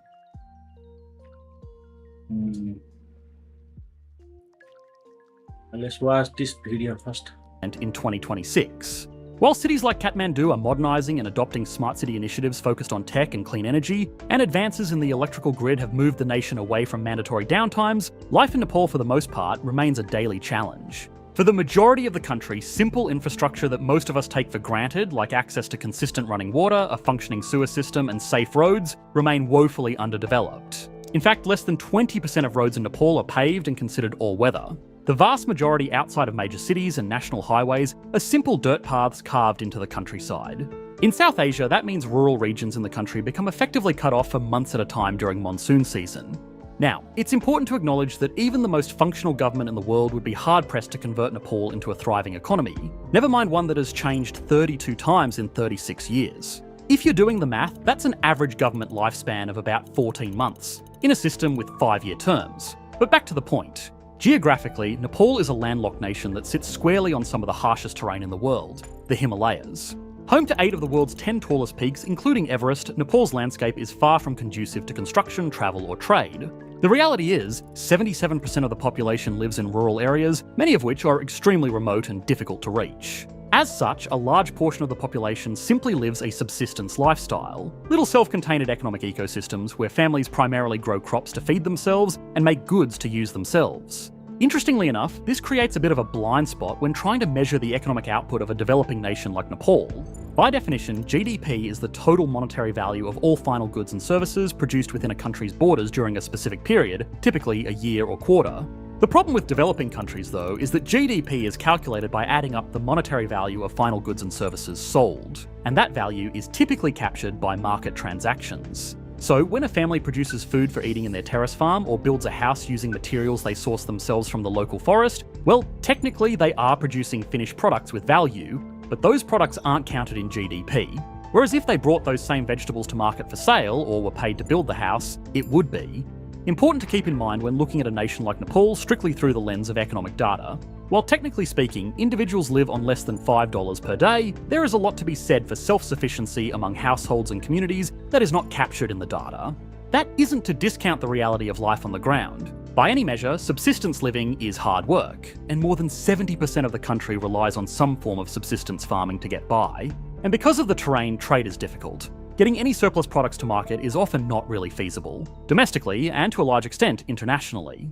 let's watch this video first. And in 2026. While cities like Kathmandu are modernising and adopting smart city initiatives focused on tech and clean energy, and advances in the electrical grid have moved the nation away from mandatory downtimes, life in Nepal for the most part remains a daily challenge. For the majority of the country, simple infrastructure that most of us take for granted, like access to consistent running water, a functioning sewer system, and safe roads, remain woefully underdeveloped. In fact, less than 20% of roads in Nepal are paved and considered all-weather. The vast majority outside of major cities and national highways are simple dirt paths carved into the countryside. In South Asia, that means rural regions in the country become effectively cut off for months at a time during monsoon season. Now, it's important to acknowledge that even the most functional government in the world would be hard-pressed to convert Nepal into a thriving economy, never mind one that has changed 32 times in 36 years. If you're doing the math, that's an average government lifespan of about 14 months, in a system with 5-year terms. But back to the point. Geographically, Nepal is a landlocked nation that sits squarely on some of the harshest terrain in the world, the Himalayas. Home to 8 of the world's 10 tallest peaks, including Everest, Nepal's landscape is far from conducive to construction, travel, or trade. The reality is, 77% of the population lives in rural areas, many of which are extremely remote and difficult to reach. As such, a large portion of the population simply lives a subsistence lifestyle, little self-contained economic ecosystems where families primarily grow crops to feed themselves and make goods to use themselves. Interestingly enough, this creates a bit of a blind spot when trying to measure the economic output of a developing nation like Nepal. By definition, GDP is the total monetary value of all final goods and services produced within a country's borders during a specific period, typically a year or quarter. The problem with developing countries, though, is that GDP is calculated by adding up the monetary value of final goods and services sold, and that value is typically captured by market transactions. So when a family produces food for eating in their terrace farm or builds a house using materials they source themselves from the local forest, well, technically they are producing finished products with value, but those products aren't counted in GDP. Whereas if they brought those same vegetables to market for sale or were paid to build the house, it would be. Important to keep in mind when looking at a nation like Nepal strictly through the lens of economic data. While technically speaking, individuals live on less than $5 per day, there is a lot to be said for self-sufficiency among households and communities that is not captured in the data. That isn't to discount the reality of life on the ground. By any measure, subsistence living is hard work, and more than 70% of the country relies on some form of subsistence farming to get by. And because of the terrain, trade is difficult. Getting any surplus products to market is often not really feasible, domestically and to a large extent internationally.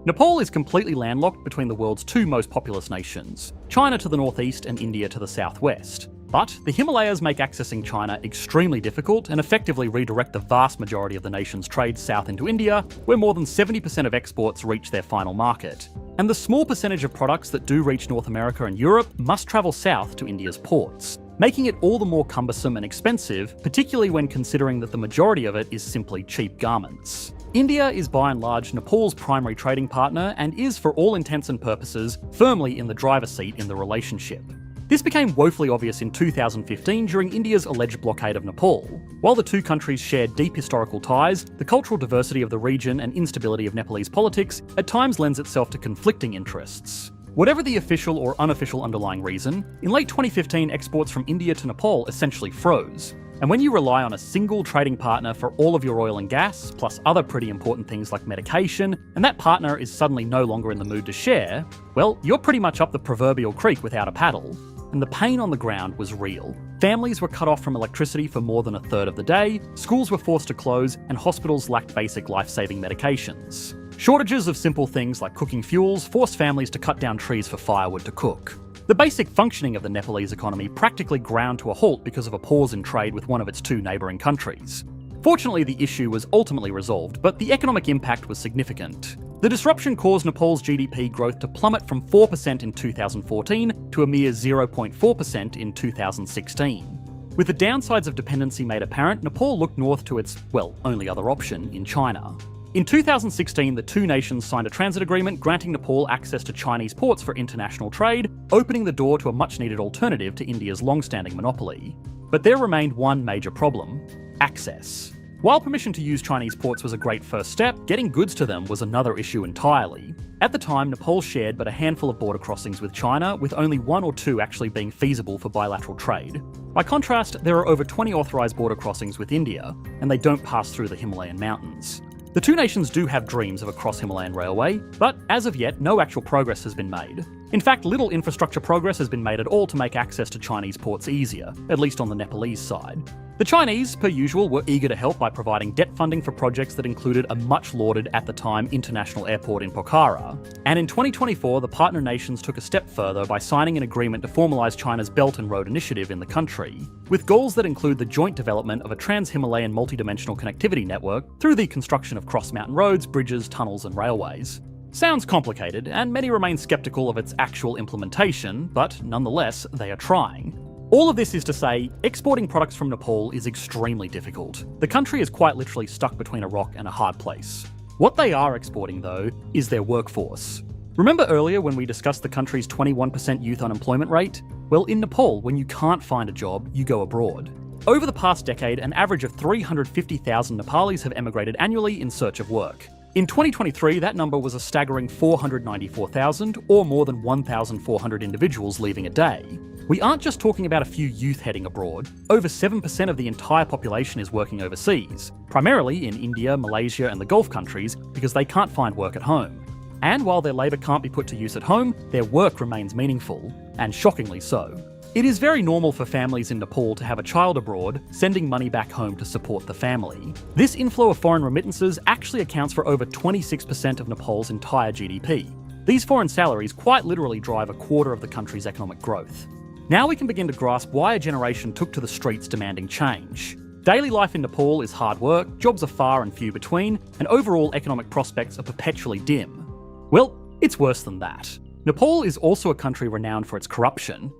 Nepal is completely landlocked between the world's two most populous nations, China to the northeast and India to the southwest. But the Himalayas make accessing China extremely difficult and effectively redirect the vast majority of the nation's trade south into India, where more than 70% of exports reach their final market. And the small percentage of products that do reach North America and Europe must travel south to India's ports, making it all the more cumbersome and expensive, particularly when considering that the majority of it is simply cheap garments. India is by and large Nepal's primary trading partner and is, for all intents and purposes, firmly in the driver's seat in the relationship. This became woefully obvious in 2015 during India's alleged blockade of Nepal. While the two countries share deep historical ties, the cultural diversity of the region and instability of Nepalese politics at times lends itself to conflicting interests. Whatever the official or unofficial underlying reason, in late 2015 exports from India to Nepal essentially froze. And when you rely on a single trading partner for all of your oil and gas, plus other pretty important things like medication, and that partner is suddenly no longer in the mood to share, well, you're pretty much up the proverbial creek without a paddle. And the pain on the ground was real. Families were cut off from electricity for more than a third of the day, schools were forced to close, and hospitals lacked basic life-saving medications. Shortages of simple things like cooking fuels forced families to cut down trees for firewood to cook. The basic functioning of the Nepalese economy practically ground to a halt because of a pause in trade with one of its two neighbouring countries. Fortunately, the issue was ultimately resolved, but the economic impact was significant. The disruption caused Nepal's GDP growth to plummet from 4% in 2014 to a mere 0.4% in 2016. With the downsides of dependency made apparent, Nepal looked north to its, well, only other option in China. In 2016, the two nations signed a transit agreement granting Nepal access to Chinese ports for international trade, opening the door to a much-needed alternative to India's long-standing monopoly. But there remained one major problem: access. While permission to use Chinese ports was a great first step, getting goods to them was another issue entirely. At the time, Nepal shared but a handful of border crossings with China, with only one or two actually being feasible for bilateral trade. By contrast, there are over 20 authorised border crossings with India, and they don't pass through the Himalayan mountains. The two nations do have dreams of a cross-Himalayan railway, but as of yet, no actual progress has been made. In fact, little infrastructure progress has been made at all to make access to Chinese ports easier, at least on the Nepalese side. The Chinese, per usual, were eager to help by providing debt funding for projects that included a much-lauded, at the time, international airport in Pokhara. And in 2024, the partner nations took a step further by signing an agreement to formalise China's Belt and Road Initiative in the country, with goals that include the joint development of a trans-Himalayan multi-dimensional connectivity network through the construction of cross-mountain roads, bridges, tunnels and railways. Sounds complicated, and many remain sceptical of its actual implementation, but nonetheless, they are trying. All of this is to say, exporting products from Nepal is extremely difficult. The country is quite literally stuck between a rock and a hard place. What they are exporting, though, is their workforce. Remember earlier when we discussed the country's 21% youth unemployment rate? Well, in Nepal, when you can't find a job, you go abroad. Over the past decade, an average of 350,000 Nepalis have emigrated annually in search of work. In 2023, that number was a staggering 494,000, or more than 1,400 individuals leaving a day. We aren't just talking about a few youth heading abroad. Over 7% of the entire population is working overseas, primarily in India, Malaysia and the Gulf countries, because they can't find work at home. And while their labour can't be put to use at home, their work remains meaningful, and shockingly so. It is very normal for families in Nepal to have a child abroad, sending money back home to support the family. This inflow of foreign remittances actually accounts for over 26% of Nepal's entire GDP. These foreign salaries quite literally drive a quarter of the country's economic growth. Now we can begin to grasp why a generation took to the streets demanding change. Daily life in Nepal is hard work, jobs are far and few between, and overall economic prospects are perpetually dim. Well, it's worse than that. Nepal is also a country renowned for its corruption.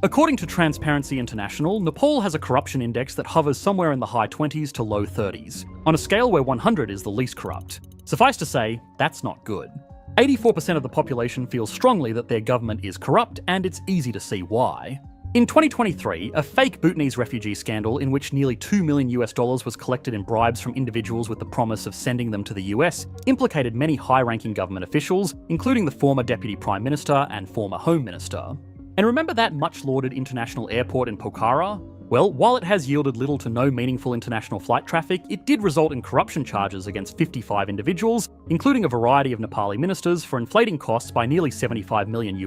According to Transparency International, Nepal has a corruption index that hovers somewhere in the high 20s to low 30s, on a scale where 100 is the least corrupt. Suffice to say, that's not good. 84% of the population feels strongly that their government is corrupt, and it's easy to see why. In 2023, a fake Bhutanese refugee scandal in which nearly $2 million was collected in bribes from individuals with the promise of sending them to the US implicated many high-ranking government officials, including the former Deputy Prime Minister and former Home Minister. And remember that much-lauded international airport in Pokhara? Well, while it has yielded little to no meaningful international flight traffic, it did result in corruption charges against 55 individuals, including a variety of Nepali ministers, for inflating costs by nearly $75 million.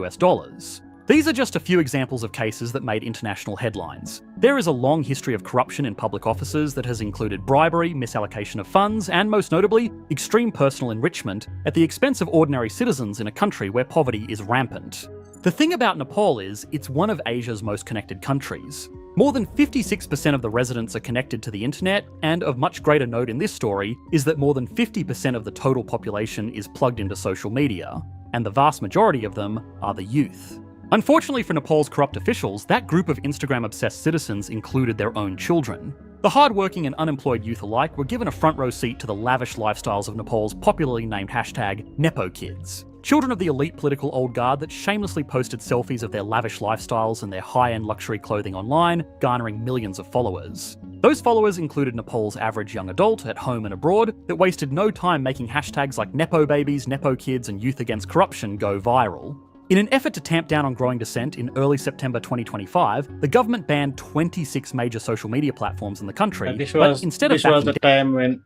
These are just a few examples of cases that made international headlines. There is a long history of corruption in public offices that has included bribery, misallocation of funds, and most notably, extreme personal enrichment at the expense of ordinary citizens in a country where poverty is rampant. The thing about Nepal is, it's one of Asia's most connected countries. More than 56% of the residents are connected to the internet, and of much greater note in this story is that more than 50% of the total population is plugged into social media, and the vast majority of them are the youth. Unfortunately for Nepal's corrupt officials, that group of Instagram-obsessed citizens included their own children. The hard-working and unemployed youth alike were given a front-row seat to the lavish lifestyles of Nepal's popularly named hashtag Nepo Kids. Children of the elite political old guard that shamelessly posted selfies of their lavish lifestyles and their high-end luxury clothing online, garnering millions of followers. Those followers included Nepal's average young adult at home and abroad that wasted no time making hashtags like Nepo Babies, Nepo Kids, and Youth Against Corruption go viral. In an effort to tamp down on growing dissent in early September 2025, the government banned 26 major social media platforms in the country. This but was instead of this was backing the time when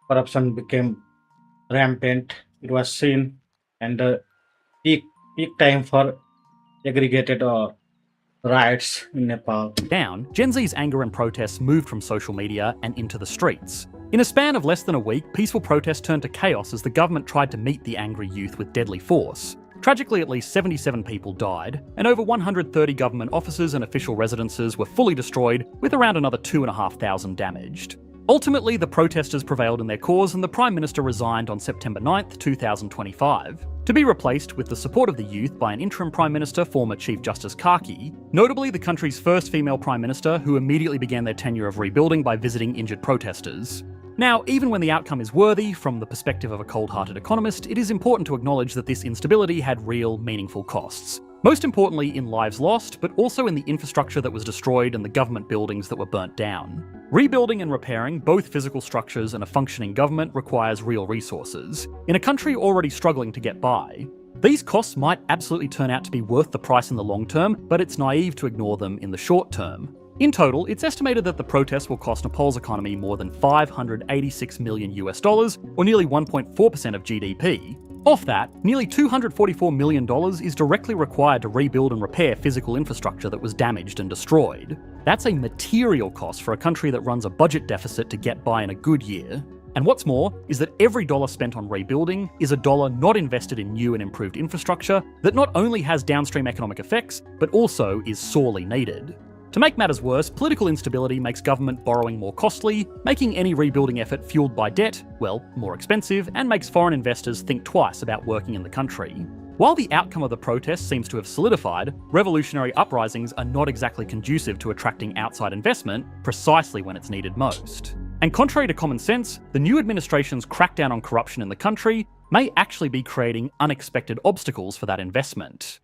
corruption became rampant. It was seen, and the peak time for aggregated riots in Nepal. down, Gen Z's anger and protests moved from social media and into the streets. In a span of less than a week, peaceful protests turned to chaos as the government tried to meet the angry youth with deadly force. Tragically, at least 77 people died, and over 130 government offices and official residences were fully destroyed, with around another 2,500 damaged. Ultimately, the protesters prevailed in their cause and the Prime Minister resigned on September 9th, 2025, to be replaced with the support of the youth by an interim Prime Minister, former Chief Justice Karki, notably the country's first female Prime Minister who immediately began their tenure of rebuilding by visiting injured protesters. Now, even when the outcome is worthy, from the perspective of a cold-hearted economist, it is important to acknowledge that this instability had real, meaningful costs. Most importantly in lives lost, but also in the infrastructure that was destroyed and the government buildings that were burnt down. Rebuilding and repairing both physical structures and a functioning government requires real resources, in a country already struggling to get by. These costs might absolutely turn out to be worth the price in the long term, but it's naive to ignore them in the short term. In total, it's estimated that the protests will cost Nepal's economy more than $586 million US, or nearly 1.4% of GDP. Off that, nearly $244 million is directly required to rebuild and repair physical infrastructure that was damaged and destroyed. That's a material cost for a country that runs a budget deficit to get by in a good year. And what's more is that every dollar spent on rebuilding is a dollar not invested in new and improved infrastructure that not only has downstream economic effects, but also is sorely needed. To make matters worse, political instability makes government borrowing more costly, making any rebuilding effort fueled by debt, well, more expensive, and makes foreign investors think twice about working in the country. While the outcome of the protests seems to have solidified, revolutionary uprisings are not exactly conducive to attracting outside investment precisely when it's needed most. And contrary to common sense, the new administration's crackdown on corruption in the country may actually be creating unexpected obstacles for that investment.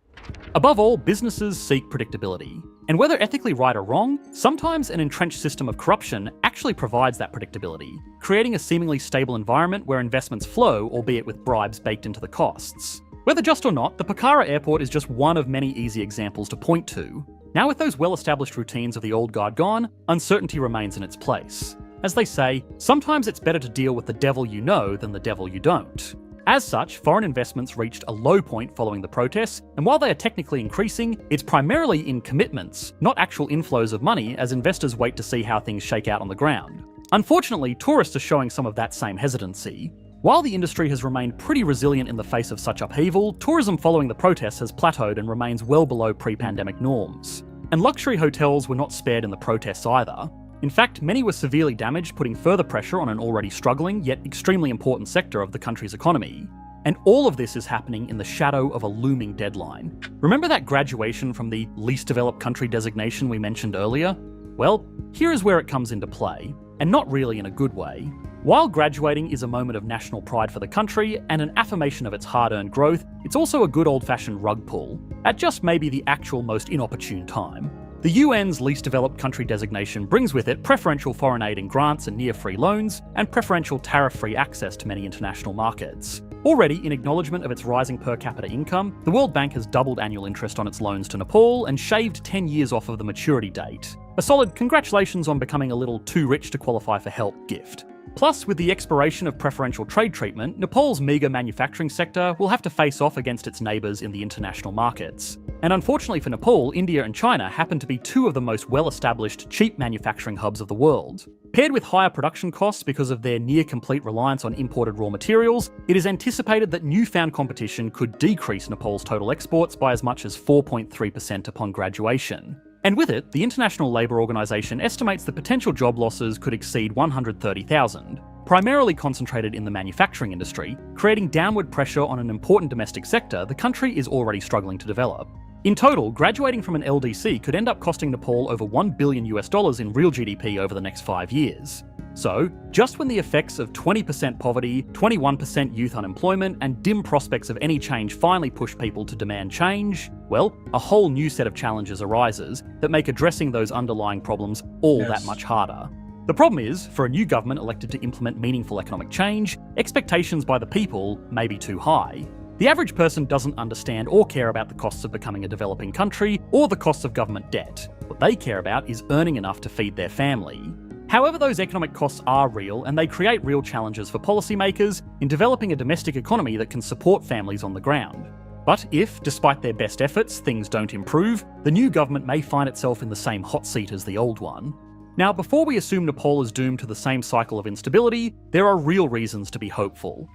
Above all, businesses seek predictability. And whether ethically right or wrong, sometimes an entrenched system of corruption actually provides that predictability, creating a seemingly stable environment where investments flow, albeit with bribes baked into the costs. Whether just or not, the Pokhara airport is just one of many easy examples to point to. Now with those well-established routines of the old guard gone, uncertainty remains in its place. As they say, sometimes it's better to deal with the devil you know than the devil you don't. As such, foreign investments reached a low point following the protests, and while they are technically increasing, it's primarily in commitments, not actual inflows of money, as investors wait to see how things shake out on the ground. Unfortunately, tourists are showing some of that same hesitancy. While the industry has remained pretty resilient in the face of such upheaval, tourism following the protests has plateaued and remains well below pre-pandemic norms. And luxury hotels were not spared in the protests either. In fact, many were severely damaged, putting further pressure on an already struggling, yet extremely important sector of the country's economy. And all of this is happening in the shadow of a looming deadline. Remember that graduation from the least developed country designation we mentioned earlier? Well, here is where it comes into play, and not really in a good way. While graduating is a moment of national pride for the country and an affirmation of its hard-earned growth, it's also a good old-fashioned rug pull, at just maybe the actual most inopportune time. The UN's least developed country designation brings with it preferential foreign aid and grants and near-free loans, and preferential tariff-free access to many international markets. Already, in acknowledgement of its rising per capita income, the World Bank has doubled annual interest on its loans to Nepal and shaved 10 years off of the maturity date. A solid congratulations on becoming a little too rich to qualify for help gift. Plus, with the expiration of preferential trade treatment, Nepal's meagre manufacturing sector will have to face off against its neighbours in the international markets. And unfortunately for Nepal, India and China happen to be two of the most well-established cheap manufacturing hubs of the world. Paired with higher production costs because of their near-complete reliance on imported raw materials, it is anticipated that newfound competition could decrease Nepal's total exports by as much as 4.3% upon graduation. And with it, the International Labour Organization estimates the potential job losses could exceed 130,000, primarily concentrated in the manufacturing industry, creating downward pressure on an important domestic sector the country is already struggling to develop. In total, graduating from an LDC could end up costing Nepal over $1 billion in real GDP over the next 5 years. So, just when the effects of 20% poverty, 21% youth unemployment, and dim prospects of any change finally push people to demand change, well, a whole new set of challenges arises that make addressing those underlying problems all that much harder. The problem is, for a new government elected to implement meaningful economic change, expectations by the people may be too high. The average person doesn't understand or care about the costs of becoming a developing country or the costs of government debt. What they care about is earning enough to feed their family. However, those economic costs are real and they create real challenges for policymakers in developing a domestic economy that can support families on the ground. But if, despite their best efforts, things don't improve, the new government may find itself in the same hot seat as the old one. Now, before we assume Nepal is doomed to the same cycle of instability, there are real reasons to be hopeful.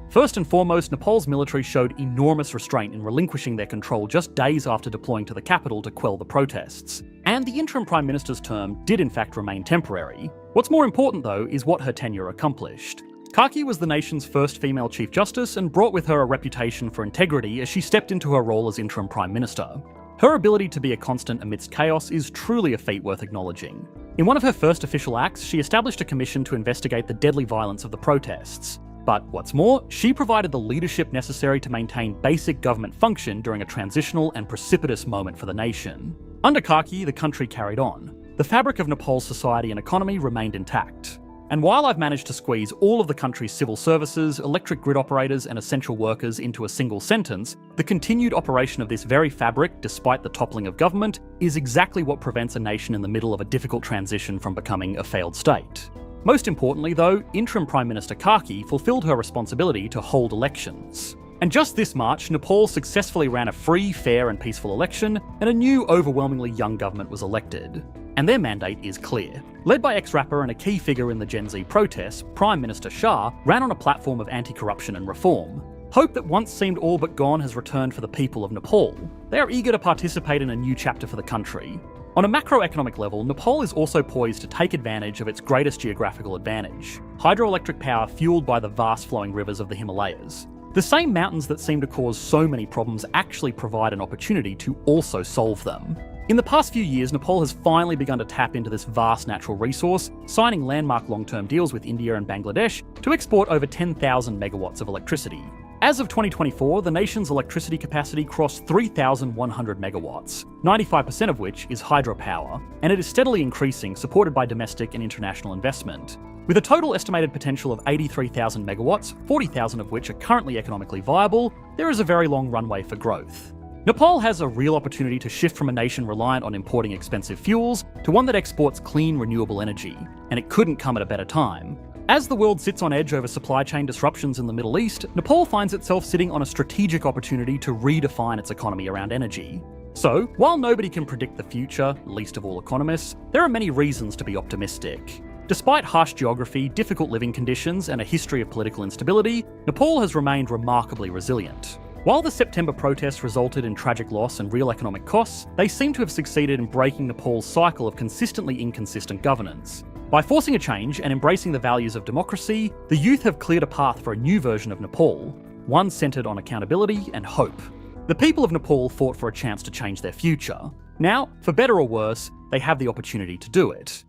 First and foremost, Nepal's military showed enormous restraint in relinquishing their control just days after deploying to the capital to quell the protests. And the interim Prime Minister's term did in fact remain temporary. What's more important though is what her tenure accomplished. Kaki was the nation's first female Chief Justice and brought with her a reputation for integrity as she stepped into her role as interim Prime Minister. Her ability to be a constant amidst chaos is truly a feat worth acknowledging. In one of her first official acts, she established a commission to investigate the deadly violence of the protests. But what's more, she provided the leadership necessary to maintain basic government function during a transitional and precipitous moment for the nation. Under Kaki, the country carried on. The fabric of Nepal's society and economy remained intact. And while I've managed to squeeze all of the country's civil services, electric grid operators and essential workers into a single sentence, the continued operation of this very fabric, despite the toppling of government, is exactly what prevents a nation in the middle of a difficult transition from becoming a failed state. Most importantly though, interim Prime Minister Kaki fulfilled her responsibility to hold elections. And just this March, Nepal successfully ran a free, fair and peaceful election, and a new, overwhelmingly young government was elected. And their mandate is clear. Led by ex-rapper and a key figure in the Gen Z protests, Prime Minister Shah ran on a platform of anti-corruption and reform. Hope that once seemed all but gone has returned for the people of Nepal. They are eager to participate in a new chapter for the country. On a macroeconomic level, Nepal is also poised to take advantage of its greatest geographical advantage: hydroelectric power fueled by the vast flowing rivers of the Himalayas. The same mountains that seem to cause so many problems actually provide an opportunity to also solve them. In the past few years, Nepal has finally begun to tap into this vast natural resource, signing landmark long-term deals with India and Bangladesh to export over 10,000 megawatts of electricity. As of 2024, the nation's electricity capacity crossed 3,100 megawatts, 95% of which is hydropower, and it is steadily increasing, supported by domestic and international investment. With a total estimated potential of 83,000 megawatts, 40,000 of which are currently economically viable, there is a very long runway for growth. Nepal has a real opportunity to shift from a nation reliant on importing expensive fuels to one that exports clean, renewable energy, and it couldn't come at a better time. As the world sits on edge over supply chain disruptions in the Middle East, Nepal finds itself sitting on a strategic opportunity to redefine its economy around energy. So, while nobody can predict the future, least of all economists, there are many reasons to be optimistic. Despite harsh geography, difficult living conditions, and a history of political instability, Nepal has remained remarkably resilient. While the September protests resulted in tragic loss and real economic costs, they seem to have succeeded in breaking Nepal's cycle of consistently inconsistent governance. By forcing a change and embracing the values of democracy, the youth have cleared a path for a new version of Nepal, one centred on accountability and hope. The people of Nepal fought for a chance to change their future. Now, for better or worse, they have the opportunity to do it.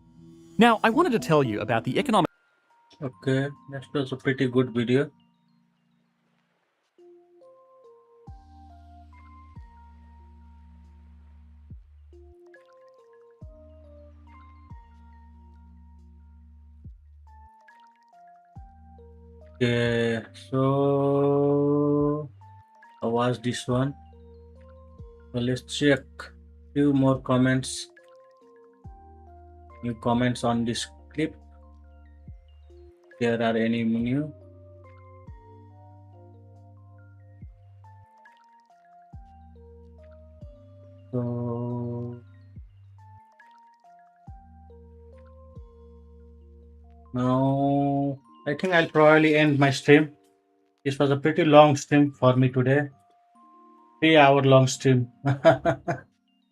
Now, I wanted to tell you about the economic... Okay, that was a pretty good video. Okay, so I watched this one. So let's check few more comments. New comments on this clip. There are any new? So now I think I'll probably end my stream. This was a pretty long stream for me today. 3-hour long stream.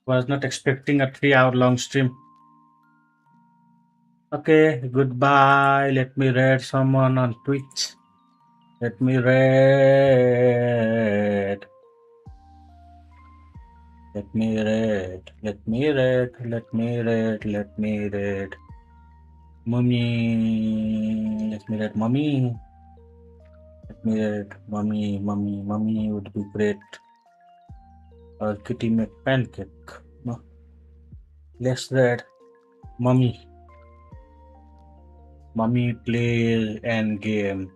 Was not expecting a 3-hour long stream. Okay, goodbye. Let me raid someone on Twitch. Let me raid. Let me raid. Let me raid. Let me raid. Let me raid. Mummy. Let me raid Mummy. Let me raid Mummy. Mummy would be great. Or Kitty McPancake. No. Let's raid Mummy. Mummy play and game.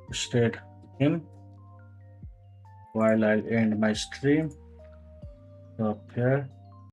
Instead him while I'll end my stream. Up here.